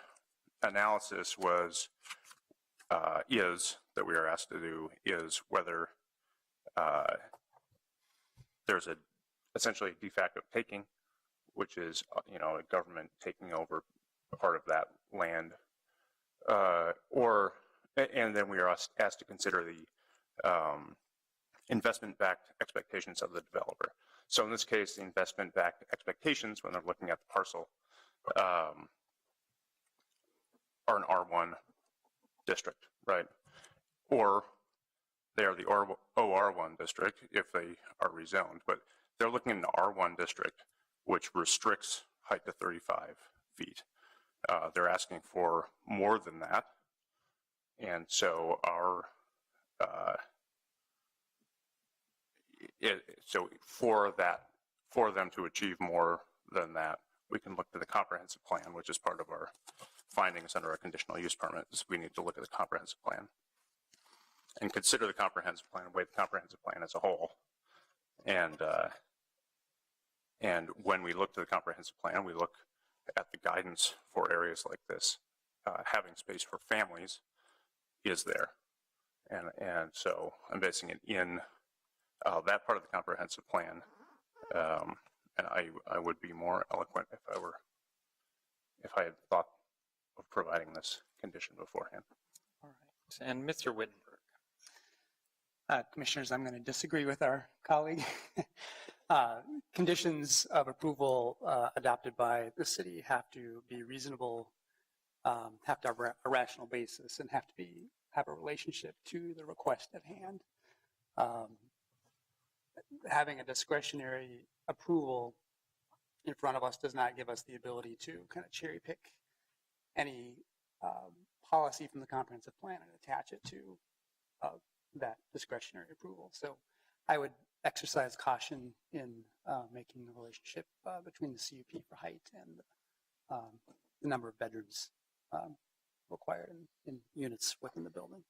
analysis was that we are asked to do is whether there's essentially de facto taking, which is a government taking over part of that land, and then we are asked to consider the investment-backed expectations of the developer. So in this case, the investment-backed expectations when they're looking at the parcel are an R1 district, right? Or they are the OR1 district if they are rezoned, but they're looking at an R1 district which restricts height to 35 feet. They're asking for more than that, and so for them to achieve more than that, we can look to the comprehensive plan, which is part of our findings under a conditional use permit. So we need to look at the comprehensive plan and consider the comprehensive plan, weigh the comprehensive plan as a whole. And when we look to the comprehensive plan, we look at the guidance for areas like this. Having space for families is there. And so I'm basing it in that part of the comprehensive plan. And I would be more eloquent if I had thought of providing this condition beforehand. All right. And Mr. Wittenberg. Commissioners, I'm going to disagree with our colleague. Conditions of approval adopted by the city have to be reasonable, have to have a rational basis, and have to have a relationship to the request at hand. Having a discretionary approval in front of us does not give us the ability to kind of cherry pick any policy from the comprehensive plan and attach it to that discretionary approval. So I would exercise caution in making the relationship between the CUP for height and the number of bedrooms required in units within the building.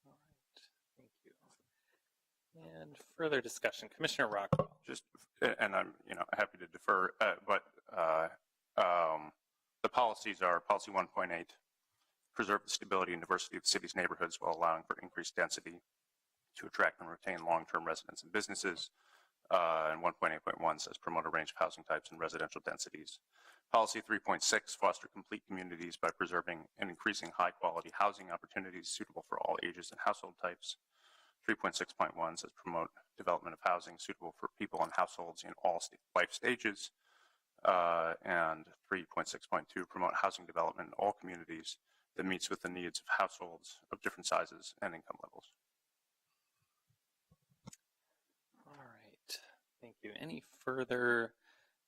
All right, thank you. And further discussion, Commissioner Rockwell. Just, and I'm happy to defer, but the policies are policy 1.8, preserve the stability and diversity of the city's neighborhoods while allowing for increased density to attract and retain long-term residents and businesses. And 1.8.1 says promote a range of housing types and residential densities. Policy 3.6, foster complete communities by preserving and increasing high-quality housing opportunities suitable for all ages and household types. 3.6.1 says promote development of housing suitable for people and households in all life stages. And 3.6.2, promote housing development in all communities that meets with the needs of households of different sizes and income levels. All right, thank you. Any further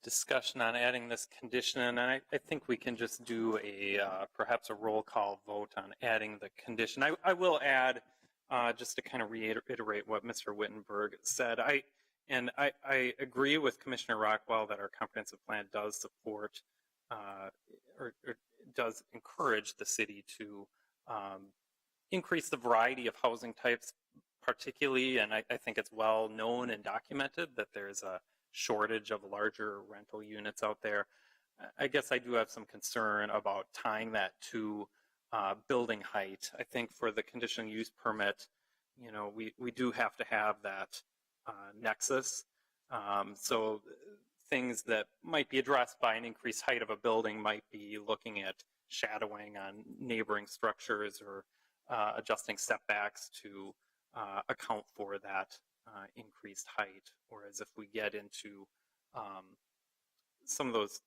discussion on adding this condition? And I think we can just do a perhaps a roll call vote on adding the condition. I will add, just to kind of reiterate what Mr. Wittenberg said, I agree with Commissioner Rockwell that our comprehensive plan does support or does encourage the city to increase the variety of housing types, particularly, and I think it's well known and documented that there's a shortage of larger rental units out there. I guess I do have some concern about tying that to building height. I think for the conditional use permit, we do have to have that nexus. So things that might be addressed by an increased height of a building might be looking at shadowing on neighboring structures or adjusting setbacks to account for that increased height. Whereas if we get into some of those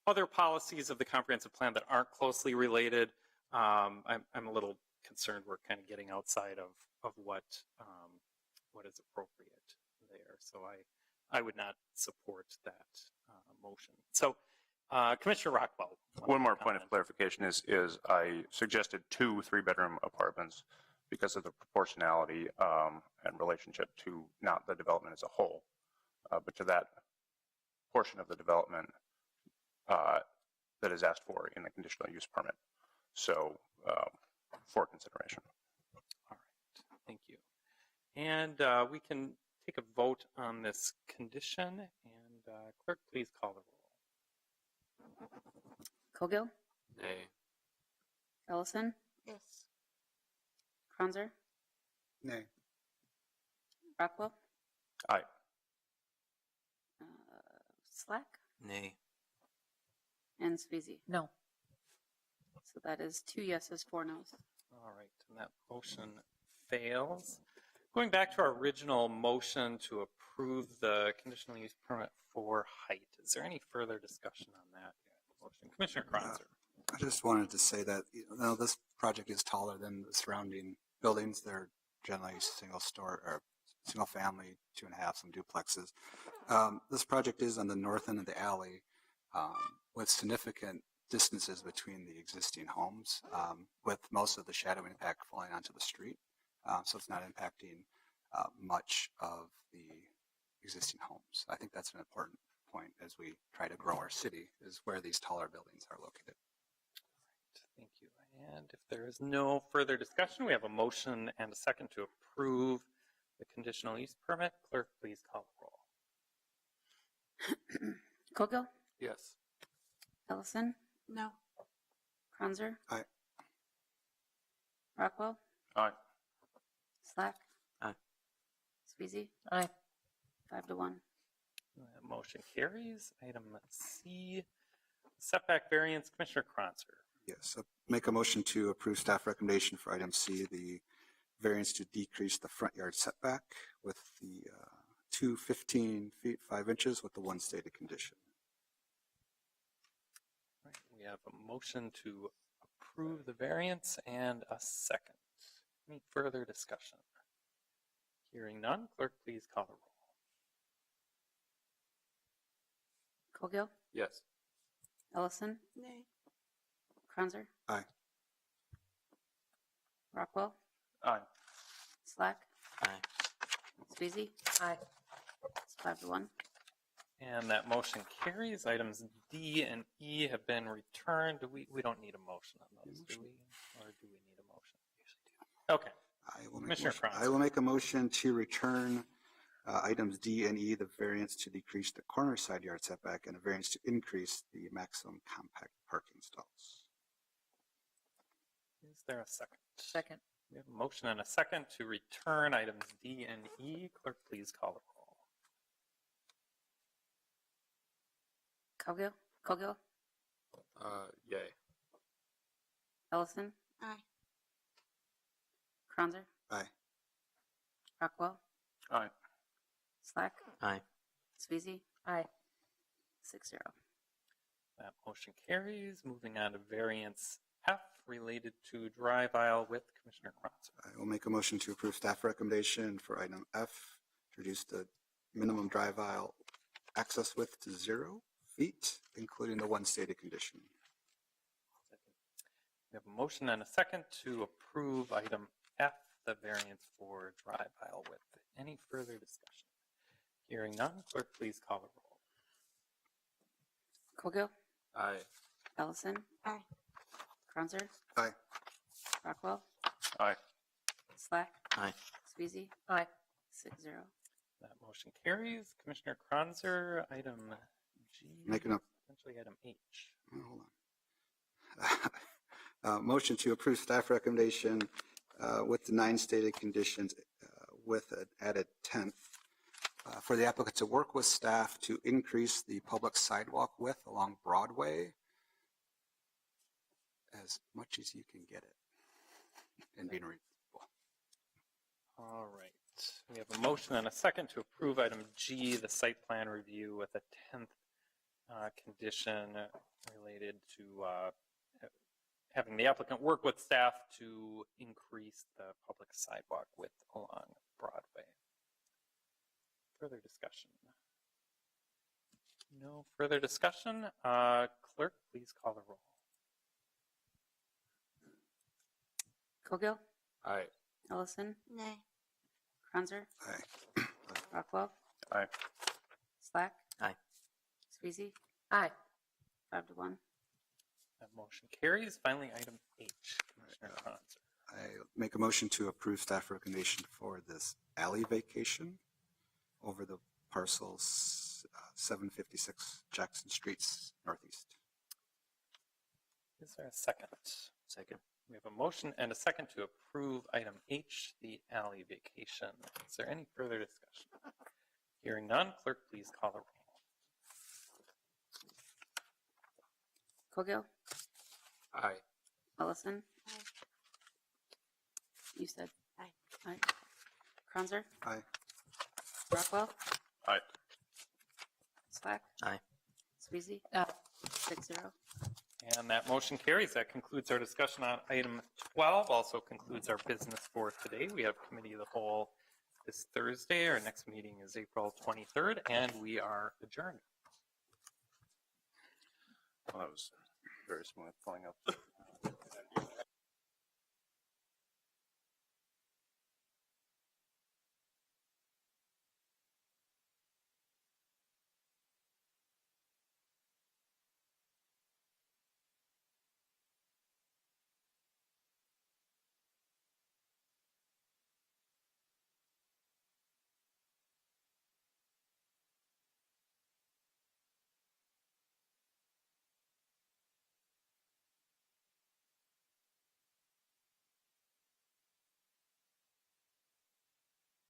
other policies of the comprehensive plan that aren't closely related, I'm a little concerned we're kind of getting outside of what is appropriate there. So I would not support that motion. So Commissioner Rockwell. One more point of clarification is I suggested 2 3-bedroom apartments because of the proportionality and relationship to not the development as a whole, but to that portion of the development that is asked for in the conditional use permit. So for consideration. All right, thank you. And we can take a vote on this condition, and clerk, please call the roll. Cogill? Nay. Ellison? Yes. Kronzer? Nay. Rockwell? Aye. Slack? Nay. And Sweezy? No. So that is 2 yeses, 4 noes. All right, and that motion fails. Going back to our original motion to approve the conditional use permit for height, is there any further discussion on that motion? Commissioner Kronzer. I just wanted to say that this project is taller than the surrounding buildings. They're generally single family, 2.5, some duplexes. This project is on the north end of the alley with significant distances between the existing homes, with most of the shadowing impact falling onto the street. So it's not impacting much of the existing homes. I think that's an important point as we try to grow our city, is where these taller buildings are located. Thank you. And if there is no further discussion, we have a motion and a second to approve the conditional use permit. Clerk, please call the roll. Cogill? Yes. Ellison? No. Kronzer? Aye. Rockwell? Aye. Slack? Aye. Sweezy? Aye. 5 to 1. That motion carries. Item C, setback variance. Commissioner Kronzer. Yes, so make a motion to approve staff recommendation for item C, the variance to decrease the front yard setback with the 2 15 feet 5 inches with the 1 stated condition. Right, we have a motion to approve the variance and a second. Any further discussion? Hearing none, clerk, please call the Cogill, Yes. Ellison, Nay. Kranzer, Aye. Rockwell, Aye. Slack, Aye. Sweezy. Aye. It's 5-1. And that motion carries. Items D and E have been returned. We don't need a motion on those, do we? Or do we need a motion? Okay. Commissioner I will make a motion to return items D and E, the variance to decrease the corner side yard setback and a variance to increase the maximum compact parking stalls. Is there a second? Second. We have a motion and a second to return items D and E. Clerk, please call the roll. Cogill, Yay. Ellison, Aye. Kranzer, Aye. Rockwell, Aye. Slack, Aye. Sweezy. Aye. 6-0. That motion carries. Moving on to variance F related to drive aisle width. Commissioner Kranzer. I will make a motion to approve staff recommendation for item F to reduce the minimum drive aisle access width to 0 feet, including the one stated condition. We have a motion and a second to approve item F, the variance for drive aisle width. Any further discussion? Hearing none, clerk, please call the roll. Cogill, Aye. Ellison, Aye. Kranzer, Aye. Rockwell, Aye. Slack, Aye. Sweezy. Aye. 6-0. That motion carries. Commissioner Kranzer, item G, Making up. potentially item H. Hold on. Motion to approve staff recommendation with the 9 stated conditions with an added 10th for the applicant to work with staff to increase the public sidewalk width along Broadway as much as you can get it and being reasonable. All right. We have a motion and a second to approve item G, the site plan review with a 10th condition related to having the applicant work with staff to increase the public sidewalk width along Broadway. Further discussion? No further discussion. Clerk, please call the roll. Cogill, Aye. Ellison, Nay. Kranzer, Aye. Rockwell, Aye. Slack, Aye. Sweezy. Aye. 5-1. That motion carries. Finally, item H, Commissioner Kranzer. I make a motion to approve staff recommendation for this alley vacation over the parcels 756 Jackson Streets Northeast. Is there a second? Second. We have a motion and a second to approve item H, the alley vacation. Is there any further discussion? Hearing none, clerk, please call the roll. Cogill, Aye. Ellison. Aye. You said Aye. Aye. Kranzer, Aye. Rockwell, Aye. Slack, Aye. Sweezy. Aye. 6-0. And that motion carries. That concludes our discussion on item 12. Also concludes our business for today. We have committee of the whole this Thursday. Our next meeting is April 23rd, and we are adjourned. Well, that was very smooth pulling up